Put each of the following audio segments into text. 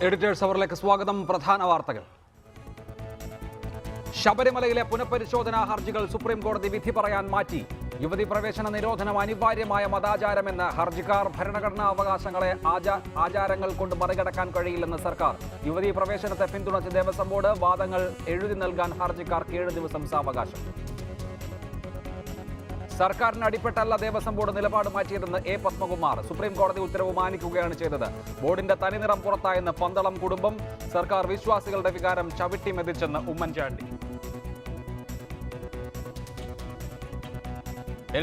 Editors അവറിലേക്ക് സ്വാഗതം. പ്രധാന വാർത്തകൾ. ശബരിമലയിലെ പുനഃപരിശോധനാ ഹർജികൾ സുപ്രീം കോടതി വിധി പറയാൻ മാറ്റി. യുവതി പ്രവേശന നിരോധനം അനിവാര്യമായ മതാചാരമെന്ന് ഹർജിക്കാർ. ഭരണഘടനാ അവകാശങ്ങളെ ആചാരങ്ങൾ കൊണ്ട് മറികടക്കാൻ കഴിയില്ലെന്ന് സർക്കാർ. യുവതി പ്രവേശനത്തെ പിന്തുണച്ച് ദേവസ്വം ബോർഡ്. വാദങ്ങൾ എഴുതി നൽകാൻ ഹർജിക്കാർക്ക് 7 ദിവസം സാവകാശം. സർക്കാരിന് അടിപ്പെട്ടല്ല ദേവസ്വം ബോർഡ് നിലപാട് മാറ്റിയതെന്ന് എ പത്മകുമാർ. സുപ്രീം കോടതി ഉത്തരവ് മാനിക്കുകയാണ് ചെയ്തത്. ബോർഡിന്റെ തനിനിറം പുറത്തായെന്ന് പന്തളം കുടുംബം. സർക്കാർ വിശ്വാസികളുടെ വികാരം ചവിട്ടി മെതിച്ചെന്ന് ഉമ്മൻചാണ്ടി.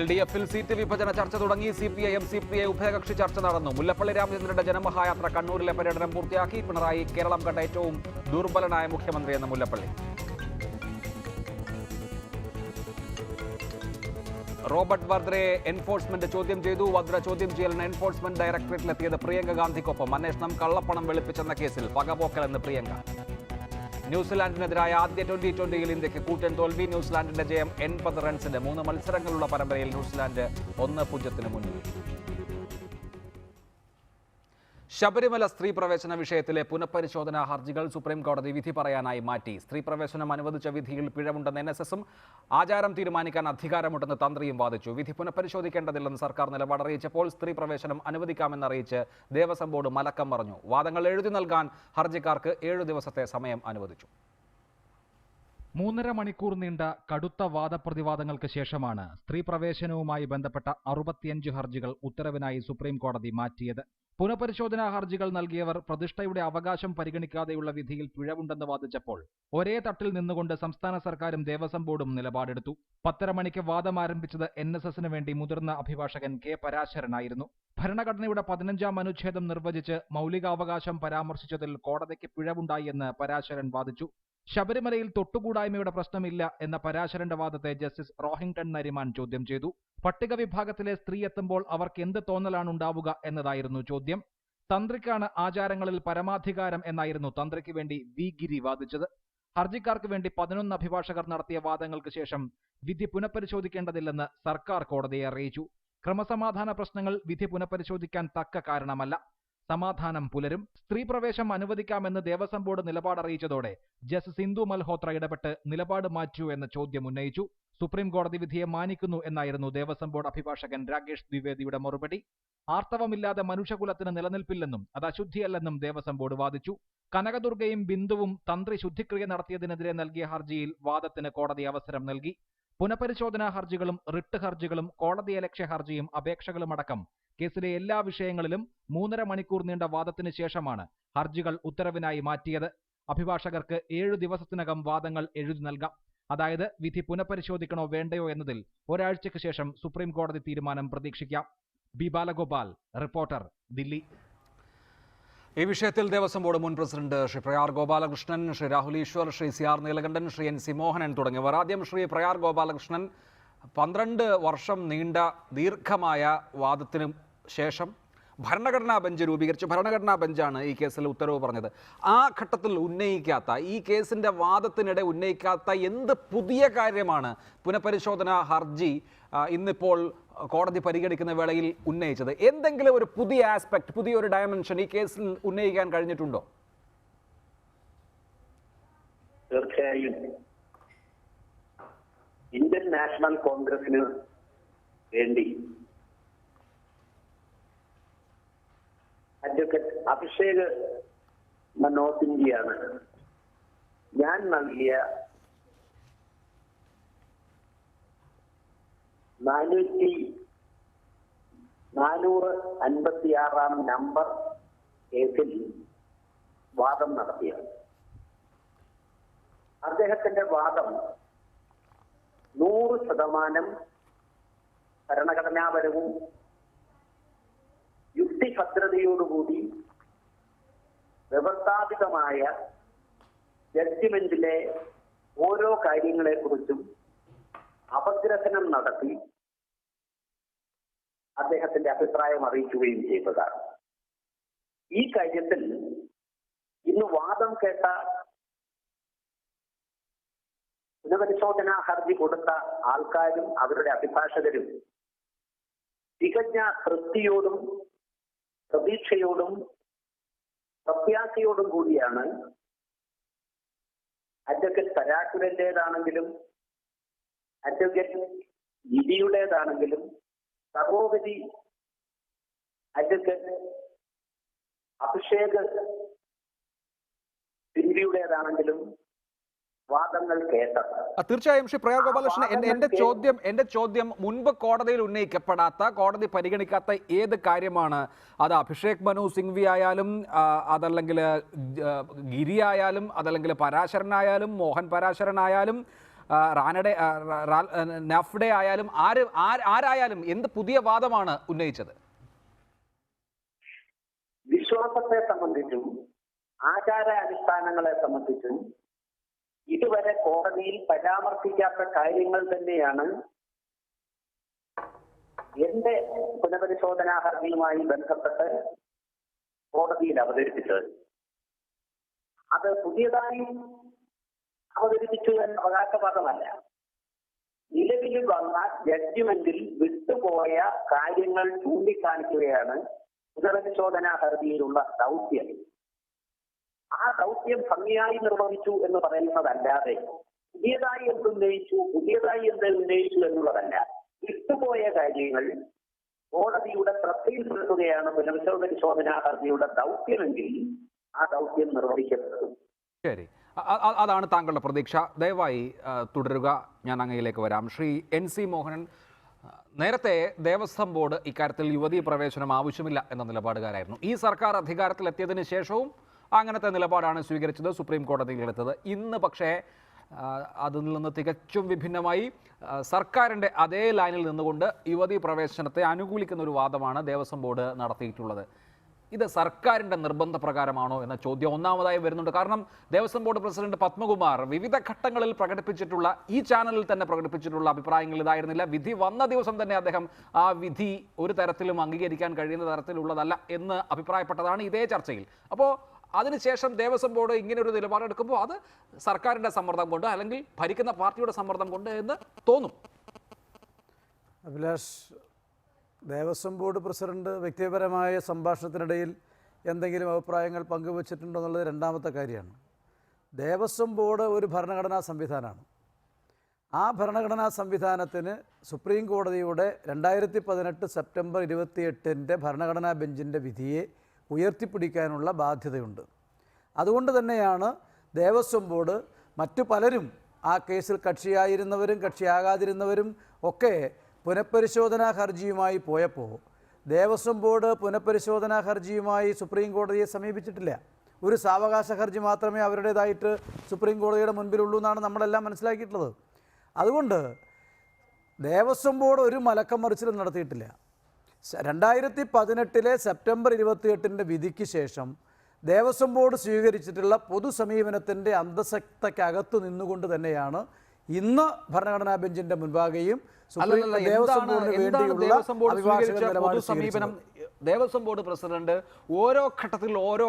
LDF-ൽ സീറ്റ് വിഭജന ചർച്ച തുടങ്ങി. CPIM CPI ഉഭയകക്ഷി ചർച്ച നടന്നു. മുല്ലപ്പള്ളി രാമചന്ദ്രന്റെ ജനമഹായാത്ര കണ്ണൂരിലെ പര്യടനം പൂർത്തിയാക്കി. പിണറായി കേരളം കണ്ട ഏറ്റവും ദുർബലനായ മുഖ്യമന്ത്രിയെന്ന് മുല്ലപ്പള്ളി. റോബർട്ട് വദ്രയെ എൻഫോഴ്സ്മെന്റ് ചോദ്യം ചെയ്തു. വദ്ര ചോദ്യം ചെയ്യലിന് എൻഫോഴ്സ്മെന്റ് ഡയറക്ടറേറ്റിലെത്തിയത് പ്രിയങ്ക ഗാന്ധിക്കൊപ്പം. അന്വേഷണം കള്ളപ്പണം വെളുപ്പിച്ചെന്ന കേസിൽ പകപോക്കലെന്ന് പ്രിയങ്ക. ന്യൂസിലാൻഡിനെതിരായ ആദ്യ T20യിൽ ഇന്ത്യക്ക് കൂറ്റൻ തോൽവി. ന്യൂസിലാൻഡിന്റെ ജയം 80 റൺസിന്. 3 മത്സരങ്ങളുള്ള പരമ്പരയിൽ ന്യൂസിലാൻഡ് 1-0 മുന്നിൽ. ശബരിമല സ്ത്രീ പ്രവേശന വിഷയത്തിലെ പുനഃപരിശോധനാ ഹർജികൾ സുപ്രീം കോടതി വിധി പറയാനായി മാറ്റി. സ്ത്രീ പ്രവേശനം അനുവദിച്ച വിധിയിൽ പിഴവുണ്ടെന്ന് NSSും ആചാരം തീരുമാനിക്കാൻ അധികാരമുണ്ടെന്ന് തന്ത്രിയും വാദിച്ചു. വിധി പുനഃപരിശോധിക്കേണ്ടതില്ലെന്ന് സർക്കാർ നിലപാട് അറിയിച്ചപ്പോൾ സ്ത്രീ പ്രവേശനം അനുവദിക്കാമെന്നറിയിച്ച് ദേവസ്വം ബോർഡ് മലക്കം പറഞ്ഞു. വാദങ്ങൾ എഴുതി നൽകാൻ ഹർജിക്കാർക്ക് 7 ദിവസത്തെ സമയം അനുവദിച്ചു. 3.5 മണിക്കൂർ നീണ്ട കടുത്ത വാദപ്രതിവാദങ്ങൾക്ക് ശേഷമാണ് സ്ത്രീ പ്രവേശനവുമായി ബന്ധപ്പെട്ട 65 ഹർജികൾ ഉത്തരവിനായി സുപ്രീം കോടതി മാറ്റിയത്. പുനഃപരിശോധനാ ഹർജികൾ നൽകിയവർ പ്രതിഷ്ഠയുടെ അവകാശം പരിഗണിക്കാതെയുള്ള വിധിയിൽ പിഴവുണ്ടെന്ന് വാദിച്ചപ്പോൾ ഒരേ തട്ടിൽ നിന്നുകൊണ്ട് സംസ്ഥാന സർക്കാരും ദേവസ്വം ബോർഡും നിലപാടെടുത്തു. 10:30 മണിക്ക് വാദം ആരംഭിച്ചത് NSSന് വേണ്ടി മുതിർന്ന അഭിഭാഷകൻ K പരാശരനായിരുന്നു. ഭരണഘടനയുടെ 15-ാം അനുച്ഛേദം നിർവചിച്ച് മൗലികാവകാശം പരാമർശിച്ചതിൽ കോടതിക്ക് പിഴവുണ്ടായി എന്ന് പരാശരൻ വാദിച്ചു. ശബരിമലയിൽ തൊട്ടുകൂടായ്മയുടെ പ്രശ്നമില്ല എന്ന പരാശരന്റെ വാദത്തെ ജസ്റ്റിസ് റോഹിംഗ്ടൺ നരിമാൻ ചോദ്യം ചെയ്തു. പട്ടിക വിഭാഗത്തിലെ സ്ത്രീ എത്തുമ്പോൾ അവർക്ക് എന്ത് തോന്നലാണ് ഉണ്ടാവുക എന്നതായിരുന്നു ചോദ്യം. തന്ത്രിക്കാണ് ആചാരങ്ങളിൽ പരമാധികാരം എന്നായിരുന്നു തന്ത്രിക്ക് വേണ്ടി V ഗിരി വാദിച്ചത്. ഹർജിക്കാർക്ക് വേണ്ടി 11 അഭിഭാഷകർ നടത്തിയ വാദങ്ങൾക്ക് ശേഷം വിധി പുനഃപരിശോധിക്കേണ്ടതില്ലെന്ന് സർക്കാർ കോടതിയെ അറിയിച്ചു. ക്രമസമാധാന പ്രശ്നങ്ങൾ വിധി പുനഃപരിശോധിക്കാൻ തക്ക കാരണമല്ല. സമാധാനം പുലരും. സ്ത്രീ പ്രവേശം അനുവദിക്കാമെന്ന് ദേവസ്വം ബോർഡ് നിലപാടറിയിച്ചതോടെ ജസ്റ്റിസ് ഇന്ദു മൽഹോത്ര ഇടപെട്ട് നിലപാട് മാറ്റൂ എന്ന ചോദ്യം ഉന്നയിച്ചു. സുപ്രീം കോടതി വിധിയെ മാനിക്കുന്നു എന്നായിരുന്നു ദേവസ്വം ബോർഡ് അഭിഭാഷകൻ രാകേഷ് ദ്വിവേദിയുടെ മറുപടി. ആർത്തവമില്ലാതെ മനുഷ്യകുലത്തിന് നിലനിൽപ്പില്ലെന്നും അത് അശുദ്ധിയല്ലെന്നും ദേവസ്വം ബോർഡ് വാദിച്ചു. കനകദുർഗയും ബിന്ദുവും തന്ത്രി ശുദ്ധിക്രിയ നടത്തിയതിനെതിരെ നൽകിയ ഹർജിയിൽ വാദത്തിന് കോടതി അവസരം നൽകി. പുനഃപരിശോധനാ ഹർജികളും റിട്ട് ഹർജികളും കോടതിയലക്ഷ്യ ഹർജിയും അപേക്ഷകളുമടക്കം കേസിലെ എല്ലാ വിഷയങ്ങളിലും 3.5 മണിക്കൂർ നീണ്ട വാദത്തിന് ശേഷമാണ് ഹർജികൾ ഉത്തരവിനായി മാറ്റിയത്. അഭിഭാഷകർക്ക് 7 ദിവസത്തിനകം വാദങ്ങൾ എഴുതി നൽകാം. അതായത് വിധി പുനഃപരിശോധിക്കണോ വേണ്ടയോ എന്നതിൽ ഒരാഴ്ചയ്ക്ക് ശേഷം സുപ്രീം കോടതി തീരുമാനം പ്രതീക്ഷിക്കാം. B Balagopal, reporter, Delhi. ഈ വിഷയത്തിൽ ദേവസ്വം ബോർഡ് മുൻ president Shri Prayar Gopalakrishnan, Shri Rahul Easwar, Shri CR Neelakantan, Shri NC Mohanan തുടങ്ങിയവർ. ആദ്യം ശ്രീ പ്രയാർ ഗോപാലകൃഷ്ണൻ, 12 വർഷം നീണ്ട ദീർഘമായ വാദത്തിനു ശേഷം ഭരണഘടനാ ബെഞ്ച് രൂപീകരിച്ചു. ഭരണഘടനാ ബെഞ്ചാണ് ഈ കേസിൽ ഉത്തരവ് പറഞ്ഞത്. ആ ഘട്ടത്തിൽ ഉന്നയിക്കാത്ത, ഈ കേസിൻ്റെ വാദത്തിനിടെ ഉന്നയിക്കാത്ത എന്ത് പുതിയ കാര്യമാണ് പുനഃപരിശോധനാ ഹർജി ഇന്നിപ്പോൾ കോടതി പരിഗണിക്കുന്ന വേളയിൽ ഉന്നയിച്ചത്? എന്തെങ്കിലും ഒരു പുതിയ ആസ്പെക്ട്, പുതിയൊരു ഡയമെൻഷൻ ഈ കേസിൽ ഉന്നയിക്കാൻ കഴിഞ്ഞിട്ടുണ്ടോ? തീർച്ചയായും ഇന്ത്യൻ നാഷണൽ കോൺഗ്രസിന് വേണ്ടി അഡ്വക്കേറ്റ് അഭിഷേക് മനോ സിംഗ്വിയാണ് ഞാൻ നൽകിയ 456 നമ്പർ കേസിൽ വാദം നടത്തിയത്. അദ്ദേഹത്തിന്റെ വാദം 100% ഭരണഘടനാപരവും യുക്തിഭദ്രതയോടുകൂടി വ്യവസ്ഥാപിതമായ ജഡ്ജിമെന്റിലെ ഓരോ കാര്യങ്ങളെക്കുറിച്ചും അപഗ്രഥനം നടത്തി അദ്ദേഹത്തിന്റെ അഭിപ്രായം അറിയിക്കുകയും ചെയ്തതാണ്. ഈ കാര്യത്തിൽ ഇന്ന് വാദം കേട്ട പുനഃപരിശോധനാ ഹർജി കൊടുത്ത ആൾക്കാരും അവരുടെ അഭിഭാഷകരും തികഞ്ഞ തൃപ്തിയോടും പ്രതീക്ഷയോടും പ്രത്യാശയോടും കൂടിയാണ് അഡ്വക്കേറ്റ് പരാശുരന്റേതാണെങ്കിലും അഡ്വക്കേറ്റ് ജിബിയുടേതാണെങ്കിലും സർവോപരി അഡ്വക്കേറ്റ് അഭിഷേക് സിംഗ്വിയുടേതാണെങ്കിലും വാദങ്ങൾ കേട്ടത്. തീർച്ചയായും ശ്രീ പ്രയാർ ഗോപാലകൃഷ്ണൻ, എന്റെ ചോദ്യം മുൻപ് കോടതിയിൽ ഉന്നയിക്കപ്പെടാത്ത, കോടതി പരിഗണിക്കാത്ത ഏത് കാര്യമാണ് അത്? അഭിഷേക് മനു സിംഗ്വി ആയാലും, അതല്ലെങ്കിൽ ഗിരി ആയാലും, അതല്ലെങ്കിൽ പരാശരനായാലും, മോഹൻ പരാശരനായാലും, നഫ്ഡെ ആയാലും, ആരായാലും എന്ത് പുതിയ വാദമാണ് ഉന്നയിച്ചത്? വിശ്വാസത്തെ സംബന്ധിച്ചും ആചാരാനുഷ്ഠാനങ്ങളെ സംബന്ധിച്ചും ഇതുവരെ കോടതിയിൽ പരാമർശിക്കാത്ത കാര്യങ്ങൾ തന്നെയാണ് എന്റെ പുനഃപരിശോധനാ ഹർജിയുമായി ബന്ധപ്പെട്ട് കോടതിയിൽ അവതരിപ്പിച്ചത്. അത് പുതിയതായി അവതരിപ്പിച്ചു എന്ന അവകാശവാദമല്ല. നിലവിൽ വന്ന ജഡ്ജ്മെന്റിൽ വിട്ടുപോയ കാര്യങ്ങൾ ചൂണ്ടിക്കാണിക്കുകയാണ് പുനഃപരിശോധനാ ഹർജിയിലുള്ള ദൗത്യം. ആ ദൗത്യം ഭംഗിയായി നിർവഹിച്ചു എന്ന് പറയുന്നതല്ലാതെ പുതിയതായി എന്ത് ഉന്നയിച്ചു എന്നുള്ളതല്ല. വിട്ടുപോയ കാര്യങ്ങൾ കോടതിയുടെ ശ്രദ്ധയിൽപ്പെടുത്തുകയാണ് പുനഃപരിശോധനാ ഹർജിയുടെ ദൗത്യമെങ്കിൽ ആ ദൗത്യം നിർവഹിക്കപ്പെടും. ശരി, അതാണ് താങ്കളുടെ പ്രതീക്ഷ. ദയവായി തുടരുക, ഞാൻ അങ്ങയിലേക്ക് വരാം. ശ്രീ NC മോഹനൻ, നേരത്തെ ദേവസ്വം ബോർഡ് ഇക്കാര്യത്തിൽ യുവതീ പ്രവേശനം ആവശ്യമില്ല എന്ന നിലപാടുകാരായിരുന്നു. ഈ സർക്കാർ അധികാരത്തിലെത്തിയതിനു ശേഷവും അങ്ങനത്തെ നിലപാടാണ് സ്വീകരിച്ചത്, സുപ്രീം കോടതിയിലെടുത്തത്. ഇന്ന് പക്ഷേ അതിൽ നിന്ന് തികച്ചും വിഭിന്നമായി സർക്കാരിൻ്റെ അതേ ലൈനിൽ നിന്നുകൊണ്ട് യുവതീ പ്രവേശനത്തെ അനുകൂലിക്കുന്ന ഒരു വാദമാണ് ദേവസ്വം ബോർഡ് നടത്തിയിട്ടുള്ളത്. ഇത് സർക്കാരിൻ്റെ നിർബന്ധപ്രകാരമാണോ എന്ന ചോദ്യം ഒന്നാമതായി വരുന്നുണ്ട്. കാരണം ദേവസ്വം ബോർഡ് പ്രസിഡന്റ് പത്മകുമാർ വിവിധ ഘട്ടങ്ങളിൽ പ്രകടിപ്പിച്ചിട്ടുള്ള, ഈ ചാനലിൽ തന്നെ പ്രകടിപ്പിച്ചിട്ടുള്ള അഭിപ്രായങ്ങൾ ഇതായിരുന്നില്ല. വിധി വന്ന ദിവസം തന്നെ അദ്ദേഹം ആ വിധി ഒരു തരത്തിലും അംഗീകരിക്കാൻ കഴിയുന്ന തരത്തിലുള്ളതല്ല എന്ന് അഭിപ്രായപ്പെട്ടതാണ് ഇതേ ചർച്ചയിൽ. അപ്പോൾ അതിനുശേഷം ദേവസ്വം ബോർഡ് ഇങ്ങനെ ഒരു നിലപാടെടുക്കുമ്പോൾ അത് സർക്കാരിൻ്റെ സമ്മർദ്ദം കൊണ്ട്, അല്ലെങ്കിൽ ഭരിക്കുന്ന പാർട്ടിയുടെ സമ്മർദ്ദം കൊണ്ട് എന്ന് തോന്നും. അഭിലാഷ്, ദേവസ്വം ബോർഡ് പ്രസിഡന്റ് വ്യക്തിപരമായ സംഭാഷണത്തിനിടയിൽ എന്തെങ്കിലും അഭിപ്രായങ്ങൾ പങ്കുവച്ചിട്ടുണ്ടോ എന്നുള്ളത് രണ്ടാമത്തെ കാര്യമാണ്. ദേവസ്വം ബോർഡ് ഒരു ഭരണഘടനാ സംവിധാനമാണ്. ആ ഭരണഘടനാ സംവിധാനത്തിന് സുപ്രീം കോടതിയുടെ 2018 സെപ്റ്റംബർ 28 ഭരണഘടനാ ബെഞ്ചിൻ്റെ വിധിയെ ഉയർത്തിപ്പിടിക്കാനുള്ള ബാധ്യതയുണ്ട്. അതുകൊണ്ട് തന്നെയാണ് ദേവസ്വം ബോർഡ്, മറ്റു പലരും ആ കേസിൽ കക്ഷിയായിരുന്നവരും കക്ഷിയാകാതിരുന്നവരും ഒക്കെ പുനഃപരിശോധനാ ഹർജിയുമായി പോയപ്പോൾ ദേവസ്വം ബോർഡ് പുനഃപരിശോധനാ ഹർജിയുമായി സുപ്രീം കോടതിയെ സമീപിച്ചിട്ടില്ല. ഒരു സാവകാശ ഹർജി മാത്രമേ അവരുടേതായിട്ട് സുപ്രീം കോടതിയുടെ മുൻപിലുള്ളൂ എന്നാണ് നമ്മളെല്ലാം മനസ്സിലാക്കിയിട്ടുള്ളത്. അതുകൊണ്ട് ദേവസ്വം ബോർഡ് ഒരു മലക്കം മറിച്ചിലും നടത്തിയിട്ടില്ല. 2018 സെപ്റ്റംബർ 28 വിധിക്ക് ശേഷം ദേവസ്വം ബോർഡ് സ്വീകരിച്ചിട്ടുള്ള പൊതു സമീപനത്തിൻ്റെ അന്തസത്തക്കകത്ത് നിന്നുകൊണ്ട് തന്നെയാണ് ഇന്ന് ഭരണഘടനാ ബെഞ്ചിന്റെ മുൻപാകെയും ദേവസ്വം ബോർഡിന് വേണ്ടിയുള്ള സമീപനം. ദേവസ്വം ബോർഡ് പ്രസിഡന്റ് ഓരോ ഘട്ടത്തിൽ ഓരോ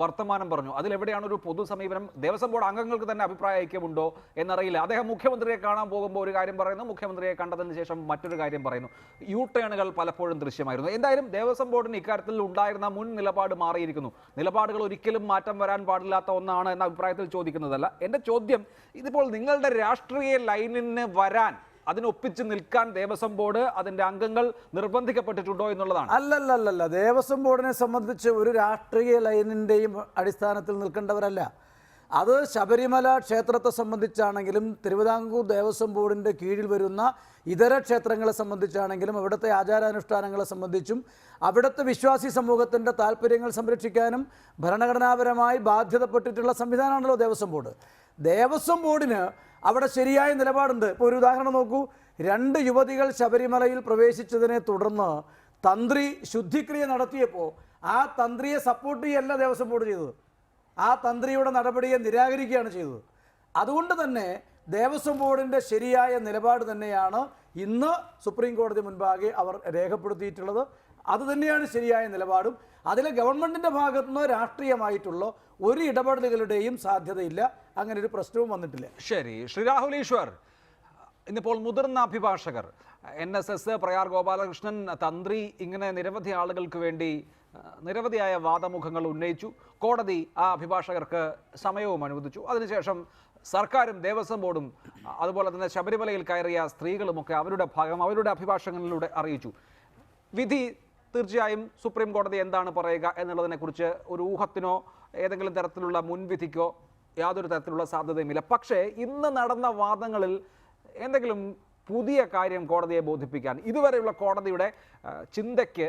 വർത്തമാനം പറഞ്ഞു. അതിലെവിടെയാണ് ഒരു പൊതു സമീപനം? ദേവസ്വം ബോർഡ് അംഗങ്ങൾക്ക് തന്നെ അഭിപ്രായ ഐക്യമുണ്ടോ എന്നറിയില്ല. അദ്ദേഹം മുഖ്യമന്ത്രിയെ കാണാൻ പോകുമ്പോൾ ഒരു കാര്യം പറയുന്നു, മുഖ്യമന്ത്രിയെ കണ്ടതിന് ശേഷം മറ്റൊരു കാര്യം പറയുന്നു. യു ടേണുകൾ പലപ്പോഴും ദൃശ്യമായിരുന്നു. എന്തായാലും ദേവസ്വം ബോർഡിന് ഇക്കാര്യത്തിൽ ഉണ്ടായിരുന്ന മുൻ നിലപാട് മാറിയിരിക്കുന്നു. നിലപാടുകൾ ഒരിക്കലും മാറ്റം വരാൻ പാടില്ലാത്ത ഒന്നാണ് എന്ന അഭിപ്രായത്തിൽ ചോദിക്കുന്നതല്ല. എൻ്റെ ചോദ്യം, ഇതിപ്പോൾ നിങ്ങളുടെ രാഷ്ട്രീയ ലൈനിന് വരാൻ, അതിനൊപ്പിച്ച് നിൽക്കാൻ ദേവസ്വം ബോർഡ് അതിന്റെ അംഗങ്ങൾ നിർബന്ധിക്കപ്പെട്ടിട്ടുണ്ടോ എന്നുള്ളതാണ്. അല്ലല്ല, ദേവസ്വം ബോർഡിനെ സംബന്ധിച്ച് ഒരു രാഷ്ട്രീയ ലൈനിൻ്റെയും അടിസ്ഥാനത്തിൽ നിൽക്കേണ്ടവരല്ല. അത് ശബരിമല ക്ഷേത്രത്തെ സംബന്ധിച്ചാണെങ്കിലും തിരുവിതാംകൂർ ദേവസ്വം ബോർഡിൻ്റെ കീഴിൽ വരുന്ന ഇതര ക്ഷേത്രങ്ങളെ സംബന്ധിച്ചാണെങ്കിലും അവിടുത്തെ ആചാരാനുഷ്ഠാനങ്ങളെ സംബന്ധിച്ചും അവിടുത്തെ വിശ്വാസി സമൂഹത്തിൻ്റെ താല്പര്യങ്ങൾ സംരക്ഷിക്കാനും ഭരണഘടനാപരമായി ബാധ്യതപ്പെട്ടിട്ടുള്ള സംവിധാനമാണല്ലോ ദേവസ്വം ബോർഡ്. ദേവസ്വം ബോർഡിന് അവിടെ ശരിയായ നിലപാടുണ്ട്. ഇപ്പോൾ ഒരു ഉദാഹരണം നോക്കൂ. 2 യുവതികൾ ശബരിമലയിൽ പ്രവേശിച്ചതിനെ തുടർന്ന് തന്ത്രി ശുദ്ധിക്രിയ നടത്തിയപ്പോൾ ആ തന്ത്രിയെ സപ്പോർട്ട് ചെയ്യല്ല ദേവസ്വം ബോർഡ് ചെയ്തത്. ആ തന്ത്രിയുടെ നടപടിയെ നിരാകരിക്കുകയാണ് ചെയ്തത്. അതുകൊണ്ട് തന്നെ ദേവസ്വം ബോർഡിൻ്റെ ശരിയായ നിലപാട് തന്നെയാണ് ഇന്ന് സുപ്രീം കോടതി മുൻപാകെ അവർ രേഖപ്പെടുത്തിയിട്ടുള്ളത്. അതുതന്നെയാണ് ശരിയായ നിലപാടും. അതിലെ ഗവൺമെൻറ്റിൻ്റെ ഭാഗത്തുനിന്ന് രാഷ്ട്രീയമായിട്ടുള്ള ഒരു ഇടപെടലുകളുടെയും സാധ്യതയില്ല. അങ്ങനെ ഒരു പ്രശ്നവും വന്നിട്ടില്ല. ശരി, ശ്രീ രാഹുൽ ഈശ്വർ, ഇന്നിപ്പോൾ മുതിർന്ന അഭിഭാഷകർ NSS, പ്രയാർ ഗോപാലകൃഷ്ണൻ, തന്ത്രി, ഇങ്ങനെ നിരവധി ആളുകൾക്ക് വേണ്ടി നിരവധിയായ വാദമുഖങ്ങൾ ഉന്നയിച്ചു. കോടതി ആ അഭിഭാഷകർക്ക് സമയവും അനുവദിച്ചു. അതിനുശേഷം സർക്കാരും ദേവസ്വം ബോർഡും അതുപോലെ തന്നെ ശബരിമലയിൽ കയറിയ സ്ത്രീകളുമൊക്കെ അവരുടെ ഭാഗം അവരുടെ അഭിഭാഷകങ്ങളിലൂടെ അറിയിച്ചു. വിധി തീർച്ചയായും സുപ്രീം കോടതി എന്താണ് പറയുക എന്നുള്ളതിനെക്കുറിച്ച് ഒരു ഊഹത്തിനോ ഏതെങ്കിലും തരത്തിലുള്ള മുൻവിധിക്കോ യാതൊരു തരത്തിലുള്ള സാധ്യതയുമില്ല. പക്ഷേ ഇന്ന് നടന്ന വാദങ്ങളിൽ എന്തെങ്കിലും പുതിയ കാര്യം കോടതിയെ ബോധിപ്പിക്കാൻ, ഇതുവരെയുള്ള കോടതിയുടെ ചിന്തയ്ക്ക്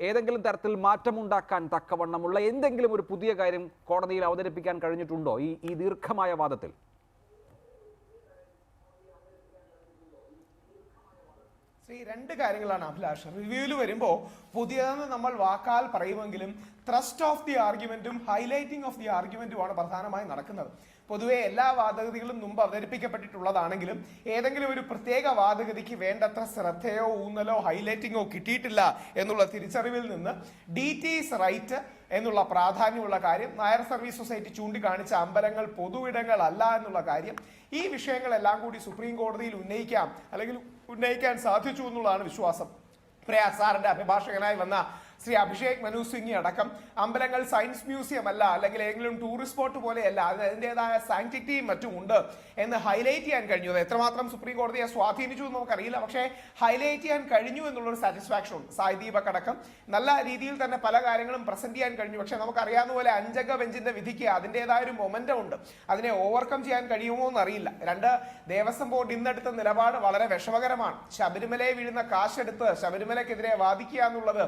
ഏതെങ്കിലും തരത്തിൽ മാറ്റമുണ്ടാക്കാൻ തക്കവണ്ണമുള്ള എന്തെങ്കിലും ഒരു പുതിയ കാര്യം കോടതിയിൽ അവതരിപ്പിക്കാൻ കഴിഞ്ഞിട്ടുണ്ടോ ഈ ദീർഘമായ വാദത്തിൽ? രണ്ട് കാര്യങ്ങളാണ് അഭിലാഷ്. റിവ്യൂവിൽ വരുമ്പോൾ പുതിയതെന്ന് നമ്മൾ വാക്കാൽ പറയുമെങ്കിലും ത്രസ്റ്റ് ഓഫ് ദി ആർഗ്യുമെന്റും ഹൈലൈറ്റിംഗ് ഓഫ് ദി ആർഗ്യുമെന്റുമാണ് പ്രധാനമായും നടക്കുന്നത്. പൊതുവെ എല്ലാ വാദഗതികളും മുമ്പ് അവതരിപ്പിക്കപ്പെട്ടിട്ടുള്ളതാണെങ്കിലും ഏതെങ്കിലും ഒരു പ്രത്യേക വാദഗതിക്ക് വേണ്ടത്ര ശ്രദ്ധയോ ഊന്നലോ ഹൈലൈറ്റിങ്ങോ കിട്ടിയിട്ടില്ല എന്നുള്ള തിരിച്ചറിവിൽ നിന്ന് DT's റൈറ്റ് എന്നുള്ള പ്രാധാന്യമുള്ള കാര്യം, നായർ സർവീസ് സൊസൈറ്റി ചൂണ്ടിക്കാണിച്ച അമ്പലങ്ങൾ പൊതുവിടങ്ങളല്ല എന്നുള്ള കാര്യം, ഈ വിഷയങ്ങളെല്ലാം കൂടി സുപ്രീം കോടതിയിൽ ഉന്നയിക്കാം അല്ലെങ്കിൽ ഉന്നയിക്കാൻ സാധിച്ചു എന്നുള്ളതാണ് വിശ്വാസം. പ്രയാർ സാറിന്റെ അഭിഭാഷകനായി വന്ന ശ്രീ അഭിഷേക് മനു സിംഗ് അടക്കം അമ്പലങ്ങൾ സയൻസ് മ്യൂസിയം അല്ല അല്ലെങ്കിൽ ഏതെങ്കിലും ടൂറിസ്റ്റ് സ്പോട്ട് പോലെയല്ല, അതിൻ്റെതായ സാങ്ക്ടിറ്റിയും മറ്റും ഉണ്ട് എന്ന് ഹൈലൈറ്റ് ചെയ്യാൻ കഴിഞ്ഞു. അത് എത്രമാത്രം സുപ്രീം കോടതിയെ സ്വാധീനിച്ചു എന്ന് നമുക്കറിയില്ല, പക്ഷേ ഹൈലൈറ്റ് ചെയ്യാൻ കഴിഞ്ഞു എന്നുള്ളൊരു സാറ്റിസ്ഫാക്ഷൻ ഉണ്ട്. സായ് ദീപക് അടക്കം നല്ല രീതിയിൽ തന്നെ പല കാര്യങ്ങളും പ്രസന്റ് ചെയ്യാൻ കഴിഞ്ഞു. പക്ഷെ നമുക്കറിയാവുന്ന പോലെ 5 ബെഞ്ചിന്റെ വിധിക്ക് അതിൻ്റെതായ ഒരു മൊമെന്റം ഉണ്ട്. അതിനെ ഓവർകം ചെയ്യാൻ കഴിയുമോ എന്നറിയില്ല. ദേവസ്വം ബോർഡ് ഇന്നെടുത്ത നിലപാട് വളരെ വിഷമകരമാണ്. ശബരിമലയെ വീഴുന്ന കാശെടുത്ത് ശബരിമലക്കെതിരെ വാദിക്കുക എന്നുള്ളത്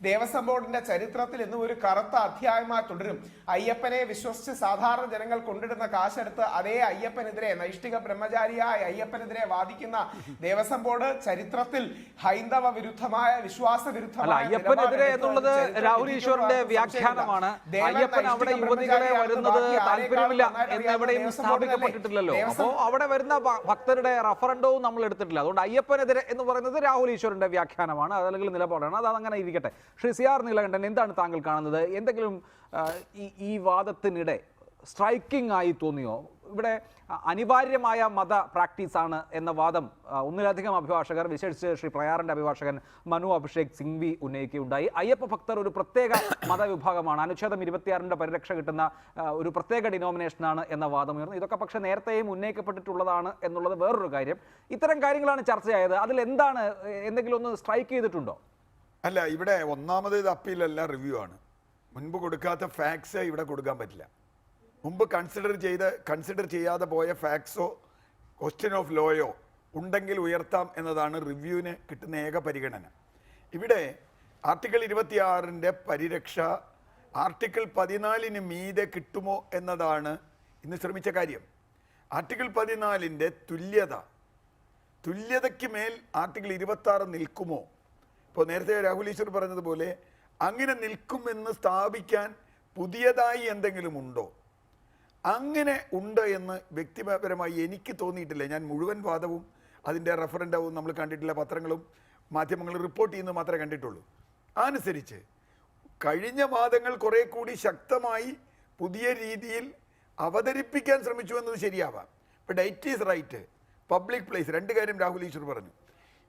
ദേവസ്വം ബോർഡിന്റെ ചരിത്രത്തിൽ ഇന്നും ഒരു കറുത്ത അധ്യായമായി തുടരും. അയ്യപ്പനെ വിശ്വസിച്ച് സാധാരണ ജനങ്ങൾ കൊണ്ടിടുന്ന കാശെടുത്ത് അതേ അയ്യപ്പനെതിരെ, നൈഷ്ഠിക ബ്രഹ്മചാരിയായ അയ്യപ്പനെതിരെ വാദിക്കുന്ന ദേവസ്വം ബോർഡ് ചരിത്രത്തിൽ ഹൈന്ദവ വിരുദ്ധമായ, വിശ്വാസ വിരുദ്ധമായ അയ്യപ്പനെതിരെ എന്നുള്ളത് രാഹുൽ ഈശ്വറിന്റെ വ്യാഖ്യാനമാണ്. അയ്യപ്പൻ അവിടെ യുവതികളെ വരുന്നത് താല്പര്യമില്ല എന്നെവിടെയും സ്ഥാപിക്കപ്പെട്ടിട്ടില്ലല്ലോ. അപ്പോ അവിടെ വരുന്ന ഭക്തരുടെ റഫറൻഡവും നമ്മൾ എടുത്തിട്ടില്ല. അതുകൊണ്ട് അയ്യപ്പനെതിരെ എന്ന് പറയുന്നത് രാഹുൽ ഈശ്വറിന്റെ വ്യാഖ്യാനമാണ്, അതല്ലെങ്കിൽ നിലപാടാണ്. അത് അങ്ങനെ ഇരിക്കട്ടെ. ശ്രീ CR നീലകണ്ഠൻ, എന്താണ് താങ്കൾ കാണുന്നത്? എന്തെങ്കിലും ഈ വാദത്തിനിടെ സ്ട്രൈക്കിംഗ് ആയി തോന്നിയോ? ഇവിടെ അനിവാര്യമായ മത പ്രാക്ടീസാണ് എന്ന വാദം ഒന്നിലധികം അഭിഭാഷകർ, വിശേഷിച്ച് ശ്രീ പ്രയാറിന്റെ അഭിഭാഷകൻ മനു അഭിഷേക് സിംഗ്വി ഉന്നയിക്കുകയുണ്ടായി. അയ്യപ്പ ഭക്തർ ഒരു പ്രത്യേക മതവിഭാഗമാണ്, അനുച്ഛേദം 26 പരിരക്ഷ കിട്ടുന്ന ഒരു പ്രത്യേക ഡിനോമിനേഷനാണ് എന്ന വാദമുയർന്നു. ഇതൊക്കെ പക്ഷേ നേരത്തെയും ഉന്നയിക്കപ്പെട്ടിട്ടുള്ളതാണ് എന്നുള്ളത് വേറൊരു കാര്യം. ഇത്തരം കാര്യങ്ങളാണ് ചർച്ചയായത്. അതിൽ എന്താണ്, എന്തെങ്കിലും ഒന്ന് സ്ട്രൈക്ക് ചെയ്തിട്ടുണ്ടോ? അല്ല, ഇവിടെ ഒന്നാമത് ഇത് അപ്പീലല്ല, റിവ്യൂ ആണ്. മുൻപ് കൊടുക്കാത്ത ഫാക്ട്സ് ഇവിടെ കൊടുക്കാൻ പറ്റില്ല. മുമ്പ് കൺസിഡർ ചെയ്യാതെ പോയ ഫാക്ട്സോ ക്വസ്റ്റ്യൻ ഓഫ് ലോയോ ഉണ്ടെങ്കിൽ ഉയർത്താം എന്നതാണ് റിവ്യൂവിന് കിട്ടുന്ന ഏക പരിഗണന. ഇവിടെ ആർട്ടിക്കിൾ 26 പരിരക്ഷ ആർട്ടിക്കിൾ 14 മീതെ കിട്ടുമോ എന്നതാണ് ഇന്ന് ശ്രമിച്ച കാര്യം. ആർട്ടിക്കിൾ 14 തുല്യതയ്ക്ക് മേൽ ആർട്ടിക്കിൾ 26 നിൽക്കുമോ? ഇപ്പോൾ നേരത്തെ രാഹുൽ ഈശ്വർ പറഞ്ഞതുപോലെ അങ്ങനെ നിൽക്കുമെന്ന് സ്ഥാപിക്കാൻ പുതിയതായി എന്തെങ്കിലും ഉണ്ടോ? അങ്ങനെ ഉണ്ട് എന്ന് വ്യക്തിപരമായി എനിക്ക് തോന്നിയിട്ടില്ല. ഞാൻ മുഴുവൻ വാദവും അതിൻ്റെ റെഫറൻഡവും നമ്മൾ കണ്ടിട്ടില്ല, പത്രങ്ങളും മാധ്യമങ്ങളും റിപ്പോർട്ട് ചെയ്യുന്നത് മാത്രമേ കണ്ടിട്ടുള്ളൂ. അനുസരിച്ച് കഴിഞ്ഞ വാദങ്ങൾ കുറെ കൂടി ശക്തമായി പുതിയ രീതിയിൽ അവതരിപ്പിക്കാൻ ശ്രമിച്ചു എന്നത് ശരിയാവാം. ഇപ്പോൾ DT's റൈറ്റ്, പബ്ലിക് പ്ലേസ്, 2 കാര്യം രാഹുൽ ഈശ്വർ പറഞ്ഞു.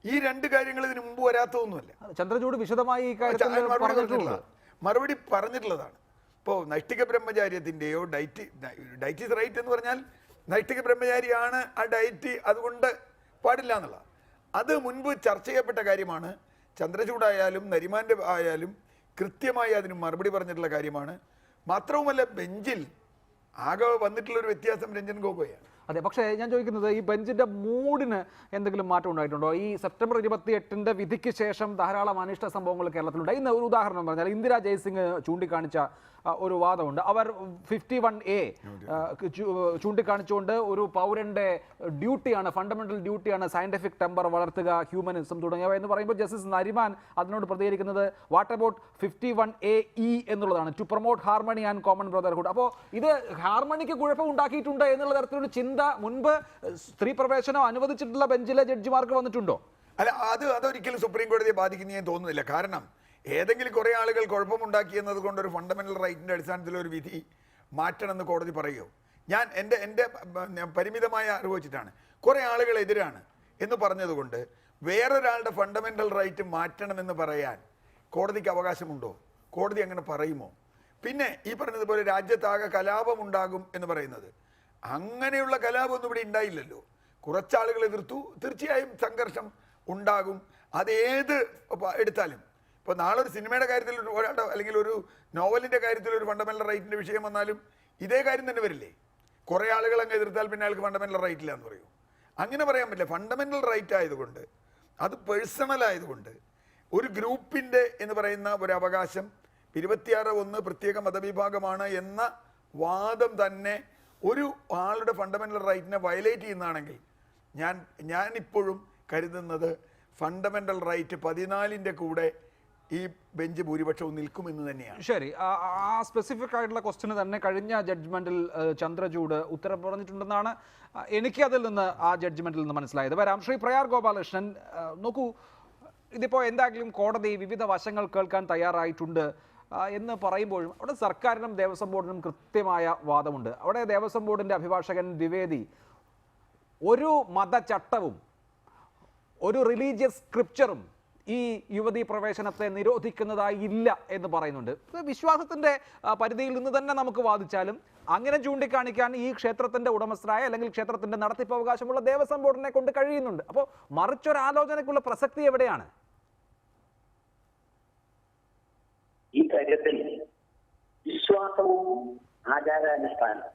ഈ 2 കാര്യങ്ങൾ ഇതിന് മുമ്പ് വരാത്തതൊന്നുമല്ല. ചന്ദ്രചൂഡ് വിശദമായി മറുപടി പറഞ്ഞിട്ടുള്ളതാണ്. ഇപ്പോൾ നൈഷ്ഠിക ബ്രഹ്മചാര്യത്തിൻ്റെയോ DT's റൈറ്റ് എന്ന് പറഞ്ഞാൽ നൈഷ്ഠിക ബ്രഹ്മചാരിയാണ് ആ ഡയറ്റ്, അതുകൊണ്ട് പാടില്ല എന്നുള്ളത് അത് മുൻപ് ചർച്ച ചെയ്യപ്പെട്ട കാര്യമാണ്. ചന്ദ്രചൂഡായാലും നരിമാൻ്റെ ആയാലും കൃത്യമായി അതിന് മറുപടി പറഞ്ഞിട്ടുള്ള കാര്യമാണ്. മാത്രവുമല്ല, ബെഞ്ചിൽ ആകെ വന്നിട്ടുള്ളൊരു വ്യത്യാസം രഞ്ജൻ ഗൊഗോയാണ്. അതെ, പക്ഷേ ഞാൻ ചോദിക്കുന്നത് ഈ ബെഞ്ചിന്റെ മൂഡിന് എന്തെങ്കിലും മാറ്റം ഉണ്ടായിട്ടുണ്ടോ? ഈ സെപ്റ്റംബർ 28 വിധിക്ക് ശേഷം ധാരാളം അനിഷ്ട സംഭവങ്ങൾ കേരളത്തിലുണ്ട്. ഇന്ന് ഒരു ഉദാഹരണം പറഞ്ഞാൽ ഇന്ദിരാ ജയ്സിംഗ് ചൂണ്ടിക്കാണിച്ച ഒരു വാദമുണ്ട്. അവർ 51A ചൂണ്ടിക്കാണിച്ചുകൊണ്ട് ഒരു പൗരന്റെ ഡ്യൂട്ടിയാണ്, ഫണ്ടമെന്റൽ ഡ്യൂട്ടിയാണ് സയന്റിഫിക് ടെമ്പർ വളർത്തുക, ഹ്യൂമനിസം തുടങ്ങിയവ എന്ന് പറയുമ്പോൾ ജസ്റ്റിസ് നരിമാൻ അതിനോട് പ്രതികരിക്കുന്നത് വാട്ട് അബൌട്ട് 51AE എന്നുള്ളതാണ്, to promote harmony and common brotherhood. അപ്പോൾ ഇത് ഹാർമണിക്ക് കുഴപ്പം ഉണ്ടാക്കിയിട്ടുണ്ട് എന്നുള്ള തരത്തിലൊരു ചിന്ത മുൻപ് സ്ത്രീ പ്രവേശനം അനുവദിച്ചിട്ടുള്ള ബെഞ്ചിലെ ജഡ്ജിമാർക്ക് വന്നിട്ടുണ്ടോ? അല്ല, അതൊരിക്കലും സുപ്രീം കോടതിയെ ബാധിക്കുന്നേ തോന്നുന്നില്ല. കാരണം ഏതെങ്കിലും കുറേ ആളുകൾ കുഴപ്പമുണ്ടാക്കി എന്നത് കൊണ്ട് ഒരു ഫണ്ടമെന്റൽ റൈറ്റിന്റെ അടിസ്ഥാനത്തിൽ ഒരു വിധി മാറ്റണമെന്ന് കോടതി പറയുമോ? ഞാൻ എൻ്റെ പരിമിതമായ അറിവ് വെച്ചിട്ടാണ്, കുറേ ആളുകൾ എതിരാണ് എന്ന് പറഞ്ഞതുകൊണ്ട് വേറൊരാളുടെ ഫണ്ടമെൻ്റൽ റൈറ്റ് മാറ്റണമെന്ന് പറയാൻ കോടതിക്ക് അവകാശമുണ്ടോ? കോടതി അങ്ങനെ പറയുമോ? പിന്നെ ഈ പറഞ്ഞതുപോലെ രാജ്യത്താകെ കലാപമുണ്ടാകും എന്ന് പറയുന്നത്, അങ്ങനെയുള്ള കലാപമൊന്നും ഇവിടെ ഉണ്ടായില്ലല്ലോ. കുറച്ചാളുകൾ എതിർത്തു, തീർച്ചയായും സംഘർഷം ഉണ്ടാകും. അതേത് എടുത്താലും ഇപ്പോൾ നാളെ ഒരു സിനിമയുടെ കാര്യത്തിൽ ഒരാളുടെ അല്ലെങ്കിൽ ഒരു നോവലിൻ്റെ കാര്യത്തിൽ ഒരു ഫണ്ടമെൻ്റൽ റൈറ്റിൻ്റെ വിഷയം വന്നാലും ഇതേ കാര്യം തന്നെ വരില്ലേ? കുറേ ആളുകൾ അങ്ങ് എതിർത്താൽ പിന്നെ അയാൾക്ക് ഫണ്ടമെൻ്റൽ റൈറ്റ് ഇല്ല എന്ന് പറയൂ? അങ്ങനെ പറയാൻ പറ്റില്ല. ഫണ്ടമെൻ്റൽ റൈറ്റ് ആയതുകൊണ്ട്, അത് പേഴ്സണൽ ആയതുകൊണ്ട്, ഒരു ഗ്രൂപ്പിൻ്റെ എന്ന് പറയുന്ന ഒരു അവകാശം 26(1) പ്രത്യേക മതവിഭാഗമാണ് എന്ന വാദം തന്നെ ഒരു ആളുടെ ഫണ്ടമെൻ്റൽ റൈറ്റിനെ വയലേറ്റ് ചെയ്യുന്നതാണെങ്കിൽ ഞാനിപ്പോഴും കരുതുന്നത് ഫണ്ടമെൻ്റൽ റൈറ്റ് 14ൻ്റെ കൂടെ ഈ ബെഞ്ച് ഭൂരിപക്ഷവും നിൽക്കുമെന്ന് തന്നെയാണ്. ശരി, ആ സ്പെസിഫിക് ആയിട്ടുള്ള ക്വസ്റ്റിന് തന്നെ കഴിഞ്ഞ ജഡ്ജ്മെന്റിൽ ചന്ദ്രചൂഡ് ഉത്തരം പറഞ്ഞിട്ടുണ്ടെന്നാണ് എനിക്ക് അതിൽ നിന്ന് ആ ജഡ്ജ്മെന്റിൽ നിന്ന് മനസ്സിലായത്. വരാം ശ്രീ പ്രയാർ ഗോപാലകൃഷ്ണൻ. നോക്കൂ, ഇതിപ്പോൾ എന്തായാലും കോടതി വിവിധ വശങ്ങൾ കേൾക്കാൻ തയ്യാറായിട്ടുണ്ട് എന്ന് പറയുമ്പോഴും അവിടെ സർക്കാരിനും ദേവസ്വം ബോർഡിനും കൃത്യമായ വാദമുണ്ട്. അവിടെ ദേവസ്വം ബോർഡിൻ്റെ അഭിഭാഷകൻ ദ്വിവേദി ഒരു മതചട്ടവും ഒരു റിലീജിയസ് സ്ക്രിപ്ചറും ഈ യുവതീ പ്രവേശനത്തെ നിരോധിക്കുന്നതായി ഇല്ല എന്ന് പറയുന്നുണ്ട്. വിശ്വാസത്തിൻ്റെ പരിധിയിൽ നിന്ന് തന്നെ നമുക്ക് വാദിച്ചാലും അങ്ങനെ ചൂണ്ടിക്കാണിക്കാൻ ഈ ക്ഷേത്രത്തിൻ്റെ ഉടമസ്ഥരായ അല്ലെങ്കിൽ ക്ഷേത്രത്തിൻ്റെ നടത്തിപ്പ് അവകാശമുള്ള ദേവസ്വം ബോർഡിനെ കൊണ്ട് കഴിയുന്നുണ്ട്. അപ്പോൾ മറിച്ചൊരാലോചനയ്ക്കുള്ള പ്രസക്തി എവിടെയാണ്? ഈ കാര്യത്തിൽ വിശ്വാസവും ആചാരാനുഷ്ഠാനം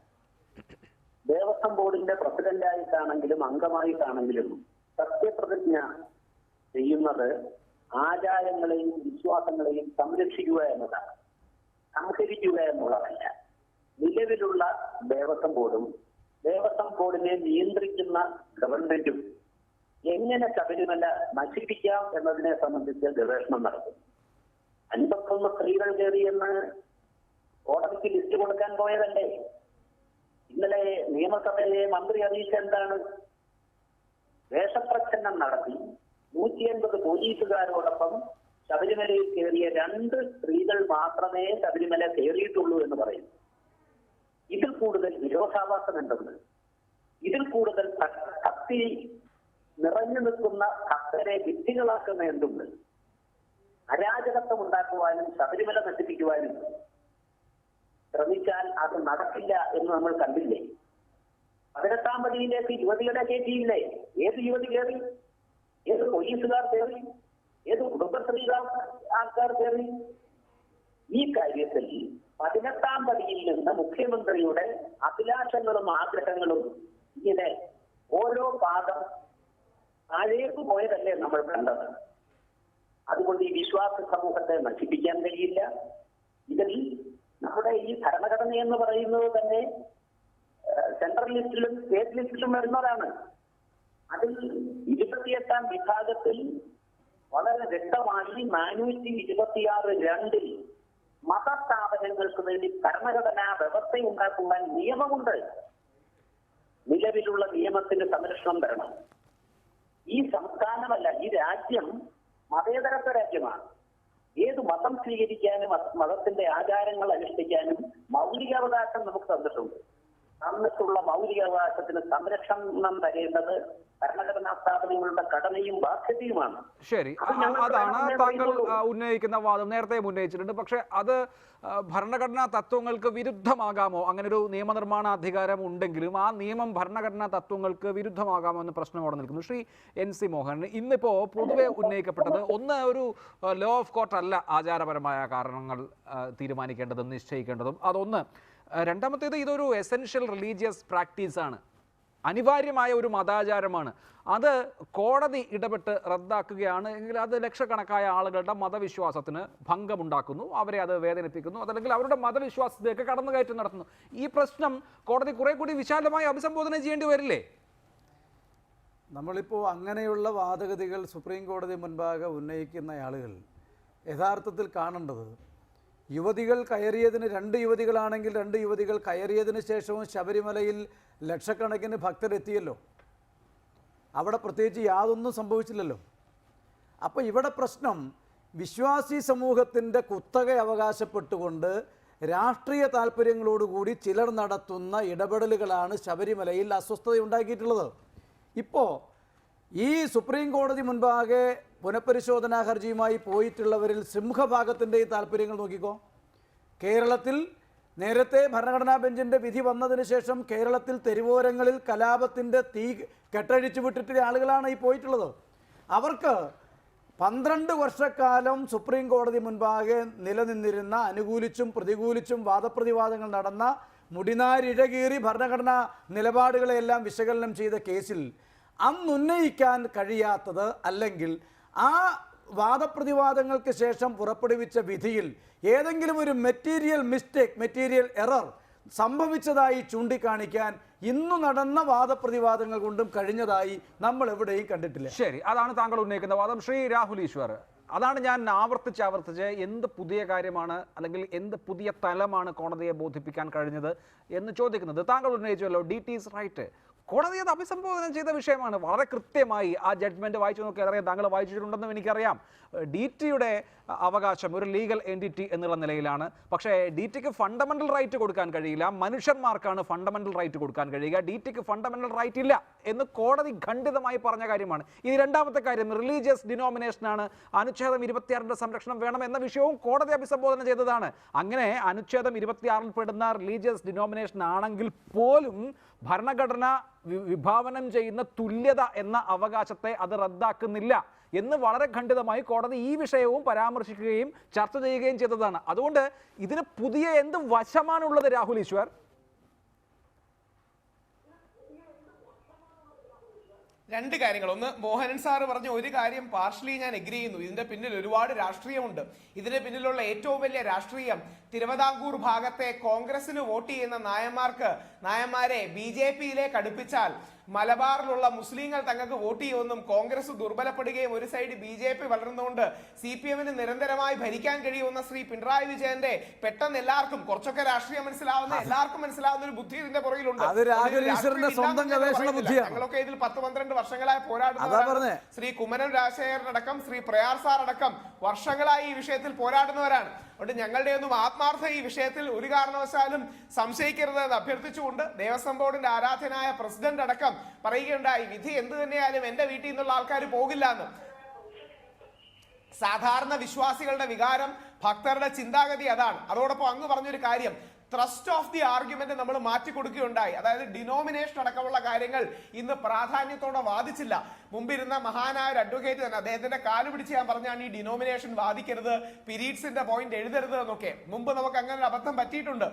ദേവസ്വം ബോർഡിന്റെ പ്രസിഡന്റായിട്ടാണെങ്കിലും അംഗമായിട്ടാണെങ്കിലും സത്യപ്രതിജ്ഞ ചെയ്യുന്നത് ആചാരങ്ങളെയും വിശ്വാസങ്ങളെയും സംരക്ഷിക്കുക എന്നതാണ്, സംഹരിക്കുക എന്നുള്ളതല്ല. നിലവിലുള്ള ദേവസ്വം ബോർഡും ദേവസ്വം ബോർഡിനെ നിയന്ത്രിക്കുന്ന ഗവൺമെന്റും എങ്ങനെ ശബരിമല നശിപ്പിക്കാം എന്നതിനെ സംബന്ധിച്ച് ഗവേഷണം നടത്തും. 51 സ്ത്രീകൾ കയറിയെന്ന് കോടതിക്ക് ലിസ്റ്റ് കൊടുക്കാൻ പോയതല്ലേ? ഇന്നലെ നിയമസഭയിലെ മന്ത്രി അറിയിച്ച എന്താണ്? വേഷപ്രച്ഛന്നം നടത്തി 150 പോലീസുകാരോടൊപ്പം ശബരിമലയിൽ കയറിയ 2 സ്ത്രീകൾ മാത്രമേ ശബരിമല കയറിയിട്ടുള്ളൂ എന്ന് പറയുന്നു. ഇതിൽ കൂടുതൽ വിരോധാഭാസം എന്തെന്ന്, ഇതിൽ കൂടുതൽ കത്തി നിറഞ്ഞു നിൽക്കുന്ന ഭക്തരെ ഭിത്തികളാക്കുന്ന എന്തുണ്ട്? അരാജകത്വം ഉണ്ടാക്കുവാനും ശബരിമല നശിപ്പിക്കുവാനും ശ്രമിച്ചാൽ അത് നടക്കില്ല എന്ന് നമ്മൾ കണ്ടില്ലേ? 18-ാം പടിയിലേക്ക് യുവതികളെ കയറ്റിയില്ലേ? ഏത് യുവതി കയറി? ഏത് പോലീസുകാർ കയറി? ഏത് കുടുംബശ്രീകാർ ആൾക്കാർ കയറി? ഈ കാര്യത്തിൽ 18-ാം പടിയിൽ നിന്ന് മുഖ്യമന്ത്രിയുടെ അഭിലാഷങ്ങളും ആഗ്രഹങ്ങളും ഇങ്ങനെ ഓരോ പാദം താഴേക്ക് പോയതല്ലേ നമ്മൾ കണ്ടത്. അതുകൊണ്ട് ഈ വിശ്വാസ സമൂഹത്തെ നശിപ്പിക്കാൻ കഴിയില്ല. ഇതിൽ നമ്മുടെ ഈ ഭരണഘടന എന്ന് പറയുന്നത് തന്നെ സെൻട്രൽ ലിസ്റ്റിലും സ്റ്റേറ്റ് ലിസ്റ്റിലും വരുന്നതാണ്. അതിൽ 28-ാം വിഭാഗത്തിൽ വളരെ വ്യക്തമായി 426(2) മതസ്ഥാപനങ്ങൾക്ക് വേണ്ടി ഭരണഘടനാ വ്യവസ്ഥ ഉണ്ടാക്കുവാൻ നിയമമുണ്ട്. നിലവിലുള്ള നിയമത്തിന് സംരക്ഷണം തരണം. ഈ സംസ്ഥാനമല്ല, ഈ രാജ്യം മതേതരത്വ രാജ്യമാണ്. ഏത് മതം സ്വീകരിക്കാനും മതത്തിന്റെ ആചാരങ്ങൾ അനുഷ്ഠിക്കാനും മൗലികാവകാശം നമുക്ക് തന്നിട്ടുണ്ട്. തന്നിട്ടുള്ള മൗലികാവകാശത്തിന് സംരക്ഷണം തരേണ്ടത് ഭരണഘടനാ സ്ഥാപനങ്ങളുടെ കടമയും ബാധ്യതയുമാണ്. ശരി, അതാണ് താങ്കൾ ഉന്നയിക്കുന്ന വാദം. നേരത്തെ ഉന്നയിച്ചിട്ടുണ്ട്. പക്ഷേ അത് ഭരണഘടനാ തത്വങ്ങൾക്ക് വിരുദ്ധമാകാമോ? അങ്ങനെ ഒരു നിയമനിർമ്മാണ അധികാരം ഉണ്ടെങ്കിലും ആ നിയമം ഭരണഘടനാ തത്വങ്ങൾക്ക് വിരുദ്ധമാകാമോ എന്ന പ്രശ്നം അവിടെ നിൽക്കുന്നു. ശ്രീ NC മോഹൻ, ഇന്നിപ്പോൾ പൊതുവെ ഉന്നയിക്കപ്പെട്ടത് ഒന്ന്, ഒരു ലോ ഓഫ് കോർട്ട് അല്ല ആചാരപരമായ കാരണങ്ങൾ തീരുമാനിക്കേണ്ടതും നിശ്ചയിക്കേണ്ടതും, അതൊന്ന്. രണ്ടാമത്തേത്, ഇതൊരു എസെൻഷ്യൽ റിലീജിയസ് പ്രാക്ടീസാണ്, അനിവാര്യമായ ഒരു മതാചാരമാണ്. അത് കോടതി ഇടപെട്ട് റദ്ദാക്കുകയാണ് എങ്കിൽ അത് ലക്ഷക്കണക്കായ ആളുകളുടെ മതവിശ്വാസത്തിന് ഭംഗമുണ്ടാക്കുന്നു, അവരെ അത് വേദനിപ്പിക്കുന്നു, അതല്ലെങ്കിൽ അവരുടെ മതവിശ്വാസത്തിലേക്ക് കടന്നുകയറ്റം നടത്തുന്നു. ഈ പ്രശ്നം കോടതി കുറെ കൂടി വിശാലമായി അഭിസംബോധന ചെയ്യേണ്ടി വരില്ലേ? നമ്മളിപ്പോൾ അങ്ങനെയുള്ള വാദഗതികൾ സുപ്രീം കോടതി മുൻപാകെ ഉന്നയിക്കുന്ന ആളുകൾ യഥാർത്ഥത്തിൽ കാണേണ്ടത്, യുവതികൾ കയറിയതിന് 2 യുവതികളാണെങ്കിൽ 2 യുവതികൾ കയറിയതിന് ശേഷവും ശബരിമലയിൽ ലക്ഷക്കണക്കിന് ഭക്തരെത്തിയല്ലോ. അവിടെ പ്രത്യേകിച്ച് യാതൊന്നും സംഭവിച്ചില്ലല്ലോ. അപ്പോൾ ഇവിടെ പ്രശ്നം വിശ്വാസി സമൂഹത്തിൻ്റെ കുത്തക അവകാശപ്പെട്ടുകൊണ്ട് രാഷ്ട്രീയ താല്പര്യങ്ങളോടുകൂടി ചിലർ നടത്തുന്ന ഇടപെടലുകളാണ് ശബരിമലയിൽ അസ്വസ്ഥതയുണ്ടാക്കിയിട്ടുള്ളത്. ഇപ്പോൾ ഈ സുപ്രീം കോടതി മുൻപാകെ പുനഃപരിശോധനാ ഹർജിയുമായി പോയിട്ടുള്ളവരിൽ സിംഹഭാഗത്തിൻ്റെ ഈ താല്പര്യങ്ങൾ നോക്കിക്കോ. കേരളത്തിൽ നേരത്തെ ഭരണഘടനാ ബെഞ്ചിൻ്റെ വിധി വന്നതിന് ശേഷം കേരളത്തിൽ തെരുവോരങ്ങളിൽ കലാപത്തിൻ്റെ തീ കെട്ടഴിച്ചു വിട്ടിട്ടുള്ള ആളുകളാണ് ഈ പോയിട്ടുള്ളത്. അവർക്ക് 12 വർഷക്കാലം സുപ്രീം കോടതി മുൻപാകെ നിലനിന്നിരുന്ന അനുകൂലിച്ചും പ്രതികൂലിച്ചും വാദപ്രതിവാദങ്ങൾ നടന്ന മുടിനാരിഴകീറി ഭരണഘടനാ നിലപാടുകളെല്ലാം വിശകലനം ചെയ്ത കേസിൽ അന്നുന്നയിക്കാൻ കഴിയാത്തത്, അല്ലെങ്കിൽ ആ വാദപ്രതിവാദങ്ങൾക്ക് ശേഷം പുറപ്പെടുവിച്ച വിധിയിൽ ഏതെങ്കിലും ഒരു മെറ്റീരിയൽ മിസ്റ്റേക്ക്, മെറ്റീരിയൽ എറർ സംഭവിച്ചതായി ചൂണ്ടിക്കാണിക്കാൻ ഇന്നു നടന്ന വാദപ്രതിവാദങ്ങൾ കൊണ്ടും കഴിഞ്ഞതായി നമ്മൾ എവിടെയും കണ്ടിട്ടില്ല. ശരി, അതാണ് താങ്കൾ ഉന്നയിക്കുന്ന വാദം. ശ്രീ രാഹുൽ ഈശ്വർ, അതാണ് ഞാൻ ആവർത്തിച്ച് എന്ത് പുതിയ കാര്യമാണ് അല്ലെങ്കിൽ എന്ത് പുതിയ തലമാണ് കോടതിയെ ബോധിപ്പിക്കാൻ കഴിഞ്ഞത് എന്ന് ചോദിക്കുന്നത്. താങ്കൾ ഉന്നയിച്ചല്ലോ DT ഈസ് റൈറ്റ്. കോടതി അത് അഭിസംബോധന ചെയ്ത വിഷയമാണ്. വളരെ കൃത്യമായി ആ ജഡ്ജ്മെന്റ് വായിച്ചു നോക്കിയാൽ അറിയാം. താങ്കൾ വായിച്ചിട്ടുണ്ടെന്നും എനിക്കറിയാം. DTയുടെ അവകാശം ഒരു ലീഗൽ എൻറ്റിറ്റി എന്നുള്ള നിലയിലാണ്. പക്ഷേ DTക്ക് ഫണ്ടമെന്റൽ റൈറ്റ് കൊടുക്കാൻ കഴിയില്ല. മനുഷ്യന്മാർക്കാണ് ഫണ്ടമെന്റൽ റൈറ്റ് കൊടുക്കാൻ കഴിയുക. DTക്ക് ഫണ്ടമെന്റൽ റൈറ്റ് ഇല്ല എന്ന് കോടതി ഖണ്ഡിതമായി പറഞ്ഞ കാര്യമാണ്. ഇനി രണ്ടാമത്തെ കാര്യം, റിലീജിയസ് ഡിനോമിനേഷനാണ്, അനുച്ഛേദം 26ന്റെ സംരക്ഷണം വേണം എന്ന വിഷയവും കോടതി അഭിസംബോധന ചെയ്തതാണ്. അങ്ങനെ അനുച്ഛേദം 26ൽ പെടുന്ന റിലീജിയസ് ഡിനോമിനേഷൻ ആണെങ്കിൽ പോലും ഭരണഘടന വിഭാവനം ചെയ്യുന്ന തുല്യത എന്ന അവകാശത്തെ അത് റദ്ദാക്കുന്നില്ല എന്ന് വളരെ ഖണ്ഡിതമായി കോടതി ഈ വിഷയവും പരാമർശിക്കുകയും ചർച്ച ചെയ്യുകയും ചെയ്തതാണ്. അതുകൊണ്ട് ഇതിന് പുതിയ എന്ത് വശമാണുള്ളത് രാഹുൽ ഈശ്വർ? രണ്ട് കാര്യങ്ങൾ. ഒന്ന്, മോഹനൻ സാറ് പറഞ്ഞ ഒരു കാര്യം പാർഷ്യലി ഞാൻ എഗ്രി ചെയ്യുന്നു. ഇതിന്റെ പിന്നിൽ ഒരുപാട് രാഷ്ട്രീയമുണ്ട്. ഇതിന്റെ പിന്നിലുള്ള ഏറ്റവും വലിയ രാഷ്ട്രീയം തിരുവിതാംകൂർ ഭാഗത്തെ കോൺഗ്രസിന് വോട്ട് ചെയ്യുന്ന നായന്മാരെ BJPയിലേക്ക് അടുപ്പിച്ചാൽ മലബാറിലുള്ള മുസ്ലിങ്ങൾ തങ്ങൾക്ക് വോട്ട് ചെയ്യുമെന്നും കോൺഗ്രസ് ദുർബലപ്പെടുകയും ഒരു സൈഡ് BJP വളർന്നുകൊണ്ട് CPMന് നിരന്തരമായി ഭരിക്കാൻ കഴിയുമെന്ന ശ്രീ പിണറായി വിജയന്റെ പെട്ടെന്ന് എല്ലാവർക്കും കുറച്ചൊക്കെ രാഷ്ട്രീയം എല്ലാവർക്കും മനസ്സിലാവുന്ന ഒരു ബുദ്ധി ഇതിന്റെ പുറകിലുണ്ട്. ഞങ്ങളൊക്കെ ഇതിൽ 10-12 വർഷങ്ങളായി പോരാടുന്നവരാണ്. ശ്രീ കുമ്മനം രാജശേഖരനടക്കം ശ്രീ പ്രയാർ സാർ അടക്കം വർഷങ്ങളായി ഈ വിഷയത്തിൽ പോരാടുന്നവരാണ്. അതുകൊണ്ട് ഞങ്ങളുടെ ഒന്നും ആത്മാർത്ഥ ഈ വിഷയത്തിൽ ഒരു കാരണവശാലും സംശയിക്കരുത് എന്ന് അഭ്യർത്ഥിച്ചുകൊണ്ട് ദേവസ്വം ബോർഡിന്റെ ആരാധനായ പ്രസിഡന്റ് അടക്കം പറയുകയുണ്ടായി, വിധി എന്ത് തന്നെയായാലും എന്റെ വീട്ടിൽ നിന്നുള്ള ആൾക്കാർ പോകില്ല എന്ന്. സാധാരണ വിശ്വാസികളുടെ വികാരം, ഭക്തരുടെ ചിന്താഗതി അതാണ്. അതോടൊപ്പം അങ്ങ് പറഞ്ഞൊരു കാര്യം, ത്രസ്റ്റ് ഓഫ് ദി ആർഗ്യുമെന്റ് നമ്മൾ മാറ്റി കൊടുക്കുകയുണ്ടായി. അതായത് ഡിനോമിനേഷൻ അടക്കമുള്ള കാര്യങ്ങൾ ഇന്ന് പ്രാധാന്യത്തോടെ വാദിച്ചില്ല. മുമ്പിരുന്ന മഹാനായ ഒരു അഡ്വക്കേറ്റ് തന്നെ അദ്ദേഹത്തിന്റെ കാല് പിടിച്ച് ഞാൻ പറഞ്ഞാണ് ഈ ഡിനോമിനേഷൻ വാദിക്കരുത്, പീരീഡ്സിന്റെ പോയിന്റ് എഴുതരുത് എന്നൊക്കെ. മുമ്പ് നമുക്ക് അങ്ങനെ ഒരു അബദ്ധം പറ്റിയിട്ടുണ്ട്.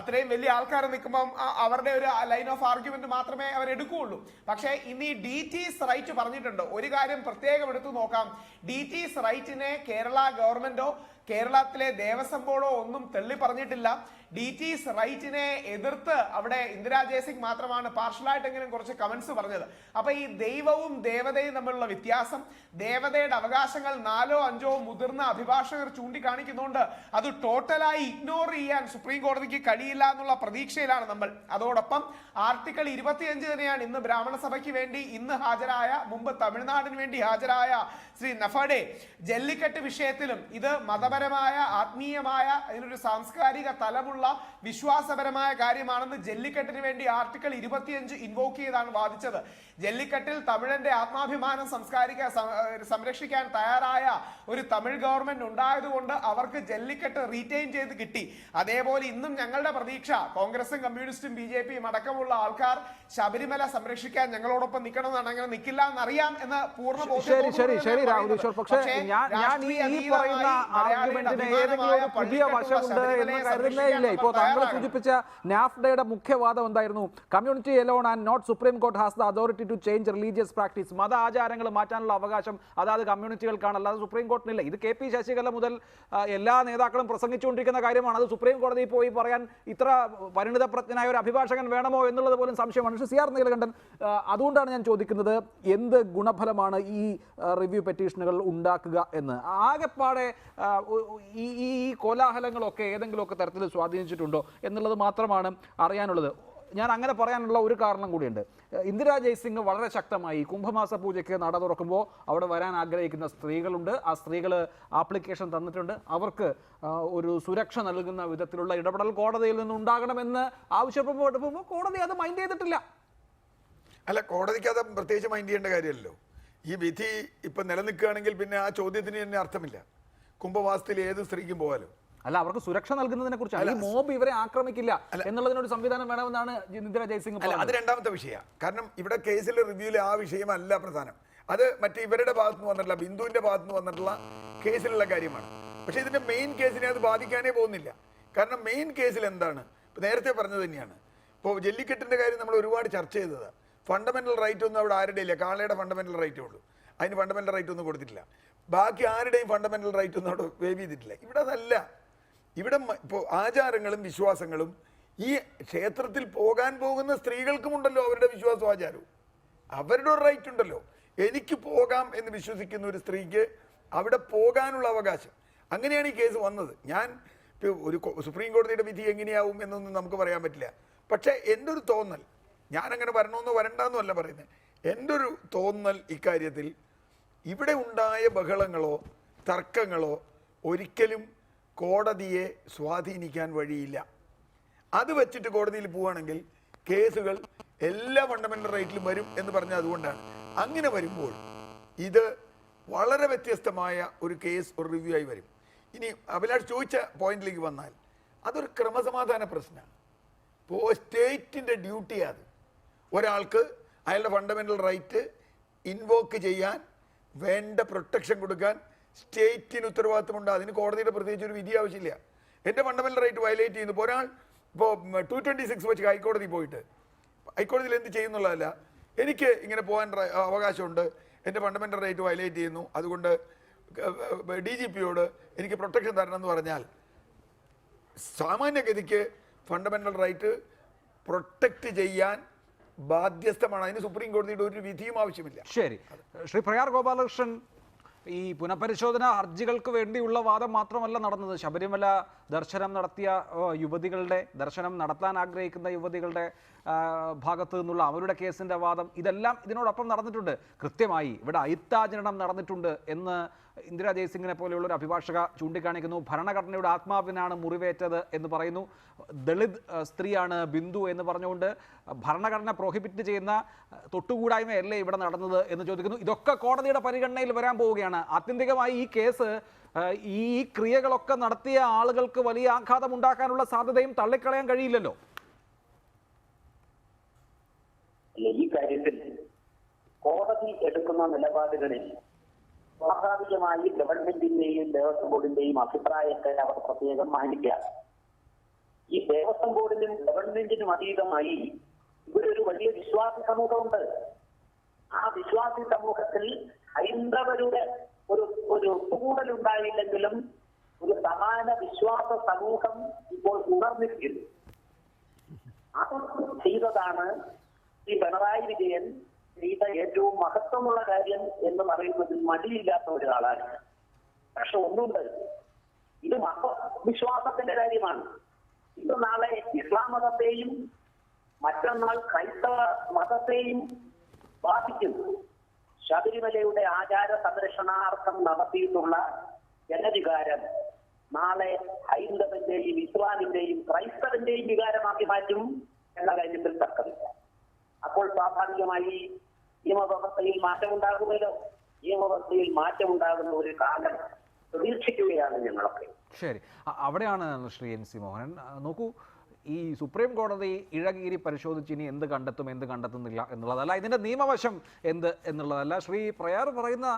അത്രയും വലിയ ആൾക്കാർ നിൽക്കുമ്പോൾ അവരുടെ ഒരു ലൈൻ ഓഫ് ആർഗ്യുമെന്റ് മാത്രമേ അവർ എടുക്കുകയുള്ളൂ. പക്ഷേ ഇന്ന് ഈ DT ഈസ് റൈറ്റ് പറഞ്ഞിട്ടുണ്ട്. ഒരു കാര്യം പ്രത്യേകം എടുത്തു നോക്കാം, DT ഈസ് റൈറ്റിനെ കേരള ഗവൺമെന്റോ കേരളത്തിലെ ദേവസ്വം ബോർഡോ ഒന്നും തള്ളി പറഞ്ഞിട്ടില്ല. DT ഈസ് റൈറ്റിനെ എതിർത്ത് അവിടെ ഇന്ദിരാ ജയസിംഗ് മാത്രമാണ് പാർഷ്യലായിട്ടെങ്കിലും കുറച്ച് കമന്റ്സ് പറഞ്ഞത്. അപ്പൊ ഈ ദൈവവും ദേവതയും തമ്മിലുള്ള വ്യത്യാസം, ദേവതയുടെ അവകാശങ്ങൾ 4-5 മുതിർന്ന അഭിഭാഷകർ ചൂണ്ടിക്കാണിക്കുന്നുണ്ട്. അത് ടോട്ടലായി ഇഗ്നോർ ചെയ്യാൻ സുപ്രീം കോടതിക്ക് കഴിയില്ല എന്നുള്ള പ്രതീക്ഷയിലാണ് നമ്മൾ. അതോടൊപ്പം ആർട്ടിക്കിൾ 25 തന്നെയാണ് ഇന്ന് ബ്രാഹ്മണ സഭയ്ക്ക് വേണ്ടി ഹാജരായ, മുമ്പ് തമിഴ്നാടിന് വേണ്ടി ഹാജരായ ശ്രീ നഫഡെ ജല്ലിക്കെട്ട് വിഷയത്തിലും ഇത് മതപരമായ, ആത്മീയമായ, ഇതിനൊരു സാംസ്കാരിക തലമുള്ള വിശ്വാസപരമായ കാര്യമാണെന്ന് ജല്ലിക്കെട്ടിന് വേണ്ടി ആർട്ടിക്കിൾ 25 ഇൻവോക്ക് ചെയ്താണ് വാദിച്ചത്. ജല്ലിക്കെട്ടിൽ തമിഴന്റെ ആത്മാഭിമാനം സംരക്ഷിക്കാൻ തയ്യാറായ ഒരു തമിഴ് ഗവൺമെന്റ് ഉണ്ടായതുകൊണ്ട് അവർക്ക് ജല്ലിക്കെട്ട് റീറ്റെയിൻ ചെയ്ത് കിട്ടി. അതേപോലെ ഇന്നും ഞങ്ങളുടെ പ്രതീക്ഷ കോൺഗ്രസും കമ്മ്യൂണിസ്റ്റും BJPയും അടക്കമുള്ള ആൾക്കാർ ശബരിമല സംരക്ഷിക്കാൻ ഞങ്ങളോടൊപ്പം നിൽക്കണമെന്നാണ്. അങ്ങനെ നിൽക്കില്ല എന്നറിയാം എന്ന് പൂർണ്ണ ഇപ്പോൾ താങ്കൾ സൂചിപ്പിച്ച നാഫ്ഡയുടെ മുഖ്യവാദം എന്തായിരുന്നു? Community alone and not supreme court has the authority to change religious practice. മത ആചാരങ്ങൾ മാറ്റാനുള്ള അവകാശം അതായത് കമ്മ്യൂണിറ്റികൾക്കാണ്, അല്ലാതെ സുപ്രീം കോർട്ടിനില്ല. ഇത് KP ശശികല മുതൽ എല്ലാ നേതാക്കളും പ്രസംഗിച്ചുകൊണ്ടിരിക്കുന്ന കാര്യമാണ്. അത് സുപ്രീം കോടതിയിൽ പോയി പറയാൻ ഇത്ര പരിണിതപ്രജ്ഞനായ ഒരു അഭിഭാഷകൻ വേണമോ എന്നുള്ളത് പോലും സംശയമാണ്. CR നീലകണ്ഠൻ, അതുകൊണ്ടാണ് ഞാൻ ചോദിക്കുന്നത്, എന്ത് ഗുണഫലമാണ് ഈ റിവ്യൂ പെറ്റീഷനുകൾ ഉണ്ടാക്കുക എന്ന്? ആകെപ്പാടെ ഈ കോലാഹലങ്ങളൊക്കെ ഏതെങ്കിലുമൊക്കെ തരത്തിൽ സ്വാധീനിച്ചിട്ടുണ്ടോ എന്നുള്ളത് മാത്രമാണ് അറിയാനുള്ളത്. ഞാൻ അങ്ങനെ പറയാനുള്ള ഒരു കാരണം കൂടിയുണ്ട്. ഇന്ദിരാ ജയ്സിംഗ് വളരെ ശക്തമായി കുംഭമാസ പൂജയ്ക്ക് നട തുറക്കുമ്പോൾ അവിടെ വരാൻ ആഗ്രഹിക്കുന്ന സ്ത്രീകളുണ്ട്. ആ സ്ത്രീകൾ ആപ്ലിക്കേഷൻ തന്നിട്ടുണ്ട്. അവർക്ക് ഒരു സുരക്ഷ നൽകുന്ന വിധത്തിലുള്ള ഇടപെടൽ കോടതിയിൽ നിന്നുണ്ടാകണമെന്ന് ആവശ്യപ്പെടുമ്പോൾ കോടതി അത് മൈൻഡ് ചെയ്തിട്ടില്ല. അല്ല, കോടതിക്ക് അത് പ്രത്യേകിച്ച് മൈൻഡ് ചെയ്യേണ്ട കാര്യമല്ലോ. ഈ വിധി ഇപ്പം നിലനിൽക്കുകയാണെങ്കിൽ പിന്നെ ആ ചോദ്യത്തിന് തന്നെ അർത്ഥമില്ല. കുംഭമാസത്തിൽ ഏത് സ്ത്രീക്കും പോകാലോ. അല്ല, അവർക്ക് സുരക്ഷ നൽകുന്നതിനെ കുറിച്ചാണ്. ഈ മോബ് ഇവരെ ആക്രമിക്കില്ല എന്നുള്ളതിനൊരു സംവിധാനം വേണമെന്നാണ് ഇന്ദിരാ ജയ്സിംഗ് പറഞ്ഞത്. അത് രണ്ടാമത്തെ വിഷയമാണ്. കാരണം ഇവിടെ കേസിലെ റിവ്യൂവിൽ ആ വിഷയമല്ല പ്രധാനം. അത് മറ്റേ ഇവരുടെ ഭാഗത്ത് നിന്ന് വന്നിട്ടുള്ള, ബിന്ദുവിന്റെ ഭാഗത്ത് നിന്ന് വന്നിട്ടുള്ള കേസിലുള്ള കാര്യമാണ്. പക്ഷേ ഇതിന്റെ മെയിൻ കേസിനെ അത് ബാധിക്കാനേ പോകുന്നില്ല. കാരണം മെയിൻ കേസിൽ എന്താണ്, ഇപ്പം നേരത്തെ പറഞ്ഞത് തന്നെയാണ്. ഇപ്പോൾ ജല്ലിക്കെട്ടിന്റെ കാര്യം നമ്മൾ ഒരുപാട് ചർച്ച ചെയ്തതാണ്. ഫണ്ടമെന്റൽ റൈറ്റ് ഒന്നും അവിടെ ആരുടെ ഇല്ല. കാളയുടെ ഫണ്ടമെന്റൽ റൈറ്റേ ഉള്ളൂ. അതിന് ഫണ്ടമെന്റൽ റൈറ്റ് ഒന്നും കൊടുത്തിട്ടില്ല. ബാക്കി ആരുടെയും ഫണ്ടമെന്റൽ റൈറ്റ് ഒന്നും അവിടെ വേവ് ചെയ്തിട്ടില്ല. ഇവിടെ അതല്ല. ഇവിടെ ഇപ്പോൾ ആചാരങ്ങളും വിശ്വാസങ്ങളും ഈ ക്ഷേത്രത്തിൽ പോകാൻ പോകുന്ന സ്ത്രീകൾക്കുമുണ്ടല്ലോ അവരുടെ വിശ്വാസവും ആചാരവും. അവരുടെ ഒരു റൈറ്റ് ഉണ്ടല്ലോ. എനിക്ക് പോകാം എന്ന് വിശ്വസിക്കുന്ന ഒരു സ്ത്രീക്ക് അവിടെ പോകാനുള്ള അവകാശം. അങ്ങനെയാണ് ഈ കേസ് വന്നത്. ഞാൻ ഒരു സുപ്രീം കോടതിയുടെ വിധി എങ്ങനെയാവും എന്നൊന്നും നമുക്ക് പറയാൻ പറ്റില്ല. പക്ഷേ എൻ്റെ ഒരു തോന്നൽ, ഞാനങ്ങനെ വരണമെന്നോ വരണ്ടെന്നോ അല്ല പറയുന്നത്, എൻ്റെ ഒരു തോന്നൽ ഇക്കാര്യത്തിൽ ഇവിടെ ഉണ്ടായ ബഹളങ്ങളോ തർക്കങ്ങളോ ഒരിക്കലും കോടതിയെ സ്വാധീനിക്കാൻ വഴിയില്ല. അത് വെച്ചിട്ട് കോടതിയിൽ പോവുകയാണെങ്കിൽ കേസുകൾ എല്ലാ ഫണ്ടമെന്റൽ റൈറ്റിലും വരും എന്ന് പറഞ്ഞാൽ അതുകൊണ്ടാണ്. അങ്ങനെ വരുമ്പോൾ ഇത് വളരെ വ്യത്യസ്തമായ ഒരു കേസ്, ഒരു റിവ്യൂ ആയി വരും. ഇനി അഭിലാഷ് ചോദിച്ച പോയിന്റിലേക്ക് വന്നാൽ അതൊരു ക്രമസമാധാന പ്രശ്നമാണ്. ഇപ്പോൾ സ്റ്റേറ്റിൻ്റെ ഡ്യൂട്ടിയാണ് അത്. ഒരാൾക്ക് അയാളുടെ ഫണ്ടമെന്റൽ റൈറ്റ് ഇൻവോക്ക് ചെയ്യാൻ വേണ്ട പ്രൊട്ടക്ഷൻ കൊടുക്കാൻ സ്റ്റേറ്റിന് ഉത്തരവാദിത്തമുണ്ട്. അതിന് കോടതിയുടെ പ്രത്യേകിച്ച് ഒരു വിധി ആവശ്യമില്ല. എൻ്റെ ഫണ്ടമെന്റൽ റൈറ്റ് വയലേറ്റ് ചെയ്യുന്നു. ഇപ്പോൾ ഒരാൾ ഇപ്പോൾ 226 വെച്ച് ഹൈക്കോടതി പോയിട്ട് ഹൈക്കോടതിയിൽ എന്ത് ചെയ്യുന്നുള്ളതല്ല, എനിക്ക് ഇങ്ങനെ പോകാൻ അവകാശമുണ്ട്, എൻ്റെ ഫണ്ടമെന്റൽ റൈറ്റ് വയലേറ്റ് ചെയ്യുന്നു, അതുകൊണ്ട് DGPയോട് എനിക്ക് പ്രൊട്ടക്ഷൻ തരണം എന്ന് പറഞ്ഞാൽ സാമാന്യഗതിക്ക് ഫണ്ടമെന്റൽ റൈറ്റ് പ്രൊട്ടക്റ്റ് ചെയ്യാൻ ബാധ്യസ്ഥമാണ്. അതിന് സുപ്രീം കോടതിയുടെ ഒരു വിധിയും ആവശ്യമില്ല. ശരി, ശ്രീ പ്രയാർ ഗോപാലകൃഷ്ണൻ, ഈ പുനഃപരിശോധന ഹർജികൾക്ക് വേണ്ടിയുള്ള വാദം മാത്രമല്ല നടന്നത്. ശബരിമല ദർശനം നടത്തിയ യുവതികളുടെ, ദർശനം നടത്താൻ ആഗ്രഹിക്കുന്ന യുവതികളുടെ ഭാഗത്തു നിന്നുള്ള അവരുടെ കേസിൻ്റെ വാദം, ഇതെല്ലാം ഇതിനോടൊപ്പം നടന്നിട്ടുണ്ട്. കൃത്യമായി ഇവിടെ അയിത്താചരണം നടന്നിട്ടുണ്ട് എന്ന് ഇന്ദിരാ ജയ്സിംഗിനെ പോലെയുള്ള ഒരു അഭിഭാഷക ചൂണ്ടിക്കാണിക്കുന്നു. ഭരണഘടനയുടെ ആത്മാവിനാണ് മുറിവേറ്റത് എന്ന് പറയുന്നു. ദളിത് സ്ത്രീയാണ് ബിന്ദു എന്ന് പറഞ്ഞുകൊണ്ട് ഭരണഘടന പ്രോഹിബിറ്റ് ചെയ്യുന്ന തൊട്ടുകൂടായ്മയല്ലേ ഇവിടെ നടന്നത് എന്ന് ചോദിക്കുന്നു. ഇതൊക്കെ കോടതിയുടെ പരിഗണനയിൽ വരാൻ പോവുകയാണ്. ആത്യന്തികമായി ഈ കേസ്, ഈ ക്രിയകളൊക്കെ നടത്തിയ ആളുകൾക്ക് വലിയ ആഘാതം ഉണ്ടാക്കാനുള്ള സാധ്യതയും തള്ളിക്കളയാൻ കഴിയില്ലല്ലോ. ഈ കാര്യത്തിൽ കോടതി എടുക്കുന്ന നിലപാടുകളിൽ സ്വാഭാവികമായി ഗവൺമെന്റിന്റെയും ദേവസ്വം ബോർഡിന്റെയും അഭിപ്രായത്തെ അവർ പ്രത്യേകം മാനിക്കുക. ഈ ദേവസ്വം ബോർഡിനും ഗവൺമെന്റിനും അതീതമായി ഇവിടെ ഒരു വലിയ വിശ്വാസി സമൂഹമുണ്ട്. ആ വിശ്വാസി സമൂഹത്തിൽ ഹൈന്ദവരുടെ ഒരു ഒത്തുകൂടലുണ്ടായില്ലെങ്കിലും ഒരു സമാന വിശ്വാസ സമൂഹം ഇപ്പോൾ ഉണർന്നിരിക്കുന്നു. അത് ചെയ്തതാണ് ശ്രീ പിണറായി വിജയൻ ചെയ്ത ഏറ്റവും മഹത്വമുള്ള കാര്യം എന്ന് പറയുന്നതിൽ മടിയില്ലാത്ത ഒരാളാണ്. പക്ഷെ ഒന്നുണ്ട്, ഇത് മതവിശ്വാസത്തിന്റെ കാര്യമാണ്. ഇത് നാളെ ഇസ്ലാം മതത്തെയും മറ്റന്നാൾ ക്രൈസ്തവ മതത്തെയും ബാധിക്കും. ശബരിമലയുടെ ആചാര സംരക്ഷണാർത്ഥം നടത്തിയിട്ടുള്ള ജനവികാരം നാളെ ഹൈന്ദവന്റെയും ഇസ്ലാമിന്റെയും ക്രൈസ്തവന്റെയും വികാരമാക്കി മാറ്റും എന്ന കാര്യത്തിൽ തർക്കമില്ല. അപ്പോൾ സ്വാഭാവികമായി നിയമവ്യവസ്ഥയിൽ മാറ്റമുണ്ടാകുമല്ലോ. നിയമവ്യവസ്ഥയിൽ മാറ്റമുണ്ടാകുന്ന ഒരു കാലം പ്രതീക്ഷിക്കുകയാണ് ഞങ്ങളൊക്കെ. ശരി, അവിടെയാണ് ശ്രീ NC മോഹനൻ. നോക്കൂ, ഈ സുപ്രീം കോടതി ഇഴകീരി പരിശോധിച്ച് ഇനി എന്ത് കണ്ടെത്തും എന്ത് കണ്ടെത്തുന്നില്ല എന്നുള്ളതല്ല, ഇതിൻ്റെ നിയമവശം എന്ത് എന്നുള്ളതല്ല. ശ്രീ പ്രയാർ പറയുന്ന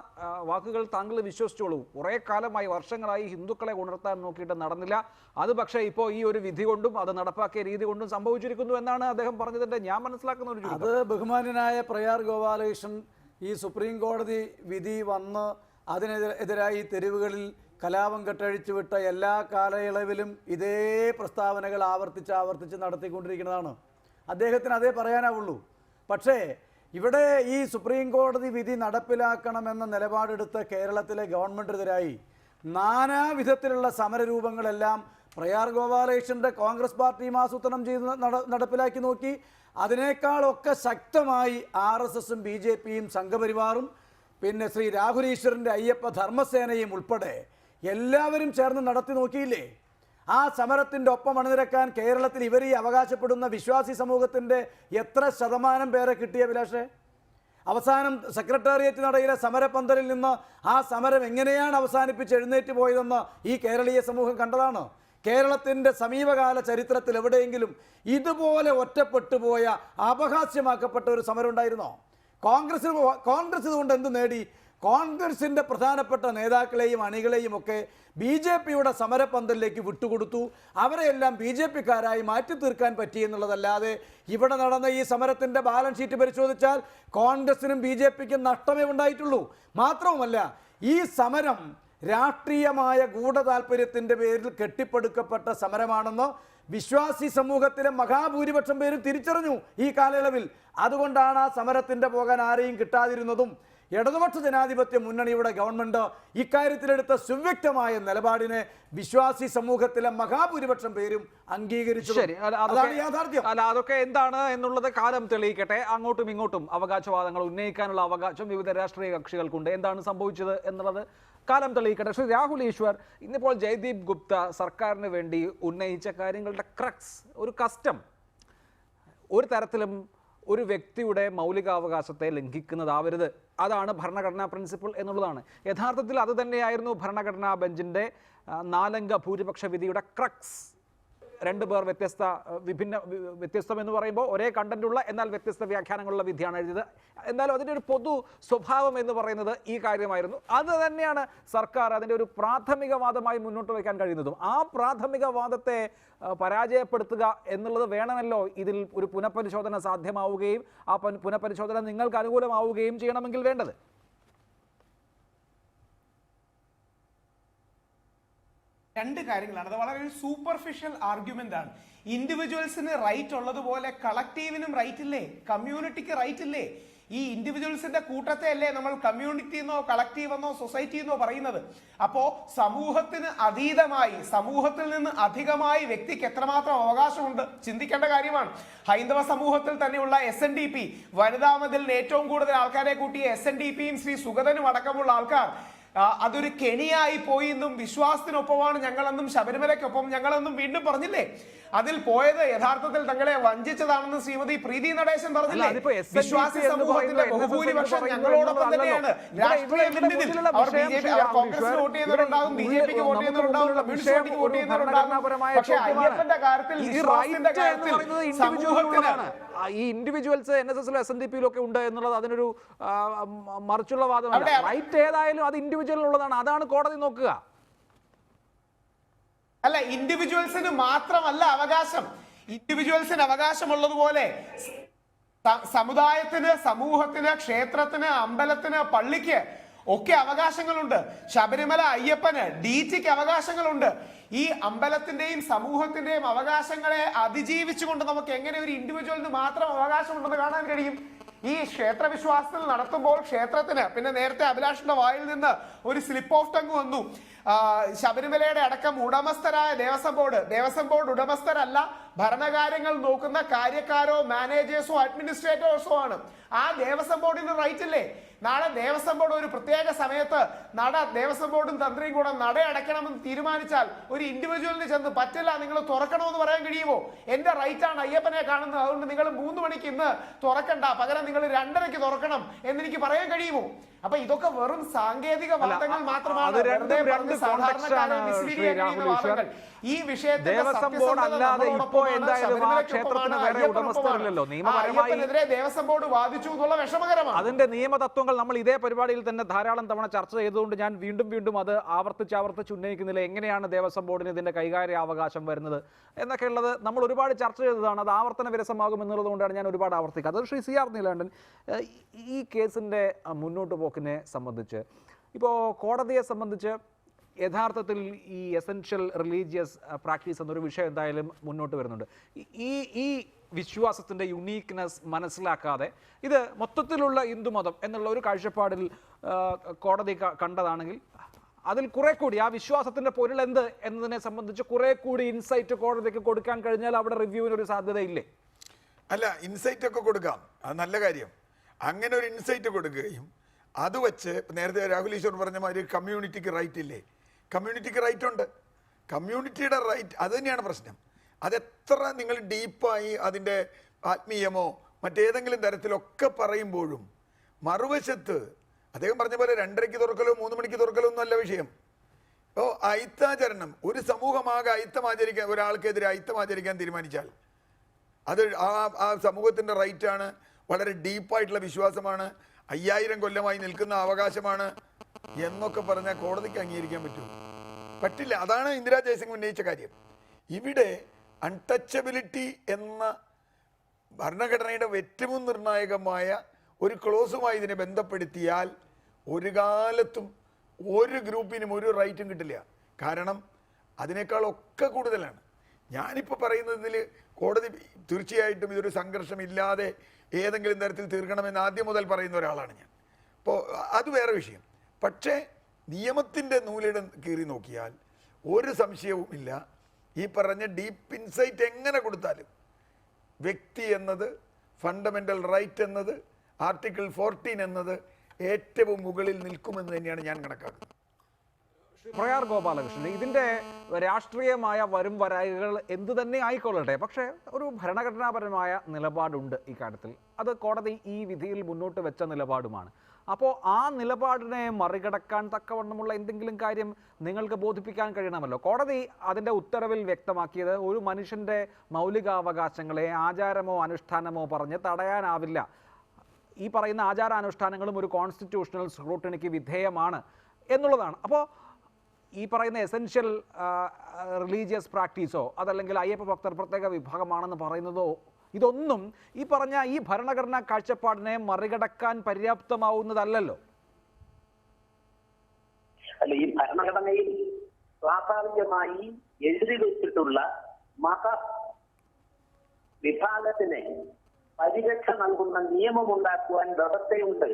വാക്കുകൾ താങ്കൾ വിശ്വസിച്ചോളൂ. കുറേ കാലമായി, വർഷങ്ങളായി ഹിന്ദുക്കളെ ഉണർത്താൻ നോക്കിയിട്ട് നടന്നില്ല. അത് പക്ഷേ ഇപ്പോൾ ഈ ഒരു വിധി കൊണ്ടും അത് നടപ്പാക്കിയ രീതി കൊണ്ടും സംഭവിച്ചിരിക്കുന്നു എന്നാണ് അദ്ദേഹം പറഞ്ഞതിൻ്റെ ഞാൻ മനസ്സിലാക്കുന്ന ഒരു. അത് ബഹുമാന്യനായ പ്രയാർ ഗോപാലകൃഷ്ണൻ ഈ സുപ്രീം കോടതി വിധി വന്ന് അതിനെതിരായി തെരുവുകളിൽ കലാപം കെട്ടഴിച്ചു വിട്ട എല്ലാ കാലയളവിലും ഇതേ പ്രസ്താവനകൾ ആവർത്തിച്ച് നടത്തിക്കൊണ്ടിരിക്കുന്നതാണ്. അദ്ദേഹത്തിന് അതേ പറയാനാവുള്ളൂ. പക്ഷേ ഇവിടെ ഈ സുപ്രീം കോടതി വിധി നടപ്പിലാക്കണമെന്ന നിലപാടെടുത്ത കേരളത്തിലെ ഗവൺമെൻറ്റിനെതിരായി നാനാവിധത്തിലുള്ള സമരരൂപങ്ങളെല്ലാം പ്രയാർ ഗോപാലകൃഷ്ണൻ്റെ കോൺഗ്രസ് പാർട്ടിയും ആസൂത്രണം ചെയ്ത് നടപ്പിലാക്കി നോക്കി. അതിനേക്കാളൊക്കെ ശക്തമായി RSSും BJPയും സംഘപരിവാറും പിന്നെ ശ്രീ രാഹുൽ ഈശ്വറിൻ്റെ അയ്യപ്പ ധർമ്മസേനയും ഉൾപ്പെടെ എല്ലാവരും ചേർന്ന് നടത്തി നോക്കിയില്ലേ? ആ സമരത്തിൻ്റെ ഒപ്പം അണിനിരക്കാൻ കേരളത്തിൽ ഇവർ ഈ അവകാശപ്പെടുന്ന വിശ്വാസി സമൂഹത്തിൻ്റെ എത്ര ശതമാനം പേരെ കിട്ടിയ അഭിലാഷേ? അവസാനം സെക്രട്ടേറിയറ്റ് നടയിലെ സമരപന്തലിൽ നിന്ന് ആ സമരം എങ്ങനെയാണ് അവസാനിപ്പിച്ച് എഴുന്നേറ്റ് പോയതെന്ന് ഈ കേരളീയ സമൂഹം കണ്ടതാണ്. കേരളത്തിൻ്റെ സമീപകാല ചരിത്രത്തിൽ എവിടെയെങ്കിലും ഇതുപോലെ ഒറ്റപ്പെട്ടു പോയ അപഹാസ്യമാക്കപ്പെട്ട ഒരു സമരം ഉണ്ടായിരുന്നോ? കോൺഗ്രസ് ഇതുകൊണ്ട് എന്ത് നേടി? കോൺഗ്രസിൻ്റെ പ്രധാനപ്പെട്ട നേതാക്കളെയും അണികളെയും ഒക്കെ BJPയുടെ സമരപന്തലിലേക്ക് വിട്ടുകൊടുത്തു. അവരെയെല്ലാം BJPക്കാരായി മാറ്റി തീർക്കാൻ പറ്റിയെന്നുള്ളതല്ലാതെ ഇവിടെ നടന്ന ഈ സമരത്തിൻ്റെ ബാലൻസ് ഷീറ്റ് പരിശോധിച്ചാൽ കോൺഗ്രസിനും BJPക്കും നഷ്ടമേ ഉണ്ടായിട്ടുള്ളൂ. മാത്രവുമല്ല, ഈ സമരം രാഷ്ട്രീയമായ ഗൂഢതാൽപര്യത്തിൻ്റെ പേരിൽ കെട്ടിപ്പടുക്കപ്പെട്ട സമരമാണെന്ന് വിശ്വാസി സമൂഹത്തിലെ മഹാഭൂരിപക്ഷം പേരും തിരിച്ചറിഞ്ഞു ഈ കാലയളവിൽ. അതുകൊണ്ടാണ് ആ സമരത്തിൻ്റെ പോകാൻ ആരെയും കിട്ടാതിരുന്നതും. ഇടതുപക്ഷ ജനാധിപത്യ മുന്നണിയുടെ ഗവൺമെന്റ് ഇക്കാര്യത്തിലെടുത്ത സുവ്യക്തമായ നിലപാടിനെ വിശ്വാസി സമൂഹത്തിലെ മഹാഭൂരിപക്ഷം പേരും അംഗീകരിച്ചു. അതാണ് യാഥാർത്ഥ്യം. അല്ല, അതൊക്കെ എന്താണ് എന്നുള്ളത് കാലം തെളിയിക്കട്ടെ. അങ്ങോട്ടും ഇങ്ങോട്ടും അവകാശവാദങ്ങൾ ഉന്നയിക്കാനുള്ള അവകാശം വിവിധ രാഷ്ട്രീയ കക്ഷികൾക്കുണ്ട്. എന്താണ് സംഭവിച്ചത് എന്നുള്ളത് കാലം തെളിയിക്കട്ടെ. ശ്രീ രാഹുൽ ഈശ്വർ, ഇന്നിപ്പോൾ ജയ്ദീപ് ഗുപ്ത സർക്കാരിന് വേണ്ടി ഉന്നയിച്ച കാര്യങ്ങളുടെ ക്രക്സ്, ഒരു കസ്റ്റം ഒരു തരത്തിലും ഒരു വ്യക്തിയുടെ മൗലികാവകാശത്തെ ലംഘിക്കുന്നതാവരുത്. അതാണ് ഭരണഘടനാ പ്രിൻസിപ്പിൾ എന്നുള്ളതാണ്. യഥാർത്ഥത്തിൽ അത് തന്നെയായിരുന്നു ഭരണഘടനാ ബെഞ്ചിൻ്റെ 4 അംഗ ഭൂരിപക്ഷ വിധിയുടെ ക്രക്സ്. 2 പേർ വ്യത്യസ്തം എന്ന് പറയുമ്പോൾ ഒരേ കണ്ടന്റുള്ള എന്നാൽ വ്യത്യസ്ത വ്യാഖ്യാനങ്ങളുള്ള വിധിയാണ് എഴുതിയത്. എന്നാലും അതിൻ്റെ ഒരു പൊതു സ്വഭാവം എന്ന് പറയുന്നത് ഈ കാര്യമായിരുന്നു. അത് തന്നെയാണ് സർക്കാർ അതിൻ്റെ ഒരു പ്രാഥമിക വാദമായി മുന്നോട്ട് വയ്ക്കാൻ കഴിയുന്നതും. ആ പ്രാഥമിക വാദത്തെ പരാജയപ്പെടുത്തുക എന്നുള്ളത് വേണമല്ലോ ഇതിൽ ഒരു പുനഃപരിശോധന സാധ്യമാവുകയും ആ പുനഃപരിശോധന നിങ്ങൾക്ക് അനുകൂലമാവുകയും ചെയ്യണമെങ്കിൽ വേണ്ടത്. രണ്ട് കാര്യങ്ങളാണ്. അത് വളരെ ഒരു സൂപ്പർഫിഷ്യൽ ആർഗ്യുമെന്റ് ആണ്. ഇൻഡിവിജ്വൽസിന് റൈറ്റ് ഉള്ളതുപോലെ കളക്റ്റീവിനും റൈറ്റ് ഇല്ലേ? കമ്മ്യൂണിറ്റിക്ക് റൈറ്റ് ഇല്ലേ? ഈ ഇൻഡിവിജ്വൽസിന്റെ കൂട്ടത്തെ അല്ലേ നമ്മൾ കമ്മ്യൂണിറ്റി എന്നോ കളക്റ്റീവ് എന്നോ സൊസൈറ്റി എന്നോ പറയുന്നത്? അപ്പോ സമൂഹത്തിന് അതീതമായി, സമൂഹത്തിൽ നിന്ന് അധികമായി വ്യക്തിക്ക് എത്രമാത്രം അവകാശമുണ്ട് ചിന്തിക്കേണ്ട കാര്യമാണ്. ഹൈന്ദവ സമൂഹത്തിൽ തന്നെയുള്ള SNDP, വനിതാ മതിലിന് ഏറ്റവും കൂടുതൽ ആൾക്കാരെ കൂട്ടിയ SNDPയും ശ്രീ സുഗതനും അടക്കമുള്ള ആൾക്കാർ അതൊരു കെണിയായി പോയി എന്നും വിശ്വാസത്തിനൊപ്പമാണ് ഞങ്ങളെന്നും ശബരിമലയ്ക്കൊപ്പം ഞങ്ങളെന്നും വീണ്ടും പറഞ്ഞില്ലേ? അതിൽ പോയത് യഥാർത്ഥത്തിൽ തങ്ങളെ വഞ്ചിച്ചതാണെന്ന് ശ്രീമതി പ്രീതി നടേശൻ പറഞ്ഞില്ലേ? വിശ്വാസി സമൂഹത്തിന്റെ ബഹുഭൂരിപക്ഷം ഞങ്ങളോടൊപ്പം തന്നെയാണ്. രാഷ്ട്രീയത്തിൽ അവർ കോൺഗ്രസിന് വോട്ട് ചെയ്യുന്നവരുണ്ടാകും, BJPക്ക് വോട്ട് ചെയ്യുന്നവരുണ്ടാകും, കമ്മ്യൂണിസ്റ്റ് പാർട്ടിക്ക് വോട്ട് ചെയ്യുന്നവരുണ്ടാകും. പക്ഷേ അയ്യപ്പന്റെ കാര്യത്തിൽ, വിശ്വാസത്തിന്റെ കാര്യത്തിൽ സമൂഹത്തിന് ഈ ഇൻഡിവിജ്വൽസ് NSSലും SNDPയിലും ഒക്കെ ഉണ്ട് എന്നുള്ളത് അതിനൊരു മറിച്ചുള്ള വാദമല്ല. റൈറ്റ് ഏതായാലും അത് ഇൻഡിവിജ്വലിനുള്ളതാണ്. അതാണ് കോടതി നോക്കുക. അല്ല, ഇൻഡിവിജ്വൽസിന് മാത്രമല്ല അവകാശം. ഇൻഡിവിജ്വൽസിന് അവകാശമുള്ളതുപോലെ സമുദായത്തിന്, സമൂഹത്തിന്, ക്ഷേത്രത്തിന്, അമ്പലത്തിന്, പള്ളിക്ക് ഒക്കെ അവകാശങ്ങളുണ്ട്. ശബരിമല അയ്യപ്പന്, DTക്ക് അവകാശങ്ങളുണ്ട്. ഈ അമ്പലത്തിന്റെയും സമൂഹത്തിന്റെയും അവകാശങ്ങളെ അതിജീവിച്ചുകൊണ്ട് നമുക്ക് എങ്ങനെ ഒരു ഇൻഡിവിജ്വലിന് മാത്രം അവകാശമുണ്ടെന്ന് കാണാൻ കഴിയും? ഈ ക്ഷേത്ര വിശ്വാസത്തിൽ നടത്തുമ്പോൾ ക്ഷേത്രത്തിന്, പിന്നെ നേരത്തെ അഭിലാഷിന്റെ വായിൽ നിന്ന് ഒരു സ്ലിപ്പ് ഓഫ് ടങ് വന്നു, ശബരിമലയുടെ അടക്കം ഉടമസ്ഥരായ ദേവസ്വം ബോർഡ് ഉടമസ്ഥരല്ല, ഭരണകാര്യങ്ങൾ നോക്കുന്ന കാര്യക്കാരോ മാനേജേഴ്സോ അഡ്മിനിസ്ട്രേറ്റേഴ്സോ ആണ്. ആ ദേവസ്വം ബോർഡിന് റൈറ്റ് ഇല്ലേ? നാളെ ദേവസ്വം ബോർഡ് ഒരു പ്രത്യേക സമയത്ത് ദേവസ്വം ബോർഡും തന്ത്രിയും കൂടെ നട അടയ്ക്കണമെന്ന് തീരുമാനിച്ചാൽ ഒരു ഇൻഡിവിജ്വലിന് ചെന്ന് പറ്റില്ല, നിങ്ങൾ തുറക്കണമെന്ന് പറയാൻ കഴിയുമോ? എന്റെ റൈറ്റ് ആണ് അയ്യപ്പനെ കാണുന്നത്, അതുകൊണ്ട് നിങ്ങൾ 3 മണിക്ക് ഇന്ന് തുറക്കണ്ട, പകരം നിങ്ങൾ 2:30 തുറക്കണം എന്നെനിക്ക് പറയാൻ കഴിയുമോ? അപ്പൊ ഇതൊക്കെ വെറും സാങ്കേതിക വാദങ്ങൾ മാത്രമാണ്. ഈ വിഷയത്തിൽ ദേവസ്വം ബോർഡ് അല്ലാതെ ഇപ്പോ എന്തായാലും ആ ക്ഷേത്രത്തിന് വേറെ ഉടമസ്ഥരില്ലല്ലോ. നിയമപരമായി ദേവസ്വം ബോർഡ് വാദിച്ചു എന്നുള്ള വിഷമകരമാണ്. അതിന്റെ നിയമതത്വങ്ങൾ നമ്മൾ ഇതേ പരിപാടിയിൽ തന്നെ ധാരാളം തവണ ചർച്ച ചെയ്തുകൊണ്ട് ഞാൻ വീണ്ടും അത് ആവർത്തിച്ച് ഉന്നയിക്കുന്നില്ല. എങ്ങനെയാണ് ദേവസ്വം ബോർഡിന് ഇതിന്റെ കൈകാര്യാവകാശം വരുന്നത് എന്നൊക്കെ ഉള്ളത് നമ്മൾ ഒരുപാട് ചർച്ച ചെയ്തതാണ്. അത് ആവർത്തന വിരസമാകും എന്നുള്ളത് കൊണ്ടാണ് ഞാൻ ഒരുപാട് ആവർത്തിക്കുക. അത് ശ്രീ CR നീലകണ്ഠൻ, ഈ കേസിന്റെ മുന്നോട്ട് പോക്കിനെ സംബന്ധിച്ച് ഇപ്പോൾ കോടതിയെ സംബന്ധിച്ച് യഥാർത്ഥത്തിൽ ഈ എസെൻഷ്യൽ റിലീജിയസ് പ്രാക്ടീസ് എന്നൊരു വിഷയം എന്തായാലും മുന്നോട്ട് വരുന്നുണ്ട്. ഈ വിശ്വാസത്തിൻ്റെ യുണീക്ക്നെസ് മനസ്സിലാക്കാതെ ഇത് മൊത്തത്തിലുള്ള ഹിന്ദുമതം എന്നുള്ള ഒരു കാഴ്ചപ്പാടിൽ കോടതി കണ്ടതാണെങ്കിൽ അതിൽ കുറെ കൂടി ആ വിശ്വാസത്തിന്റെ പൊരുൾ എന്ത് എന്നതിനെ സംബന്ധിച്ച് കുറെ കൂടി ഇൻസൈറ്റ് കോടതിക്ക് കൊടുക്കാൻ കഴിഞ്ഞാൽ അവിടെ റിവ്യൂവിനൊരു സാധ്യതയില്ലേ? അല്ല, ഇൻസൈറ്റ് ഒക്കെ കൊടുക്കാം, അത് നല്ല കാര്യം. അങ്ങനെ ഒരു ഇൻസൈറ്റ് കൊടുക്കുകയും അത് വെച്ച് നേരത്തെ രാഹുൽ ഈശ്വർ പറഞ്ഞ മാതിരി കമ്മ്യൂണിറ്റിക്ക് റൈറ്റ് ഇല്ലേ? കമ്മ്യൂണിറ്റിക്ക് റൈറ്റ് ഉണ്ട്. കമ്മ്യൂണിറ്റിയുടെ റൈറ്റ് അത് തന്നെയാണ് പ്രശ്നം. അതെത്ര നിങ്ങൾ ഡീപ്പായി അതിൻ്റെ ആത്മീയമോ മറ്റേതെങ്കിലും തരത്തിലൊക്കെ പറയുമ്പോഴും മറുവശത്ത് അദ്ദേഹം പറഞ്ഞ പോലെ 2:30 തുറക്കലോ 3 മണിക്ക് തുറക്കലോ ഒന്നുമല്ല വിഷയം. ഇപ്പോൾ അയിത്താചരണം, ഒരു സമൂഹമാകെ അയിത്തം ആചരിക്കാൻ, ഒരാൾക്കെതിരെ അയിത്തം ആചരിക്കാൻ തീരുമാനിച്ചാൽ അത് ആ സമൂഹത്തിൻ്റെ റൈറ്റാണ്, വളരെ ഡീപ്പായിട്ടുള്ള വിശ്വാസമാണ്, 5000 കൊല്ലമായി നിൽക്കുന്ന അവകാശമാണ് എന്നൊക്കെ പറഞ്ഞാൽ കോടതിക്ക് അംഗീകരിക്കാൻ പറ്റുമോ? പറ്റില്ല. അതാണ് ഇന്ദിരാ ജയസിംഗ് ഉന്നയിച്ച കാര്യം. ഇവിടെ അൺടച്ചബിലിറ്റി എന്ന ഭരണഘടനയുടെ ഏറ്റവും നിർണായകമായ ഒരു ക്ലോസുമായി ഇതിനെ ബന്ധപ്പെടുത്തിയാൽ ഒരു കാലത്തും ഒരു ഗ്രൂപ്പിനും ഒരു റൈറ്റും കിട്ടില്ല. കാരണം അതിനേക്കാളൊക്കെ കൂടുതലാണ്. ഞാനിപ്പോൾ പറയുന്നതിൽ കോടതി തീർച്ചയായിട്ടും ഇതൊരു സംഘർഷമില്ലാതെ ഏതെങ്കിലും തരത്തിൽ തീർക്കണമെന്ന് ആദ്യം മുതൽ പറയുന്ന ഒരാളാണ് ഞാൻ. അപ്പോൾ അത് വേറെ വിഷയം. പക്ഷേ നിയമത്തിൻ്റെ നൂലിടം കീറി നോക്കിയാൽ ഒരു സംശയവുമില്ല, ഈ പറഞ്ഞ ഡീപ്പ് ഇൻസൈറ്റ് എങ്ങനെ കൊടുത്താലും വ്യക്തി എന്നത്, ഫണ്ടമെൻ്റൽ റൈറ്റ് എന്നത്, ആർട്ടിക്കിൾ 14 എന്നത് ഏറ്റവും മുകളിൽ നിൽക്കുമെന്ന് തന്നെയാണ് ഞാൻ കണക്കാക്കുന്നത്. പ്രയാർ ഗോപാലകൃഷ്ണൻ, ഇതിൻ്റെ രാഷ്ട്രീയമായ വരും വരായികൾ എന്തു തന്നെ ആയിക്കൊള്ളട്ടെ, പക്ഷേ ഒരു ഭരണഘടനാപരമായ നിലപാടുണ്ട് ഇക്കാര്യത്തിൽ. അത് കോടതി ഈ വിധിയിൽ മുന്നോട്ട് വെച്ച നിലപാടുമാണ്. അപ്പോൾ ആ നിലപാടിനെ മറികടക്കാൻ തക്കവണ്ണമുള്ള എന്തെങ്കിലും കാര്യം നിങ്ങൾക്ക് ബോധിപ്പിക്കാൻ കഴിയണമല്ലോ. കോടതി അതിൻ്റെ ഉത്തരവിൽ വ്യക്തമാക്കിയത് ഒരു മനുഷ്യൻ്റെ മൗലികാവകാശങ്ങളെ ആചാരമോ അനുഷ്ഠാനമോ പറഞ്ഞ് തടയാനാവില്ല. ഈ പറയുന്ന ആചാരാനുഷ്ഠാനങ്ങളും ഒരു കോൺസ്റ്റിറ്റ്യൂഷണൽ സ്ക്രൂട്ടിനിക്ക് വിധേയമാണ് എന്നുള്ളതാണ്. അപ്പോൾ ഈ പറയുന്ന എസെൻഷ്യൽ റിലീജിയസ് പ്രാക്ടീസോ അതല്ലെങ്കിൽ അയ്യപ്പ ഭക്തർ പ്രത്യേക വിഭാഗമാണെന്ന് പറയുന്നതോ ഇതൊന്നും ഈ പറഞ്ഞ ഈ ഭരണഘടനാ കാഴ്ചപ്പാടിനെ മറികടക്കാൻ പര്യാപ്തമാവുന്നതല്ലല്ലോ. അല്ല, ഈ ഭരണഘടനയിൽ സ്വാഭാവികമായി എഴുതി വെച്ചിട്ടുള്ള മത വിഭാഗത്തിന് പരിരക്ഷ നൽകുന്ന നിയമമുണ്ടാക്കുവാൻ വ്യവസ്ഥയുണ്ട്.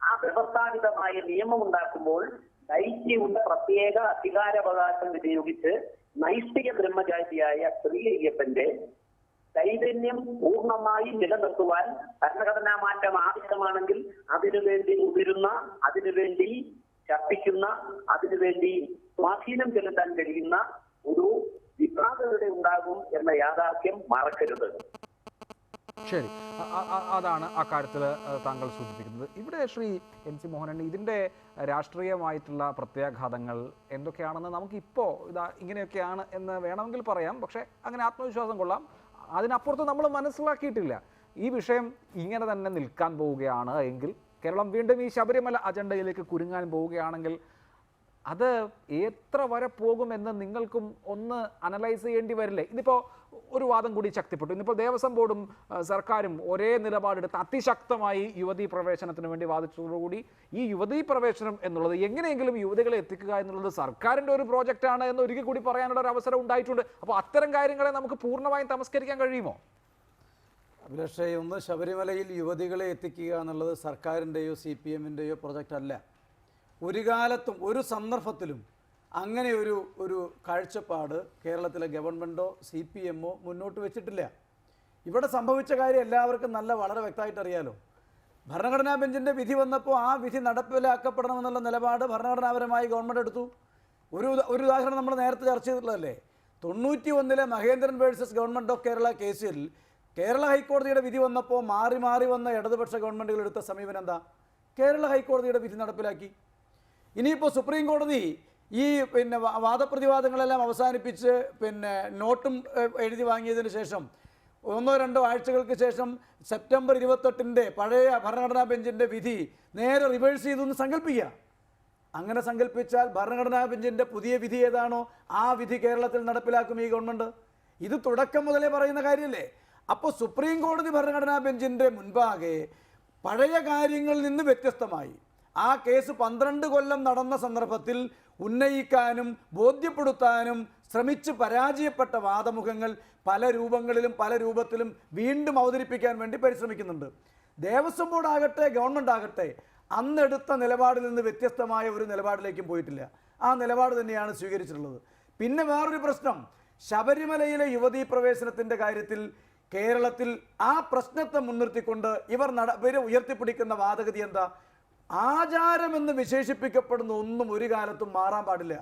ആ വ്യവസ്ഥാപിതമായ നിയമമുണ്ടാക്കുമ്പോൾ ദൈത്യമുള്ള പ്രത്യേക അധികാരാവകാശം ഉപയോഗിച്ച് നൈഷ്ഠിക ബ്രഹ്മചാരിയായ ശ്രീ അയ്യപ്പന്റെ ചൈതന്യം പൂർണ്ണമായി നിലനിർത്തുവാൻ ഭരണഘടനാ മാറ്റം ആവശ്യമാണെങ്കിൽ അതിനുവേണ്ടി ഉതിരുന്ന, അതിനുവേണ്ടി ശർപ്പിക്കുന്ന, അതിനുവേണ്ടി സ്വാധീനം ചെലുത്താൻ കഴിയുന്ന ഒരു വിഭാഗങ്ങളുടെ ഉണ്ടാകും എന്ന യാഥാർത്ഥ്യം മറക്കരുത്. ശരി, അതാണ് ആ കാര്യത്തിൽ താങ്കൾ സൂചിപ്പിക്കുന്നത്. ഇവിടെ ശ്രീ NC മോഹനൻ, ഇതിൻ്റെ രാഷ്ട്രീയമായിട്ടുള്ള പ്രത്യാഘാതങ്ങൾ എന്തൊക്കെയാണെന്ന് നമുക്കിപ്പോൾ ഇങ്ങനെയൊക്കെയാണ് എന്ന് വേണമെങ്കിൽ പറയാം. പക്ഷേ അങ്ങനെ ആത്മവിശ്വാസം കൊള്ളാം. അതിനപ്പുറത്ത് നമ്മൾ മനസ്സിലാക്കിയിട്ടില്ല. ഈ വിഷയം ഇങ്ങനെ തന്നെ നിൽക്കാൻ പോവുകയാണ് എങ്കിൽ, കേരളം വീണ്ടും ഈ ശബരിമല അജണ്ടയിലേക്ക് കുരുങ്ങാൻ പോവുകയാണെങ്കിൽ അത് എത്ര വരെ പോകുമെന്ന് നിങ്ങൾക്കും ഒന്ന് അനലൈസ് ചെയ്യേണ്ടി വരില്ലേ? ഇതിപ്പോൾ ഒരു വാദം കൂടി ശക്തിപ്പെട്ടു. ഇന്നിപ്പോൾ ദേവസ്വം ബോർഡും സർക്കാരും ഒരേ നിലപാടെടുത്ത് അതിശക്തമായി യുവതീ പ്രവേശനത്തിന് വേണ്ടി വാദിച്ചതോടുകൂടി ഈ യുവതീ പ്രവേശനം എന്നുള്ളത് എങ്ങനെയെങ്കിലും യുവതികളെ എത്തിക്കുക എന്നുള്ളത് സർക്കാരിൻ്റെ ഒരു പ്രോജക്റ്റാണ് എന്ന് ഒരിക്കൽ കൂടി പറയാനുള്ള ഒരു അവസരം ഉണ്ടായിട്ടുണ്ട്. അപ്പോൾ അത്തരം കാര്യങ്ങളെ നമുക്ക് പൂർണ്ണമായും തമസ്കരിക്കാൻ കഴിയുമോ? അഭിലാഷേ, ഒന്ന് ശബരിമലയിൽ യുവതികളെ എത്തിക്കുക എന്നുള്ളത് സർക്കാരിൻ്റെയോ CPM-ൻ്റെയോ പ്രൊജക്റ്റ് അല്ല. ഒരു കാലത്തും ഒരു സന്ദർഭത്തിലും അങ്ങനെ ഒരു കാഴ്ചപ്പാട് കേരളത്തിലെ ഗവൺമെൻറ്റോ CPM-ഓ മുന്നോട്ട് വെച്ചിട്ടില്ല. ഇവിടെ സംഭവിച്ച കാര്യം എല്ലാവർക്കും വളരെ വ്യക്തമായിട്ട് അറിയാലോ. ഭരണഘടനാ ബെഞ്ചിൻ്റെ വിധി വന്നപ്പോൾ ആ വിധി നടപ്പിലാക്കപ്പെടണമെന്നുള്ള നിലപാട് ഭരണഘടനാപരമായി ഗവൺമെൻറ് എടുത്തു. ഒരു ഉദാഹരണം നമ്മൾ നേരത്തെ ചർച്ച ചെയ്തിട്ടുള്ളതല്ലേ, 91 Mahendran versus government of Kerala കേസിൽ കേരള ഹൈക്കോടതിയുടെ വിധി വന്നപ്പോൾ മാറി മാറി വന്ന ഇടതുപക്ഷ ഗവൺമെൻറ്റുകൾ എടുത്ത സമീപനം എന്താ? കേരള ഹൈക്കോടതിയുടെ വിധി നടപ്പിലാക്കി. ഇനിയിപ്പോൾ സുപ്രീം കോടതി ഈ വാദപ്രതിവാദങ്ങളെല്ലാം അവസാനിപ്പിച്ച് നോട്ടും എഴുതി വാങ്ങിയതിന് ശേഷം 1-2 ആഴ്ചകൾക്ക് ശേഷം സെപ്റ്റംബർ 28 പഴയ ഭരണഘടനാ ബെഞ്ചിൻ്റെ വിധി നേരെ റിവേഴ്സ് ചെയ്തെന്ന് സങ്കല്പിക്കുക. അങ്ങനെ സങ്കല്പിച്ചാൽ ഭരണഘടനാ ബെഞ്ചിൻ്റെ പുതിയ വിധി ഏതാണോ ആ വിധി കേരളത്തിൽ നടപ്പിലാക്കും ഈ ഗവൺമെൻറ്. ഇത് തുടക്കം മുതലേ പറയുന്ന കാര്യമല്ലേ. അപ്പോൾ സുപ്രീം കോടതി ഭരണഘടനാ ബെഞ്ചിൻ്റെ മുൻപാകെ പഴയ കാര്യങ്ങളിൽ നിന്ന് വ്യത്യസ്തമായി ആ കേസ് 12 കൊല്ലം നടന്ന സന്ദർഭത്തിൽ ഉന്നയിക്കാനും ബോധ്യപ്പെടുത്താനും ശ്രമിച്ച് പരാജയപ്പെട്ട വാദമുഖങ്ങൾ പല രൂപങ്ങളിലും പല രൂപത്തിലും വീണ്ടും അവതരിപ്പിക്കാൻ വേണ്ടി പരിശ്രമിക്കുന്നുണ്ട്. ദേവസ്വം ബോർഡ് ആകട്ടെ ഗവൺമെൻറ് ആകട്ടെ അന്നെടുത്ത നിലപാടിൽ നിന്ന് വ്യത്യസ്തമായ ഒരു നിലപാടിലേക്കും പോയിട്ടില്ല. ആ നിലപാട് തന്നെയാണ് സ്വീകരിച്ചിട്ടുള്ളത്. പിന്നെ വേറൊരു പ്രശ്നം, ശബരിമലയിലെ യുവതീ പ്രവേശനത്തിൻ്റെ കാര്യത്തിൽ കേരളത്തിൽ ആ പ്രശ്നത്തെ മുൻനിർത്തിക്കൊണ്ട് ഇവർ ഉയർത്തിപ്പിടിക്കുന്ന വാദഗതി എന്താ? ആചാരമെന്ന് വിശേഷിപ്പിക്കപ്പെടുന്ന ഒന്നും ഒരു കാലത്തും മാറാൻ പാടില്ല.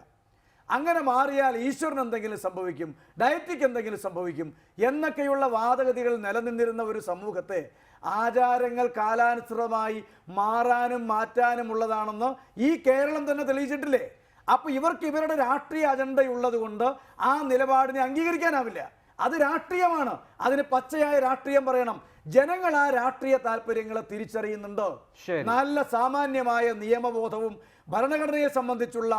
അങ്ങനെ മാറിയാൽ ഈശ്വരന് എന്തെങ്കിലും സംഭവിക്കും, ഡയറ്റിക്ക് എന്തെങ്കിലും സംഭവിക്കും എന്നൊക്കെയുള്ള വാദഗതികൾ നിലനിന്നിരുന്ന ഒരു സമൂഹത്തെ ആചാരങ്ങൾ കാലാനുസൃതമായി മാറാനും മാറ്റാനും ഉള്ളതാണെന്ന് ഈ കേരളം തന്നെ തെളിയിച്ചിട്ടില്ലേ? അപ്പോൾ ഇവർക്ക് ഇവരുടെ രാഷ്ട്രീയ അജണ്ടയുള്ളത് കൊണ്ട് ആ നിലപാടിനെ അംഗീകരിക്കാനാവില്ല. അത് രാഷ്ട്രീയമാണ്, അതിന് പച്ചയായ രാഷ്ട്രീയം പറയണം. ജനങ്ങൾ ആ രാഷ്ട്രീയ താല്പര്യങ്ങളെ തിരിച്ചറിയുന്നുണ്ട്. നല്ല സാമാന്യമായ നിയമബോധവും ഭരണഘടനയെ സംബന്ധിച്ചുള്ള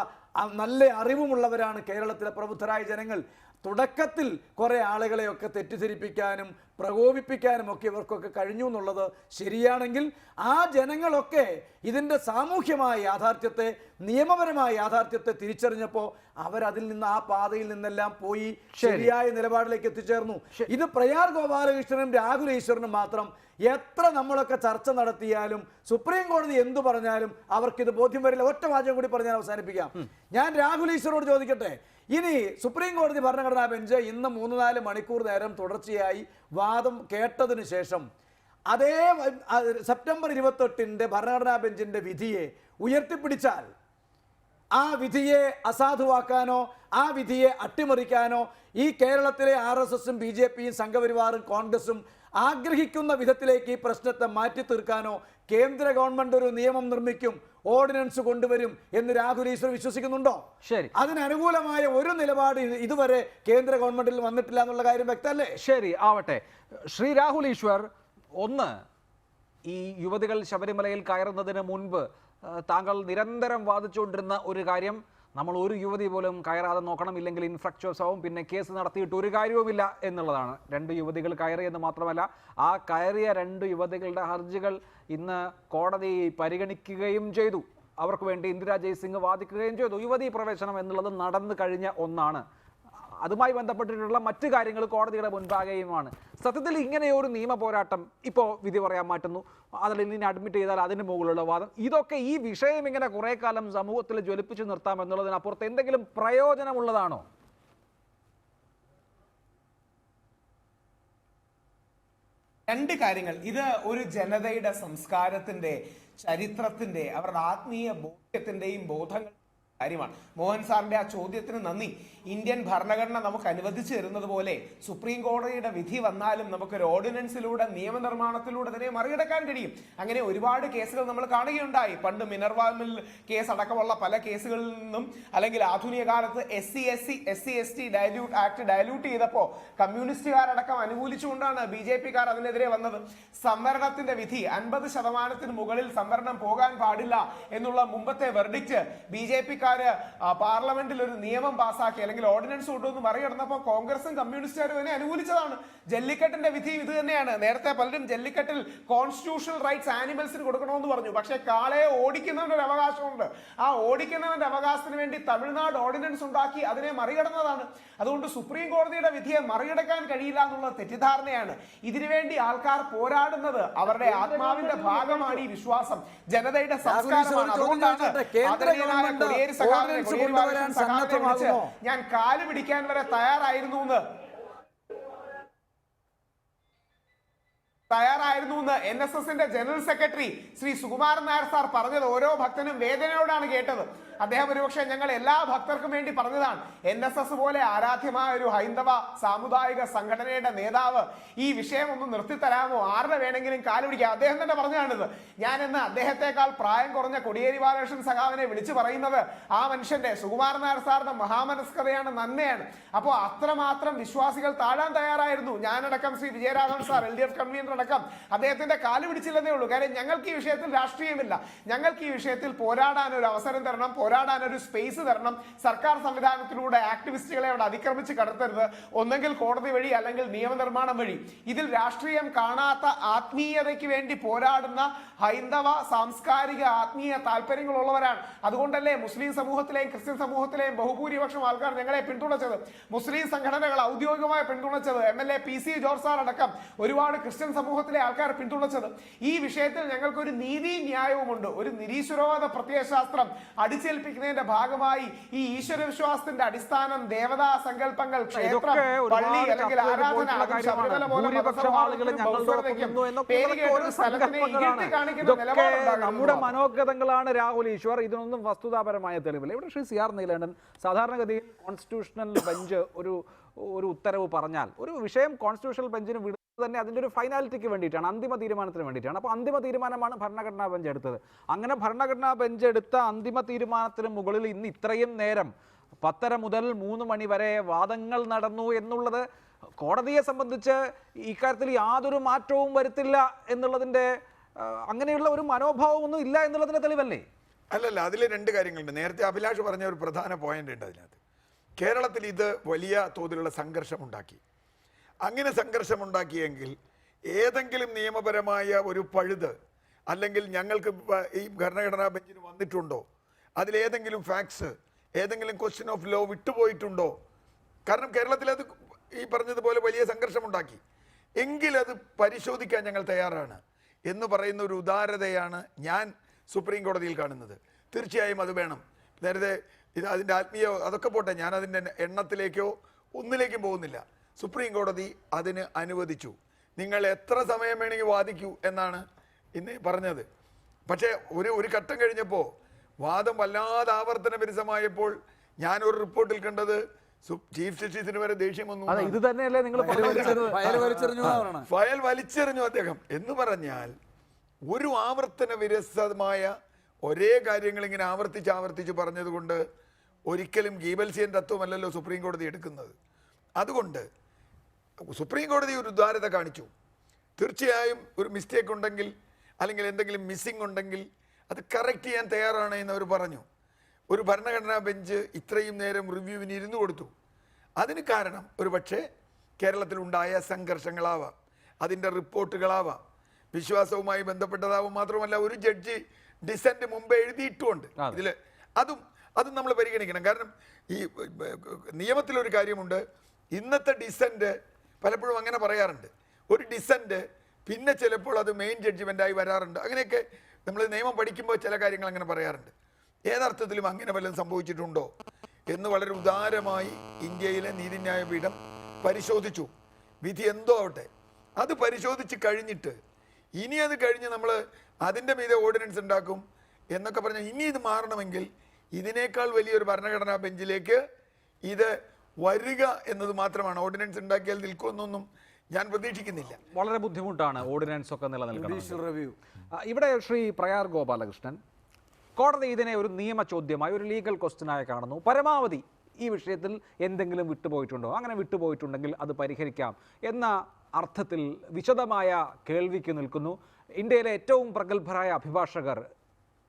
നല്ല അറിവുമുള്ളവരാണ് കേരളത്തിലെ പ്രബുദ്ധരായ ജനങ്ങൾ. തുടക്കത്തിൽ കുറേ ആളുകളെയൊക്കെ തെറ്റിദ്ധരിപ്പിക്കാനും പ്രകോപിപ്പിക്കാനും ഒക്കെ ഇവർക്കൊക്കെ കഴിഞ്ഞു എന്നുള്ളത് ശരിയാണെങ്കിൽ ആ ജനങ്ങളൊക്കെ ഇതിൻ്റെ സാമൂഹ്യമായ യാഥാർത്ഥ്യത്തെ, നിയമപരമായ യാഥാർത്ഥ്യത്തെ തിരിച്ചറിഞ്ഞപ്പോൾ അവരതിൽ നിന്ന്, ആ പാതയിൽ നിന്നെല്ലാം പോയി ശരിയായ നിലപാടിലേക്ക് എത്തിച്ചേർന്നു. ഇത് പ്രയാർ ഗോപാലകൃഷ്ണനും രാഹുൽ ഈശ്വരനും മാത്രം എത്ര നമ്മളൊക്കെ ചർച്ച നടത്തിയാലും സുപ്രീം കോടതി എന്തു പറഞ്ഞാലും അവർക്കിത് ബോധ്യം വരില്ല. ഒറ്റ വാചകം കൂടി പറഞ്ഞാൽ അവസാനിപ്പിക്കാം. ഞാൻ രാഹുൽ ഈശ്വരോട് ചോദിക്കട്ടെ, ഇനി സുപ്രീം കോടതി ഭരണഘടനാ ബെഞ്ച് ഇന്ന് 3-4 മണിക്കൂർ നേരം തുടർച്ചയായി വാദം കേട്ടതിന് ശേഷം അതേ സെപ്റ്റംബർ 28 ഭരണഘടനാ ബെഞ്ചിന്റെ വിധിയെ ഉയർത്തിപ്പിടിച്ചാൽ ആ വിധിയെ അസാധുവാക്കാനോ ആ വിധിയെ അട്ടിമറിക്കാനോ ഈ കേരളത്തിലെ RSSും BJPയും സംഘപരിവാറും കോൺഗ്രസും ആഗ്രഹിക്കുന്ന വിധത്തിലേക്ക് ഈ പ്രശ്നത്തെ മാറ്റി തീർക്കാനോ കേന്ദ്ര ഗവൺമെന്റ് ഒരു നിയമം നിർമ്മിക്കും, ഓർഡിനൻസ് കൊണ്ടുവരും എന്ന് രാഹുൽ ഈശ്വർ വിശ്വസിക്കുന്നുണ്ടോ? ശരി, അതിനനുകൂലമായ ഒരു നിലപാട് ഇതുവരെ കേന്ദ്ര ഗവൺമെന്റിൽ വന്നിട്ടില്ല എന്നുള്ള കാര്യം വ്യക്തമല്ലേ? ശരി, ആവട്ടെ. ശ്രീ രാഹുൽ ഈശ്വർ, ഒന്ന്, ഈ യുവതികൾ ശബരിമലയിൽ കയറുന്നതിന് മുൻപ് താങ്കൾ നിരന്തരം വാദിച്ചുകൊണ്ടിരുന്ന ഒരു കാര്യം, നമ്മൾ ഒരു യുവതി പോലും കയറാതെ നോക്കണം, ഇല്ലെങ്കിൽ ഇൻഫ്രക്ചേഴ്സ് ആവും, പിന്നെ കേസ് നടത്തിയിട്ട് ഒരു കാര്യവുമില്ല എന്നുള്ളതാണ്. 2 യുവതികൾ കയറിയെന്ന് മാത്രമല്ല, ആ കയറിയ 2 യുവതികളുടെ ഹർജികൾ ഇന്ന് കോടതി പരിഗണിക്കുകയും ചെയ്തു. അവർക്ക് വേണ്ടി ഇന്ദിരാ ജയ്സിംഗ് വാദിക്കുകയും ചെയ്തു. യുവതീ പ്രവേശനം എന്നുള്ളത് നടന്നു കഴിഞ്ഞ ഒന്നാണ്. അതുമായി ബന്ധപ്പെട്ടിട്ടുള്ള മറ്റു കാര്യങ്ങൾ കോടതിയുടെ മുൻപാകെയുമാണ്. സത്യത്തിൽ ഇങ്ങനെ ഒരു നിയമ പോരാട്ടം ഇപ്പോൾ വിധി പറയാൻ മാറ്റുന്നു, അതിൽ ഇനി അഡ്മിറ്റ് ചെയ്താൽ അതിന് മുകളിലുള്ള വാദം, ഇതൊക്കെ ഈ വിഷയം ഇങ്ങനെ കുറേ കാലം സമൂഹത്തിൽ ജ്വലിപ്പിച്ചു നിർത്താം എന്നുള്ളതിനപ്പുറത്ത് എന്തെങ്കിലും പ്രയോജനമുള്ളതാണോ? രണ്ട് കാര്യങ്ങൾ. ഇത് ഒരു ജനതയുടെ സംസ്കാരത്തിന്റെ, ചരിത്രത്തിന്റെ, അവരുടെ ആത്മീയ ബോധ്യത്തിന്റെയും ബോധങ്ങൾ കാര്യമാണ്. മോഹൻ സാറിന്റെ ആ ചോദ്യത്തിന് നന്ദി. ഇന്ത്യൻ ഭരണഘടന നമുക്ക് അനുവദിച്ചു തരുന്നത് പോലെ സുപ്രീം കോടതിയുടെ വിധി വന്നാലും നമുക്കൊരു ഓർഡിനൻസിലൂടെ, നിയമനിർമ്മാണത്തിലൂടെ അതിനെ മറികടക്കാൻ കഴിയും. അങ്ങനെ ഒരുപാട് കേസുകൾ നമ്മൾ കാണുകയുണ്ടായി. പണ്ട് മിനർവ മിൽ കേസ് അടക്കമുള്ള പല കേസുകളിൽ നിന്നും, അല്ലെങ്കിൽ ആധുനിക കാലത്ത് SC/ST ആക്ട് ഡയലൂട്ട് ചെയ്തപ്പോൾ കമ്മ്യൂണിസ്റ്റുകാരടക്കം അനുകൂലിച്ചുകൊണ്ടാണ് BJPക്കാർ അതിനെതിരെ വന്നത്. സംവരണത്തിന്റെ വിധി 50% മുകളിൽ സംവരണം പോകാൻ പാടില്ല എന്നുള്ള മുമ്പത്തെ വെർഡിക്റ്റ് BJPക്കാര് പാർലമെന്റിൽ ഒരു നിയമം പാസാക്കി, അല്ലെങ്കിൽ ഓർഡിനൻസ് കൊണ്ടുവന്ന് മറികടന്നപ്പോൾ കോൺഗ്രസും കമ്മ്യൂണിസ്റ്റുകാരും അതിനെ അനുകൂലിച്ചതാണ്. ജല്ലിക്കെട്ടിന്റെ വിധി ഇത് തന്നെയാണ്. നേരത്തെ പലരും ജല്ലിക്കെട്ടിൽ കോൺസ്റ്റിറ്റ്യൂഷണൽ റൈറ്റ്സ് ആനിമൽസിന് കൊടുക്കണമെന്ന് പറഞ്ഞു. പക്ഷേ കാളയെ ഓടിക്കുന്നവന്റെ ഒരു അവകാശമുണ്ട്. ആ ഓടിക്കുന്നവന്റെ അവകാശത്തിന് വേണ്ടി തമിഴ്നാട് ഓർഡിനൻസ് ഉണ്ടാക്കി അതിനെ മറികടന്നതാണ്. അതുകൊണ്ട് സുപ്രീം കോടതിയുടെ വിധിയെ മറികടക്കാൻ കഴിയില്ല എന്നുള്ള തെറ്റിദ്ധാരണയാണ്. ഇതിനുവേണ്ടി ആൾക്കാർ പോരാടുന്നത് അവരുടെ ആത്മാവിന്റെ ഭാഗമാണ് ഈ വിശ്വാസം, ജനതയുടെ സംസ്കാരമാണ്. അതുകൊണ്ടാണ് ഞാൻ കാല് പിടിക്കാൻ വരെ തയ്യാറായിരുന്നു എന്ന് NSSന്റെ general secretary Shri Sukumaran Nair sir പറഞ്ഞത് ഓരോ ഭക്തനും വേദനയോടാണ് കേട്ടത്. അദ്ദേഹം ഒരുപക്ഷെ ഞങ്ങൾ എല്ലാ ഭക്തർക്കും വേണ്ടി പറഞ്ഞതാണ്. NSS പോലെ ആരാധ്യമായ ഒരു ഹൈന്ദവ സാമുദായിക സംഘടനയുടെ നേതാവ് ഈ വിഷയം ഒന്ന് നിർത്തിത്തരാമോ, ആരുടെ വേണമെങ്കിലും കാലുപിടിക്കാം, അദ്ദേഹം തന്നെ പറഞ്ഞാണിത്. ഞാൻ ഇന്ന് അദ്ദേഹത്തെക്കാൾ പ്രായം കുറഞ്ഞ കോടിയേരി ബാലകൃഷ്ണൻ സഖാവിനെ വിളിച്ചു പറയുന്നത് ആ മനുഷ്യന്റെ, സുകുമാരൻ നായർ സാറിന്റെ മഹാമനസ്കതയാണ്, നന്മയാണ്. അപ്പോൾ അത്രമാത്രം വിശ്വാസികൾ താഴാൻ തയ്യാറായിരുന്നു. ഞാനടക്കം Shri Vijayaraghavan sir LDF convener അടക്കം അദ്ദേഹത്തിന്റെ കാല് പിടിച്ചില്ലെന്നേ ഉള്ളൂ. കാര്യം ഞങ്ങൾക്ക് ഈ വിഷയത്തിൽ രാഷ്ട്രീയമില്ല. ഞങ്ങൾക്ക് ഈ വിഷയത്തിൽ പോരാടാൻ ഒരു അവസരം തരണം, പോരാടാൻ ഒരു സ്പേസ് തരണം. സർക്കാർ സംവിധാനത്തിലൂടെ ആക്ടിവിസ്റ്റുകളെ അവിടെ അതിക്രമിച്ച് കടത്തരുത്. ഒന്നെങ്കിൽ കോടതി വഴി, അല്ലെങ്കിൽ നിയമനിർമ്മാണം വഴി. ഇതിൽ രാഷ്ട്രീയം കാണാത്ത ആത്മീയതയ്ക്ക് വേണ്ടി പോരാടുന്ന ഹൈന്ദവ സാംസ്കാരിക ആത്മീയ താല്പര്യങ്ങളുള്ളവരാണ്. അതുകൊണ്ടല്ലേ മുസ്ലിം സമൂഹത്തിലെയും ക്രിസ്ത്യൻ സമൂഹത്തിലെയും ബഹുഭൂരിപക്ഷം ആൾക്കാർ ഞങ്ങളെ പിന്തുണച്ചത്, മുസ്ലിം സംഘടനകൾ ഔദ്യോഗികമായി പിന്തുണച്ചത്. MLA PC ജോർജ് സാർ അടക്കം ഒരുപാട് ക്രിസ്ത്യൻ സമൂഹത്തിലെ ആൾക്കാർ പിന്തുണച്ചത്. ഈ വിഷയത്തിൽ ഞങ്ങൾക്ക് ഒരു നീതി ന്യായവുമുണ്ട്. ഒരു നിരീശ്വരവാദ പ്രത്യയശാസ്ത്രം അടിച്ചേൽപ്പിക്കുന്നതിന്റെ ഭാഗമായി ഈ ഈശ്വര വിശ്വാസത്തിന്റെ അടിസ്ഥാനം ദേവതാ സങ്കല്പങ്ങൾ, ക്ഷേത്രം, പള്ളി അല്ലെങ്കിൽ ആരാധന, ശബരിമല പോലെ നമ്മുടെ മനോഗതങ്ങളാണ് രാഹുൽ ഈശ്വർ. ഇതിനൊന്നും വസ്തുതാപരമായ തെളിവില്ല. ഇവിടെ ശ്രീ സി ആർ നീലകണ്ഠൻ, സാധാരണഗതിയിൽ കോൺസ്റ്റിറ്റ്യൂഷണൽ ബെഞ്ച് ഒരു ഉത്തരവ് പറഞ്ഞാൽ ഒരു വിഷയം കോൺസ്റ്റിറ്റ്യൂഷണൽ ബെഞ്ചിന് വിടുന്നത് തന്നെ അതിൻ്റെ ഒരു ഫൈനാലിറ്റിക്ക് വേണ്ടിയിട്ടാണ്, അന്തിമ തീരുമാനത്തിന് വേണ്ടിയിട്ടാണ്. അപ്പോൾ അന്തിമ തീരുമാനമാണ് ഭരണഘടനാ ബെഞ്ച് എടുത്തത്. അങ്ങനെ ഭരണഘടനാ ബെഞ്ച് എടുത്ത അന്തിമ തീരുമാനത്തിന് മുകളിൽ ഇന്ന് ഇത്രയും നേരം 10:30 മുതൽ 3 മണി വരെ വാദങ്ങൾ നടന്നു എന്നുള്ളത് കോടതിയെ സംബന്ധിച്ച് ഇക്കാര്യത്തിൽ യാതൊരു മാറ്റവും വരുത്തില്ല എന്നുള്ളതിൻ്റെ അങ്ങനെയുള്ള ഒരു മനോഭാവമൊന്നും ഇല്ല എന്നുള്ളതിൻ്റെ തെളിവല്ലേ? അല്ലല്ല, അതിൽ രണ്ട് കാര്യങ്ങളുണ്ട്. നേരത്തെ അഭിലാഷ് പറഞ്ഞ ഒരു പ്രധാന പോയിന്റ് ഉണ്ട് അതിനകത്ത്. കേരളത്തിൽ ഇത് വലിയ തോതിലുള്ള സംഘർഷമുണ്ടാക്കി. അങ്ങനെ സംഘർഷമുണ്ടാക്കിയെങ്കിൽ ഏതെങ്കിലും നിയമപരമായ ഒരു പഴുത് അല്ലെങ്കിൽ ഞങ്ങൾക്ക് ഈ ഭരണഘടനാ ബെഞ്ചിന് വന്നിട്ടുണ്ടോ, അതിലേതെങ്കിലും ഫാക്ട്സ്, ഏതെങ്കിലും ക്വസ്റ്റ്യൻ ഓഫ് ലോ വിട്ടുപോയിട്ടുണ്ടോ? കാരണം കേരളത്തിൽ അത് ഈ പറഞ്ഞതുപോലെ വലിയ സംഘർഷമുണ്ടാക്കി. എങ്കിലത് പരിശോധിക്കാൻ ഞങ്ങൾ തയ്യാറാണ് എന്ന് പറയുന്ന ഒരു ഉദാരതയാണ് ഞാൻ സുപ്രീം കോടതിയിൽ കാണുന്നത്. തീർച്ചയായും അത് വേണം. നേരത്തെ ഇത് അതിൻ്റെ ആത്മീയ അതൊക്കെ പോട്ടെ, ഞാൻ അതിൻ്റെ എണ്ണത്തിലേക്കോ ഒന്നിലേക്കും പോകുന്നില്ല. സുപ്രീം കോടതി അതിന് അനുവദിച്ചു. നിങ്ങൾ എത്ര സമയം വേണമെങ്കിൽ വാദിക്കൂ എന്നാണ് ഇന്ന് പറഞ്ഞത്. പക്ഷേ ഒരു ഘട്ടം കഴിഞ്ഞപ്പോൾ വാദം വല്ലാതെ ആവർത്തന വിരസമായപ്പോൾ ഞാനൊരു റിപ്പോർട്ടിൽ കണ്ടത് ചീഫ് ജസ്റ്റിസിന് വരെ ദേഷ്യം വന്നു. ഇത് തന്നെയല്ലേ നിങ്ങൾ ഫയൽ വലിച്ചെറിഞ്ഞു അദ്ദേഹം എന്ന് പറഞ്ഞാൽ ഒരു ആവർത്തന വിരസമായ ഒരേ കാര്യങ്ങൾ ഇങ്ങനെ ആവർത്തിച്ച് പറഞ്ഞതുകൊണ്ട് ഒരിക്കലും ഗീബൽസിയൻ തത്വമല്ലല്ലോ സുപ്രീം കോടതി എടുക്കുന്നത്. അതുകൊണ്ട് സുപ്രീം കോടതി ഒരു ഉദാരത കാണിച്ചു. തീർച്ചയായും ഒരു മിസ്റ്റേക്ക് ഉണ്ടെങ്കിൽ അല്ലെങ്കിൽ എന്തെങ്കിലും മിസ്സിംഗ് ഉണ്ടെങ്കിൽ അത് കറക്റ്റ് ചെയ്യാൻ തയ്യാറാണ് എന്നവർ പറഞ്ഞു. ഒരു ഭരണഘടനാ ബെഞ്ച് ഇത്രയും നേരം റിവ്യൂവിന് ഇരുന്നു കൊടുത്തു. അതിന് കാരണം ഒരു പക്ഷേ കേരളത്തിലുണ്ടായ സംഘർഷങ്ങളാവാം, അതിൻ്റെ റിപ്പോർട്ടുകളാവാം, വിശ്വാസവുമായി ബന്ധപ്പെട്ടതാവും. മാത്രമല്ല ഒരു ജഡ്ജി ഡിസെന്റ് മുമ്പേ എഴുതിയിട്ടുമുണ്ട് ഇതിൽ. അതും നമ്മൾ പരിഗണിക്കണം. കാരണം ഈ നിയമത്തിലൊരു കാര്യമുണ്ട്, ഇന്നത്തെ ഡിസെന്റ് പലപ്പോഴും അങ്ങനെ പറയാറുണ്ട്. ഒരു ഡിസെന്റ് പിന്നെ ചിലപ്പോൾ അത് മെയിൻ ജഡ്ജ്മെൻ്റായി വരാറുണ്ട്. അങ്ങനെയൊക്കെ നമ്മൾ നിയമം പഠിക്കുമ്പോൾ ചില കാര്യങ്ങൾ അങ്ങനെ പറയാറുണ്ട്. ഏതർത്ഥത്തിലും അങ്ങനെ വല്ലതും സംഭവിച്ചിട്ടുണ്ടോ എന്ന് വളരെ ഉദാരമായി ഇന്ത്യയിലെ നീതിന്യായ പീഠം പരിശോധിച്ചു. വിധി എന്തോ ആവട്ടെ, അത് പരിശോധിച്ച് കഴിഞ്ഞിട്ട് ഇനി അത് കഴിഞ്ഞ് നമ്മൾ അതിൻ്റെ മീതെ ഓർഡിനൻസ് ഉണ്ടാക്കും എന്നൊക്കെ പറഞ്ഞാൽ ഇനി ഇത് മാറണമെങ്കിൽ ഇതിനേക്കാൾ വലിയൊരു ഭരണഘടനാ ബെഞ്ചിലേക്ക് ഇത് വരിക എന്നത് മാത്രമാണ്. ഓർഡിനൻസ് ഉണ്ടാക്കിയാൽ നിൽക്കുമെന്നൊന്നും ഞാൻ പ്രതീക്ഷിക്കുന്നില്ല. വളരെ ബുദ്ധിമുട്ടാണ് ഓർഡിനൻസ് ഒക്കെ നിലനിൽക്കുന്നത്. ഇവിടെ ശ്രീ പ്രയാർ ഗോപാലകൃഷ്ണൻ, കോടതി ഇതിനെ ഒരു നിയമ ചോദ്യമായി, ഒരു ലീഗൽ ക്വസ്റ്റ്യനായി കാണുന്നു. പരമാവധി ഈ വിഷയത്തിൽ എന്തെങ്കിലും വിട്ടുപോയിട്ടുണ്ടോ, അങ്ങനെ വിട്ടുപോയിട്ടുണ്ടെങ്കിൽ അത് പരിഹരിക്കാം എന്ന അർത്ഥത്തിൽ വിശദമായ കേൾവിക്ക് നിൽക്കുന്നു. ഇന്ത്യയിലെ ഏറ്റവും പ്രഗത്ഭരായ അഭിഭാഷകർ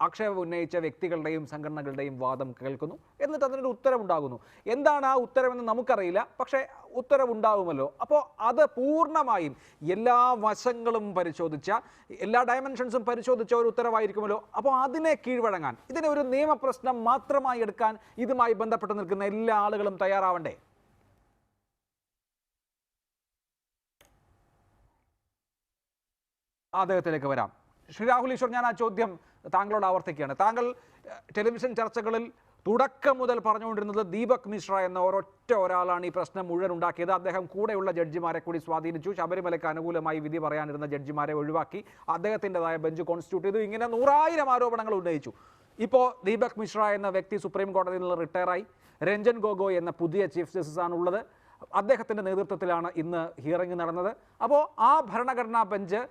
ആക്ഷേപം ഉന്നയിച്ച വ്യക്തികളുടെയും സംഘടനകളുടെയും വാദം കേൾക്കുന്നു. എന്നിട്ട് അതിനൊരു ഉത്തരവുണ്ടാകുന്നു. എന്താണ് ആ ഉത്തരവെന്ന് നമുക്കറിയില്ല, പക്ഷേ ഉത്തരവുണ്ടാകുമല്ലോ. അപ്പോൾ അത് പൂർണ്ണമായും എല്ലാ വശങ്ങളും പരിശോധിച്ച, എല്ലാ ഡയമെൻഷൻസും പരിശോധിച്ച ഒരു ഉത്തരവായിരിക്കുമല്ലോ. അപ്പോൾ അതിനെ കീഴ്വഴങ്ങാൻ, ഇതിനെ ഒരു നിയമപ്രശ്നം മാത്രമായി എടുക്കാൻ ഇതുമായി ബന്ധപ്പെട്ട് നിൽക്കുന്ന എല്ലാ ആളുകളും തയ്യാറാവണ്ടേ? അദ്ദേഹത്തിലേക്ക് വരാം. ശ്രീ രാഹുൽ ഈശ്വർ, ഞാൻ ആ ചോദ്യം താങ്കളോട് ആവർത്തിക്കുകയാണ്. താങ്കൾ ടെലിവിഷൻ ചർച്ചകളിൽ തുടക്കം മുതൽ പറഞ്ഞുകൊണ്ടിരുന്നത് ദീപക് മിശ്ര എന്ന ഒരാളാണ് ഈ പ്രശ്നം മുഴുവൻ ഉണ്ടാക്കിയത്. അദ്ദേഹം കൂടെയുള്ള ജഡ്ജിമാരെ കൂടി സ്വാധീനിച്ചു. ശബരിമലയ്ക്ക് അനുകൂലമായി വിധി പറയാനിരുന്ന ജഡ്ജിമാരെ ഒഴിവാക്കി, അദ്ദേഹത്തിൻ്റെതായ ബെഞ്ച് കോൺസ്റ്റിറ്റ്യൂട്ട് ചെയ്തു. ഇങ്ങനെ 100,000 ആരോപണങ്ങൾ ഉന്നയിച്ചു. ഇപ്പോൾ ദീപക് മിശ്ര എന്ന വ്യക്തി സുപ്രീം കോടതിയിൽ നിന്ന് റിട്ടയറായി. രഞ്ജൻ ഗൊഗോയ് എന്ന പുതിയ ചീഫ് ജസ്റ്റിസ് ആണുള്ളത്. അദ്ദേഹത്തിൻ്റെ നേതൃത്വത്തിലാണ് ഇന്ന് ഹിയറിംഗ് നടന്നത്. അപ്പോൾ ആ ഭരണഘടനാ ബെഞ്ച്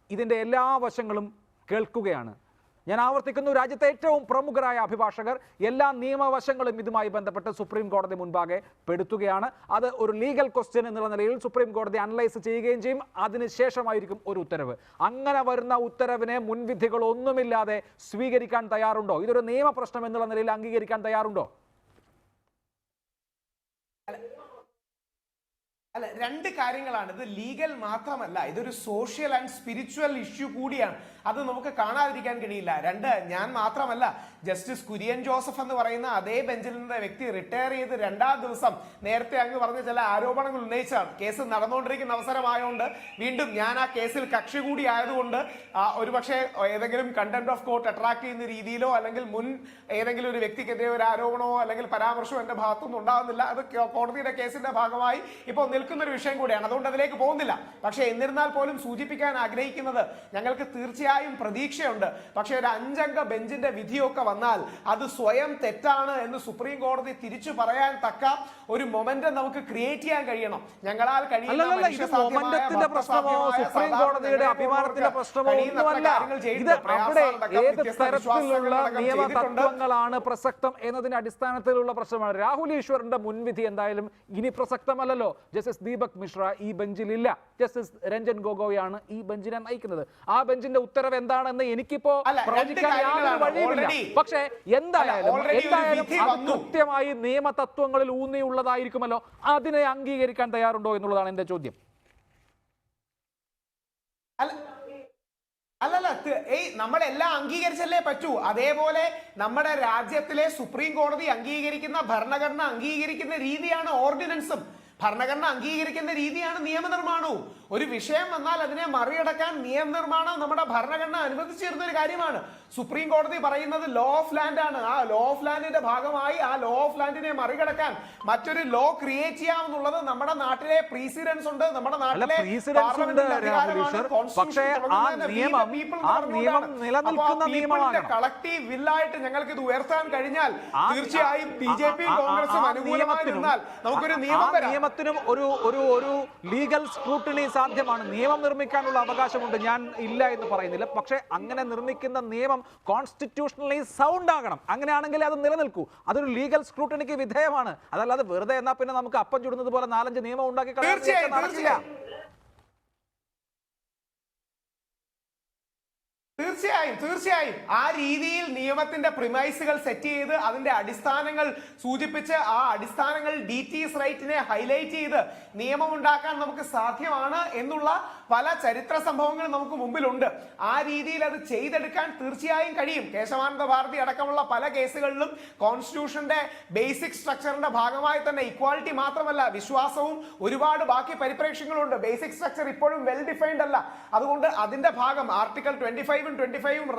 ഇതിൻ്റെ എല്ലാ വശങ്ങളും കേൾക്കുകയാണ്. ഞാൻ ആവർത്തിക്കുന്നു, രാജ്യത്തെ ഏറ്റവും പ്രമുഖരായ അഭിഭാഷകർ എല്ലാ നിയമവശങ്ങളും ഇതുമായി ബന്ധപ്പെട്ട് സുപ്രീം കോടതി മുൻപാകെ പെടുത്തുകയാണ്. അത് ഒരു ലീഗൽ ക്വസ്റ്റ്യൻ എന്നുള്ള നിലയിൽ സുപ്രീം കോടതി അനലൈസ് ചെയ്യുകയും ചെയ്യും. അതിനുശേഷമായിരിക്കും ഒരു ഉത്തരവ്. അങ്ങനെ വരുന്ന ഉത്തരവിനെ മുൻവിധികളൊന്നുമില്ലാതെ സ്വീകരിക്കാൻ തയ്യാറുണ്ടോ? ഇതൊരു നിയമപ്രശ്നം എന്നുള്ള നിലയിൽ അംഗീകരിക്കാൻ തയ്യാറുണ്ടോ? അല്ല, രണ്ട് കാര്യങ്ങളാണ്. ഇത് ലീഗൽ മാത്രമല്ല, ഇതൊരു സോഷ്യൽ ആൻഡ് സ്പിരിച്വൽ ഇഷ്യൂ കൂടിയാണ്. അത് നമുക്ക് കാണാതിരിക്കാൻ കഴിയില്ല. രണ്ട്, ഞാൻ മാത്രമല്ല, ജസ്റ്റിസ് കുര്യൻ ജോസഫ് എന്ന് പറയുന്ന അതേ ബെഞ്ചിൽ നിന്ന് വ്യക്തി റിട്ടയർ ചെയ്ത് 2-ാം ദിവസം നേരത്തെ അങ്ങ് പറഞ്ഞ ചില ആരോപണങ്ങൾ ഉന്നയിച്ചാണ്. കേസ് നടന്നുകൊണ്ടിരിക്കുന്ന അവസരമായതുകൊണ്ട്, വീണ്ടും ഞാൻ ആ കേസിൽ കക്ഷി കൂടി ആയതുകൊണ്ട് ഒരുപക്ഷെ ഏതെങ്കിലും കണ്ടംപ്റ്റ് ഓഫ് കോർട്ട് അട്രാക്ട് ചെയ്യുന്ന രീതിയിലോ അല്ലെങ്കിൽ മുൻ ഏതെങ്കിലും ഒരു വ്യക്തിക്കെതിരെ ഒരു ആരോപണമോ അല്ലെങ്കിൽ പരാമർശമോ എന്റെ ഭാഗത്തുനിന്ന് ഉണ്ടാകുന്നില്ല. അത് കോടതിയുടെ കേസിന്റെ ഭാഗമായി ഇപ്പോൾ നിൽക്കുന്ന ഒരു വിഷയം കൂടിയാണ്. അതുകൊണ്ട് അതിലേക്ക് പോകുന്നില്ല. പക്ഷേ എന്നിരുന്നാൽ പോലും സൂചിപ്പിക്കാൻ ആഗ്രഹിക്കുന്നത്, ഞങ്ങൾക്ക് തീർച്ചയായും പ്രതീക്ഷയുണ്ട്. പക്ഷേ ഒരു 5-അംഗ ബെഞ്ചിന്റെ വിധിയൊക്കെ വന്നാൽ അത് സ്വയം തെറ്റാണ് എന്ന് സുപ്രീം കോടതി തിരിച്ചു പറയാൻ തക്ക ഒരു മൊമെന്റം നമുക്ക് ക്രിയേറ്റ് ചെയ്യാൻ കഴിയണം. ഞങ്ങളാൽ കഴിയുന്ന മൊമെന്റത്തിന്റെ പ്രശ്നമോ സുപ്രീം കോടതിയുടെ അഭിമാനത്തിന്റെ പ്രശ്നമോ ഒന്നുമല്ല. ഇത് അവിടെ ഏത് തരത്തിലുള്ള നിയമതത്വങ്ങളാണ് പ്രസക്തം എന്നതിന്റെ അടിസ്ഥാനത്തിലുള്ള പ്രശ്നമാണ്. രാഹുൽ ഈശ്വറിന്റെ മുൻവിധി എന്തായാലും ഇനി പ്രസക്തമല്ലല്ലോ. ജസ്റ്റിസ് ദീപക് മിശ്ര ഈ ബെഞ്ചിലില്ല. ജസ്റ്റിസ് രഞ്ജൻ ഗൊഗോയാണ് ഈ ബെഞ്ചിനെ നയിക്കുന്നത്. ആ ബെഞ്ചിന്റെ ഉത്തരവ് എന്താണെന്ന് എനിക്കിപ്പോ പ്രവചിക്കാൻ യാതൊരു വഴിയുമില്ല. പക്ഷേ എന്തായാലും അത് കൃത്യമായി നിയമതത്വങ്ങളിൽ ഊന്നിയുള്ളതായിരിക്കുമല്ലോ. അതിനെ അംഗീകരിക്കാൻ തയ്യാറുണ്ടോ എന്നുള്ളതാണ് എന്റെ ചോദ്യം. അല്ലല്ല, നമ്മളെല്ലാം അംഗീകരിച്ചല്ലേ പറ്റൂ. അതേപോലെ നമ്മുടെ രാജ്യത്തിലെ സുപ്രീം കോടതി അംഗീകരിക്കുന്ന ഭരണഘടന അംഗീകരിക്കുന്ന രീതിയാണ് ഓർഡിനൻസും. ഭരണഘടന അംഗീകരിക്കുന്ന രീതിയാണ് നിയമനിർമ്മാണവും. ഒരു വിഷയം വന്നാൽ അതിനെ മറികടക്കാൻ നിയമനിർമ്മാണം നമ്മുടെ ഭരണഘടന അനുവദിച്ചിരുന്ന ഒരു കാര്യമാണ്. സുപ്രീം കോടതി പറയുന്നത് ലോ ഓഫ് ലാൻഡ് ആണ്. ആ ലോ ഓഫ് ലാൻഡിന്റെ ഭാഗമായി ആ ലോ ഓഫ് ലാൻഡിനെ മറികടക്കാൻ മറ്റൊരു ലോ ക്രിയേറ്റ് ചെയ്യാമെന്നുള്ളത് നമ്മുടെ നാട്ടിലെ പ്രീസിഡൻസ് ഉണ്ട്. നമ്മുടെ നാട്ടിലെ കളക്ടീവ് വില്ലായിട്ട് ഞങ്ങൾക്ക് ഇത് ഉയർത്താൻ കഴിഞ്ഞാൽ തീർച്ചയായും ബിജെപി കോൺഗ്രസും അനുകൂലമായി നിന്നാൽ നമുക്കൊരു നിയമത്തിനും ഒരു ലീഗൽ സ്ക്രൂട്ടിനി സാധ്യമാണ്. നിയമം നിർമ്മിക്കാനുള്ള അവകാശമുണ്ട്, ഞാൻ ഇല്ല എന്ന് പറയുന്നില്ല. പക്ഷേ അങ്ങനെ നിർമ്മിക്കുന്ന നിയമം കോൺസ്റ്റിറ്റ്യൂഷണലി സൗണ്ട് ആകണം. അങ്ങനെയാണെങ്കിൽ അത് നിലനിൽക്കൂ. അതൊരു ലീഗൽ സ്ക്രൂട്ടിനിക്ക് വിധേയമാണ്. അതല്ലാതെ വെറുതെ എന്നാ പിന്നെ നമുക്ക് അപ്പം ചുടുന്നത് പോലെ 4-5 നിയമം ഉണ്ടാക്കി നടക്കില്ല. തീർച്ചയായും ആ രീതിയിൽ നിയമത്തിന്റെ പ്രിമൈസുകൾ സെറ്റ് ചെയ്ത് അതിന്റെ അടിസ്ഥാനങ്ങൾ സൂചിപ്പിച്ച് ആ അടിസ്ഥാനങ്ങൾ ഡീറ്റീസ് റൈറ്റിനെ ഹൈലൈറ്റ് ചെയ്ത് നിയമമുണ്ടാക്കാൻ നമുക്ക് സാധ്യമാണ് എന്നുള്ള പല ചരിത്ര സംഭവങ്ങളും നമുക്ക് മുമ്പിലുണ്ട്. ആ രീതിയിൽ അത് ചെയ്തെടുക്കാൻ തീർച്ചയായും കഴിയും. കേശവാനന്ദ ഭാരതി അടക്കമുള്ള പല കേസുകളിലും കോൺസ്റ്റിറ്റ്യൂഷന്റെ ബേസിക് സ്ട്രക്ചറിന്റെ ഭാഗമായി തന്നെ ഇക്വാലിറ്റി മാത്രമല്ല വിശ്വാസവും ഒരുപാട് ബാക്കി പരിപ്രേക്ഷ്യങ്ങളുണ്ട്. ബേസിക് സ്ട്രക്ചർ ഇപ്പോഴും വെൽ ഡിഫൈൻഡ് അല്ല. അതുകൊണ്ട് അതിന്റെ ഭാഗം ആർട്ടിക്കിൾ 25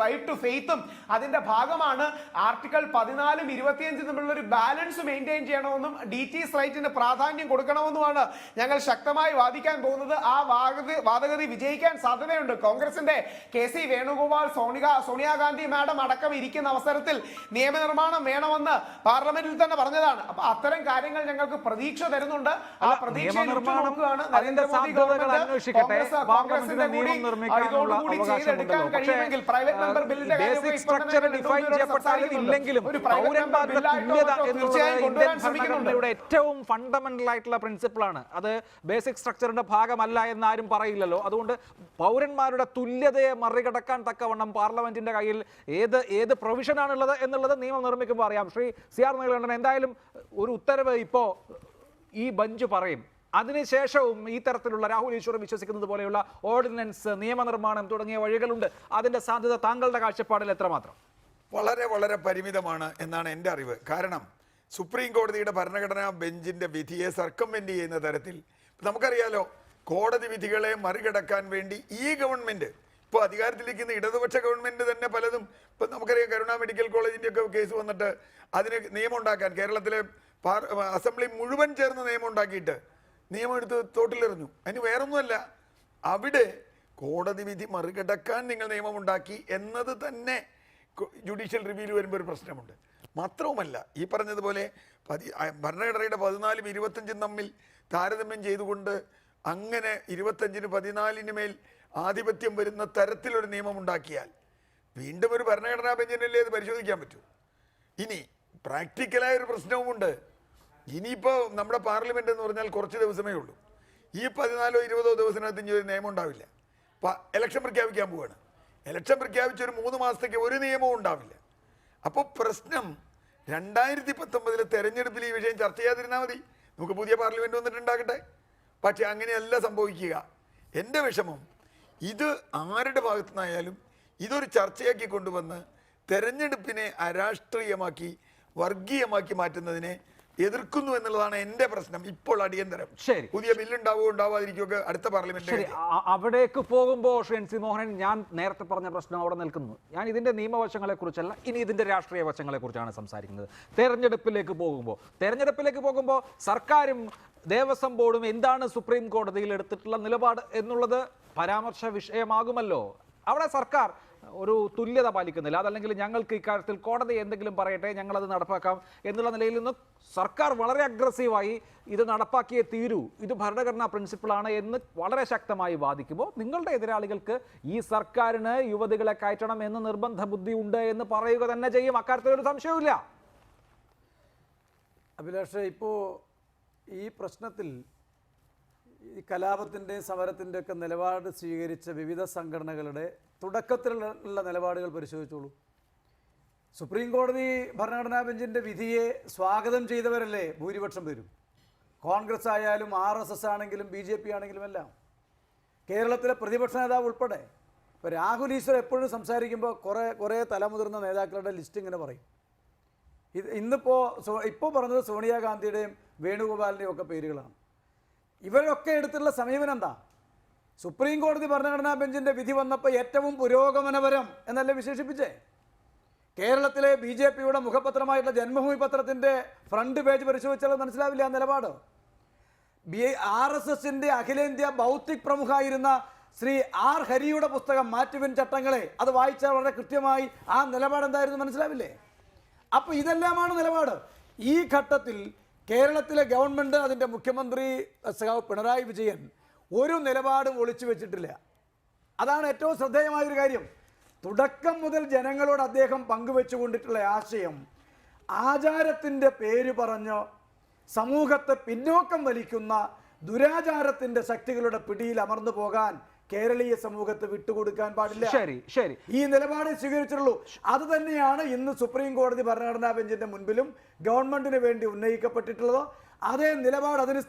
റൈറ്റ് ടു ഫെയ്ത്തും അതിന്റെ ഭാഗമാണ്. ആർട്ടിക്കിൾ 14 25 തമ്മിലുള്ള ഒരു ബാലൻസ് മെയിൻറ്റെയിൻ ചെയ്യണമെന്നും ഡീറ്റീസ് റൈറ്റിന് പ്രാധാന്യം കൊടുക്കണമെന്നുമാണ് ഞങ്ങൾ ശക്തമായി വാദിക്കാൻ പോകുന്നത്. ആ വാദഗതി വിജയിക്കാൻ സാധ്യതയുണ്ട്. കോൺഗ്രസിന്റെ KC വേണുഗോപാൽ, സോണിയാഗാന്ധി മാഡം അടക്കം ഇരിക്കുന്ന അവസരത്തിൽ നിയമനിർമ്മാണം വേണമെന്ന് പാർലമെന്റിൽ തന്നെ പറഞ്ഞതാണ്. അപ്പൊ അത്തരം കാര്യങ്ങൾ ഞങ്ങൾക്ക് പ്രതീക്ഷ തരുന്നുണ്ട്. ആ പ്രതീക്ഷ നോക്കുകയാണ് നരേന്ദ്രമോദി ഗവൺമെന്റ്. കോൺഗ്രസിന്റെ കൂടി ഇതോടുകൂടി ചെയ്തെടുക്കാൻ കഴിയുമെങ്കിൽ പ്രൈവറ്റ് മെമ്പർ ബില്ലിന്റെ ഏറ്റവും ഫണ്ടമെന്റൽ ആയിട്ടുള്ള പ്രിൻസിപ്പിളാണ്. അത് ബേസിക് സ്ട്രക്ചറിന്റെ ഭാഗമല്ല എന്നാരും പറയില്ലല്ലോ. അതുകൊണ്ട് പൗരന്മാരുടെ തുല്യതയെ മറികടക്കാൻ തക്കവണ്ണം പാർലമെന്റിന്റെ കയ്യിൽ ഏത് പ്രൊവിഷനാണുള്ളത് എന്നുള്ളത് നിയമം നിർമ്മിക്കുമ്പോൾ അറിയാം. ശ്രീ CR നീലകണ്ഠൻ, എന്തായാലും ഒരു ഉത്തരവ് ഇപ്പോ ഈ ബെഞ്ച് പറയും. അതിനുശേഷവും ഈ തരത്തിലുള്ള രാഹുൽ ഈശ്വർ വിശ്വസിക്കുന്നത് പോലെയുള്ള ഓർഡിനൻസ്, നിയമനിർമ്മാണം തുടങ്ങിയ വഴികളുണ്ട്. അതിന്റെ സാധ്യത താങ്കളുടെ കാഴ്ചപ്പാടിൽ എത്രമാത്രം? വളരെ വളരെ പരിമിതമാണ് എന്നാണ് എൻ്റെ അറിവ്. കാരണം സുപ്രീം കോടതിയുടെ ഭരണഘടനാ ബെഞ്ചിന്റെ വിധിയെ സർക്കംവെന്റ് ചെയ്യുന്ന തരത്തിൽ നമുക്കറിയാലോ, കോടതി വിധികളെ മറികടക്കാൻ വേണ്ടി ഈ ഗവൺമെന്റ്, ഇപ്പോൾ അധികാരത്തിലിരിക്കുന്ന ഇടതുപക്ഷ ഗവൺമെന്റ് തന്നെ പലതും, ഇപ്പം നമുക്കറിയാം കരുണ മെഡിക്കൽ കോളേജിന്റെ ഒക്കെ കേസ് വന്നിട്ട് അതിന് നിയമം ഉണ്ടാക്കാൻ കേരളത്തിലെ അസംബ്ലി മുഴുവൻ ചേർന്ന് നിയമം ഉണ്ടാക്കിയിട്ട് നിയമം എടുത്ത് തോട്ടിലെറിഞ്ഞു. അതിന് വേറൊന്നുമല്ല, അവിടെ കോടതി വിധി മറികടക്കാൻ നിങ്ങൾ നിയമമുണ്ടാക്കി എന്നത് തന്നെ ജുഡീഷ്യൽ റിവ്യൂവിൽ വരുമ്പോൾ ഒരു പ്രശ്നമുണ്ട്. മാത്രവുമല്ല, ഈ പറഞ്ഞതുപോലെ ഭരണഘടനയുടെ 14 25 തമ്മിൽ താരതമ്യം ചെയ്തുകൊണ്ട് അങ്ങനെ 25 14 മേൽ ആധിപത്യം വരുന്ന തരത്തിലൊരു നിയമം ഉണ്ടാക്കിയാൽ വീണ്ടും ഒരു ഭരണഘടനാ ബെഞ്ചിനല്ലേ അത് പരിശോധിക്കാൻ പറ്റൂ. ഇനി പ്രാക്ടിക്കലായ ഒരു പ്രശ്നവുമുണ്ട്. ഇനിയിപ്പോൾ നമ്മുടെ പാർലമെന്റ് എന്ന് പറഞ്ഞാൽ കുറച്ച് ദിവസമേ ഉള്ളൂ. ഈ 14 20 ദിവസത്തിനകത്ത് ഇനി ഒരു നിയമം ഉണ്ടാവില്ല. ഇലക്ഷൻ പ്രഖ്യാപിക്കാൻ പോവുകയാണ്. ഇലക്ഷൻ പ്രഖ്യാപിച്ച ഒരു 3 മാസത്തേക്ക് ഒരു നിയമവും ഉണ്ടാവില്ല. അപ്പോൾ പ്രശ്നം 2019 തെരഞ്ഞെടുപ്പിൽ ഈ വിഷയം ചർച്ച ചെയ്യാതിരുന്നാൽ മതി. നമുക്ക് പുതിയ പാർലമെന്റ് വന്നിട്ടുണ്ടാകട്ടെ. പക്ഷെ അങ്ങനെയല്ല സംഭവിക്കുക. എൻ്റെ വിഷമം ഇത് ആരുടെ ഭാഗത്തു നിന്നായാലും ഇതൊരു ചർച്ചയാക്കി കൊണ്ടുവന്ന് തെരഞ്ഞെടുപ്പിനെ അരാഷ്ട്രീയമാക്കി വർഗീയമാക്കി മാറ്റുന്നതിനെ എതിർക്കുന്നു എന്നുള്ളതാണ് എൻ്റെ പ്രശ്നം. ഇപ്പോൾ അടിയന്തരം ശരി, പുതിയ ബില്ലുണ്ടാവോ ഉണ്ടാവാതിരിക്കുകയൊക്കെ അടുത്ത പാർലമെന്റ്. ശരി, അവിടേക്ക് പോകുമ്പോൾ ശ്രീ എൻ സി മോഹനൻ, ഞാൻ നേരത്തെ പറഞ്ഞ പ്രശ്നം അവിടെ നിൽക്കുന്നു. ഞാൻ ഇതിന്റെ നിയമവശങ്ങളെ കുറിച്ചല്ല, ഇനി ഇതിന്റെ രാഷ്ട്രീയ വശങ്ങളെ കുറിച്ചാണ് സംസാരിക്കുന്നത്. തെരഞ്ഞെടുപ്പിലേക്ക് പോകുമ്പോൾ സർക്കാരും ദേവസ്വം ബോർഡും എന്താണ് സുപ്രീം കോടതിയിൽ എടുത്തിട്ടുള്ള നിലപാട് എന്നുള്ളത് പരാമർശ വിഷയമാകുമല്ലോ. അവിടെ സർക്കാർ ഒരു തുല്യത പാലിക്കുന്നില്ല. അതല്ലെങ്കിൽ ഞങ്ങൾക്ക് ഇക്കാര്യത്തിൽ കോടതി എന്തെങ്കിലും പറയട്ടെ, ഞങ്ങളത് നടപ്പാക്കാം എന്നുള്ള നിലയിൽ നിന്ന് സർക്കാർ വളരെ അഗ്രസീവായി ഇത് നടപ്പാക്കിയേ തീരൂ, ഇത് ഭരണഘടനാ പ്രിൻസിപ്പിളാണ് എന്ന് വളരെ ശക്തമായി വാദിക്കുമ്പോൾ നിങ്ങളുടെ എതിരാളികൾക്ക് ഈ സർക്കാരിന് യുവതികളെ കയറ്റണം എന്ന് നിർബന്ധ ബുദ്ധി ഉണ്ട് എന്ന് പറയുക തന്നെ ചെയ്യും. അക്കാര്യത്തിൽ ഒരു സംശയവുമില്ല. അഭിലാഷ്, ഇപ്പോൾ ഈ പ്രശ്നത്തിൽ ഈ കലാപത്തിൻ്റെയും സമരത്തിൻ്റെ ഒക്കെ നിലപാട് സ്വീകരിച്ച വിവിധ സംഘടനകളുടെ തുടക്കത്തിലുള്ള നിലപാടുകൾ പരിശോധിച്ചോളൂ. സുപ്രീം കോടതി ഭരണഘടനാ ബെഞ്ചിൻ്റെ വിധിയെ സ്വാഗതം ചെയ്തവരല്ലേ ഭൂരിപക്ഷം പേരും. കോൺഗ്രസ് ആയാലും RSS ആണെങ്കിലും BJP ആണെങ്കിലും എല്ലാം, കേരളത്തിലെ പ്രതിപക്ഷ നേതാവ് ഉൾപ്പെടെ. ഇപ്പോൾ രാഹുൽ ഈശ്വർ എപ്പോഴും സംസാരിക്കുമ്പോൾ കുറേ തലമുതിർന്ന നേതാക്കളുടെ ലിസ്റ്റ് ഇങ്ങനെ പറയും. ഇപ്പോൾ പറഞ്ഞത് സോണിയാഗാന്ധിയുടെയും വേണുഗോപാലിൻ്റെയും ഒക്കെ പേരുകളാണ്. ഇവരൊക്കെ എടുത്തുള്ള സമീപനം എന്താ? സുപ്രീം കോടതി ഭരണഘടനാ ബെഞ്ചിൻ്റെ വിധി വന്നപ്പോൾ ഏറ്റവും പുരോഗമനപരം എന്നല്ലേ വിശേഷിപ്പിച്ചേ? കേരളത്തിലെ BJPയുടെ മുഖപത്രമായിട്ടുള്ള ജന്മഭൂമി പത്രത്തിൻ്റെ ഫ്രണ്ട് പേജ് പരിശോധിച്ചാൽ മനസ്സിലാവില്ല ആ നിലപാട്. RSSൻ്റെ അഖിലേന്ത്യാ ബൗദ്ധിക് പ്രമുഖായിരുന്ന ശ്രീ R ഹരിയുടെ പുസ്തകം മാറ്റുവിൻ ചട്ടങ്ങളെ അത് വായിച്ചാൽ വളരെ കൃത്യമായി ആ നിലപാട് എന്തായിരുന്നു മനസ്സിലാവില്ലേ? അപ്പോൾ ഇതെല്ലാമാണ് നിലപാട്. ഈ ഘട്ടത്തിൽ കേരളത്തിലെ ഗവൺമെൻറ്, അതിൻ്റെ മുഖ്യമന്ത്രി പിണറായി വിജയൻ ഒരു നിലപാടും ഒളിച്ചു വെച്ചിട്ടില്ല. അതാണ് ഏറ്റവും ശ്രദ്ധേയമായൊരു കാര്യം. തുടക്കം മുതൽ ജനങ്ങളോട് അദ്ദേഹം പങ്കുവെച്ചുകൊണ്ടിട്ടുള്ള ആശയം ആചാരത്തിൻ്റെ പേര് പറഞ്ഞ് സമൂഹത്തെ പിന്നോക്കം വലിക്കുന്ന ദുരാചാരത്തിൻ്റെ ശക്തികളുടെ പിടിയിൽ അമർന്നു പോകാൻ കേരളീയ സമൂഹത്തെ വിട്ടുകൊടുക്കാൻ പാടില്ല. ശരി, ഈ നിലപാട് സ്വീകരിച്ചിട്ടുള്ളൂ. അത് തന്നെയാണ് ഇന്ന് സുപ്രീം കോടതി ഭരണഘടനാ ബെഞ്ചിന്റെ മുൻപിലും ഗവൺമെന്റിന് വേണ്ടി ഉന്നയിക്കപ്പെട്ടിട്ടുള്ളത്. അതേ നിലപാട്, അതിന്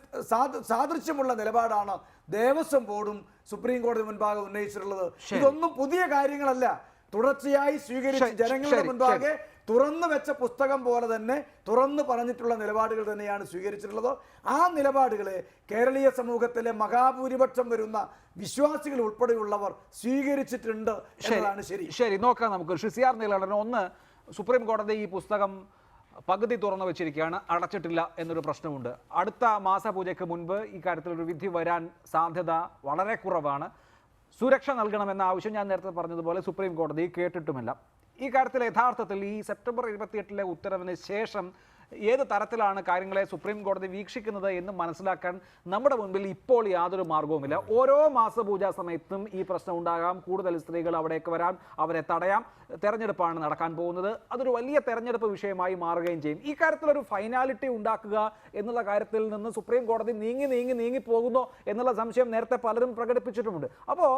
സാദൃശ്യമുള്ള നിലപാടാണ് ദേവസ്വം ബോർഡും സുപ്രീം കോടതി മുൻപാകെ ഉന്നയിച്ചിട്ടുള്ളത്. ഇതൊന്നും പുതിയ കാര്യങ്ങളല്ല. തുടർച്ചയായി സ്വീകരിച്ച് ജനങ്ങളുടെ മുൻപാകെ തുറന്നു വെച്ച പുസ്തകം പോലെ തന്നെ തുറന്നു പറഞ്ഞിട്ടുള്ള നിലപാടുകൾ തന്നെയാണ് സ്വീകരിച്ചിട്ടുള്ളത്. ആ നിലപാടുകളെ കേരളീയ സമൂഹത്തിലെ മഹാഭൂരിപക്ഷം വരുന്ന വിശ്വാസികൾ ഉൾപ്പെടെയുള്ളവർ സ്വീകരിച്ചിട്ടുണ്ട് എന്നതാണ് ശരി. നോക്കാം നമുക്ക്. CR നീലകണ്ഠൻ, ഒന്ന്, സുപ്രീം കോടതി ഈ പുസ്തകം പകുതി തുറന്നു വെച്ചിരിക്കുകയാണ്, അടച്ചിട്ടില്ല എന്നൊരു പ്രശ്നമുണ്ട്. അടുത്ത മാസപൂജയ്ക്ക് മുൻപ് ഇക്കാര്യത്തിൽ ഒരു വിധി വരാൻ സാധ്യത വളരെ കുറവാണ്. സുരക്ഷ നൽകണമെന്ന ആവശ്യം ഞാൻ നേരത്തെ പറഞ്ഞതുപോലെ സുപ്രീം കോടതി കേട്ടിട്ടുമില്ല. ഈ കാര്യത്തിൽ യഥാർത്ഥത്തിൽ ഈ സെപ്റ്റംബർ 28 ഉത്തരവിന് ശേഷം ഏത് തരത്തിലാണ് കാര്യങ്ങളെ സുപ്രീം കോടതി വീക്ഷിക്കുന്നത് എന്ന് മനസ്സിലാക്കാൻ നമ്മുടെ മുൻപിൽ ഇപ്പോൾ യാതൊരു മാർഗവുമില്ല. ഓരോ മാസപൂജാ സമയത്തും ഈ പ്രശ്നം ഉണ്ടാകാം. കൂടുതൽ സ്ത്രീകൾ അവിടേക്ക് വരാം, അവരെ തടയാം. തെരഞ്ഞെടുപ്പാണ് നടക്കാൻ പോകുന്നത്. അതൊരു വലിയ തെരഞ്ഞെടുപ്പ് വിഷയമായി മാറുകയും ചെയ്യും. ഈ കാര്യത്തിൽ ഒരു ഫൈനാലിറ്റി ഉണ്ടാക്കുക എന്നുള്ള കാര്യത്തിൽ നിന്ന് സുപ്രീം കോടതി നീങ്ങി പോകുന്നു എന്നുള്ള സംശയം നേരത്തെ പലരും പ്രകടിപ്പിച്ചിട്ടുമുണ്ട്. അപ്പോൾ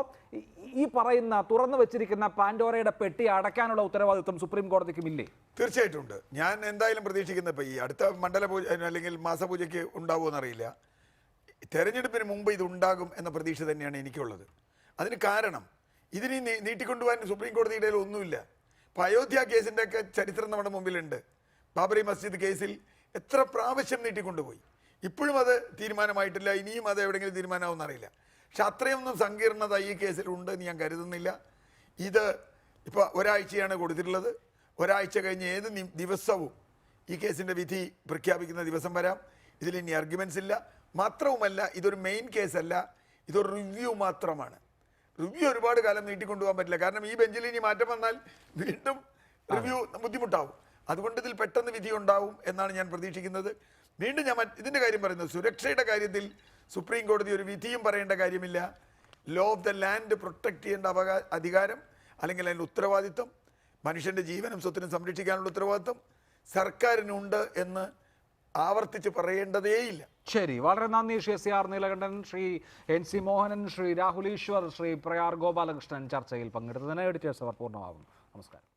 ഈ പറയുന്ന തുറന്നു വെച്ചിരിക്കുന്ന പാൻഡോറയുടെ പെട്ടി അടയ്ക്കാനുള്ള ഉത്തരവാദിത്വം സുപ്രീം കോടതിക്കും ഇല്ലേ? തീർച്ചയായിട്ടും ഉണ്ട്. ഞാൻ എന്തായാലും പ്രതീക്ഷിക്കുന്ന ഈ അടുത്ത മണ്ഡല പൂജ അല്ലെങ്കിൽ മാസപൂജയ്ക്ക് ഉണ്ടാവുമെന്നറിയില്ല. തെരഞ്ഞെടുപ്പിന് മുമ്പ് ഇത് ഉണ്ടാകും എന്ന പ്രതീക്ഷ തന്നെയാണ് എനിക്കുള്ളത്. അതിന് കാരണം ഇതിന് നീട്ടിക്കൊണ്ടുപോകാൻ സുപ്രീം കോടതിയുടെ ഒന്നുമില്ല. ഇപ്പോൾ അയോധ്യ കേസിൻ്റെ ഒക്കെ ചരിത്രം നമ്മുടെ മുമ്പിലുണ്ട്. ബാബറി മസ്ജിദ് കേസിൽ എത്ര പ്രാവശ്യം നീട്ടിക്കൊണ്ടുപോയി, ഇപ്പോഴും അത് തീരുമാനമായിട്ടില്ല. ഇനിയും അത് എവിടെയെങ്കിലും തീരുമാനമാവുമെന്ന് അറിയില്ല. പക്ഷെ അത്രയൊന്നും സങ്കീർണത ഈ കേസിലുണ്ട് എന്ന് ഞാൻ കരുതുന്നില്ല. ഇത് ഇപ്പോൾ ഒരാഴ്ചയാണ് കൊടുത്തിട്ടുള്ളത്. ഒരാഴ്ച കഴിഞ്ഞ് ഏത് ദിവസവും ഈ കേസിൻ്റെ വിധി പ്രഖ്യാപിക്കുന്ന ദിവസം വരാം. ഇതിൽ ഇനി ആർഗ്യുമെൻറ്റ്സ് ഇല്ല. മാത്രവുമല്ല, ഇതൊരു മെയിൻ കേസല്ല, ഇതൊരു റിവ്യൂ മാത്രമാണ്. റിവ്യൂ ഒരുപാട് കാലം നീട്ടിക്കൊണ്ടുപോകാൻ പറ്റില്ല. കാരണം ഈ ബെഞ്ചിൽ ഇനി മാറ്റം വന്നാൽ വീണ്ടും റിവ്യൂ ബുദ്ധിമുട്ടാവും. അതുകൊണ്ട് ഇതിൽ പെട്ടെന്ന് വിധി ഉണ്ടാവും എന്നാണ് ഞാൻ പ്രതീക്ഷിക്കുന്നത്. വീണ്ടും ഞാൻ ഇതിൻ്റെ കാര്യം പറയുന്നത്, സുരക്ഷയുടെ കാര്യത്തിൽ സുപ്രീം കോടതി ഒരു വിധിയും പറയേണ്ട കാര്യമില്ല. Law of the land protect ചെയ്യേണ്ട അധികാരം അല്ലെങ്കിൽ അതിൻ്റെ ഉത്തരവാദിത്വം, മനുഷ്യൻ്റെ ജീവനും സ്വത്തിനും സംരക്ഷിക്കാനുള്ള ഉത്തരവാദിത്വം സർക്കാരിനുണ്ട് എന്ന് ആവർത്തിച്ച് പറയേണ്ടതേയില്ല. ശരി, വളരെ നന്ദി ശ്രീ CR നീലകണ്ഠൻ, ശ്രീ NC മോഹനൻ, ശ്രീ രാഹുൽ ഈശ്വർ, ശ്രീ പ്രയാർ ഗോപാലകൃഷ്ണൻ ചർച്ചയിൽ പങ്കെടുത്തതിന്. എഡിറ്റേഴ്സ് അവർ പൂർണ്ണമാകുന്നു. നമസ്കാരം.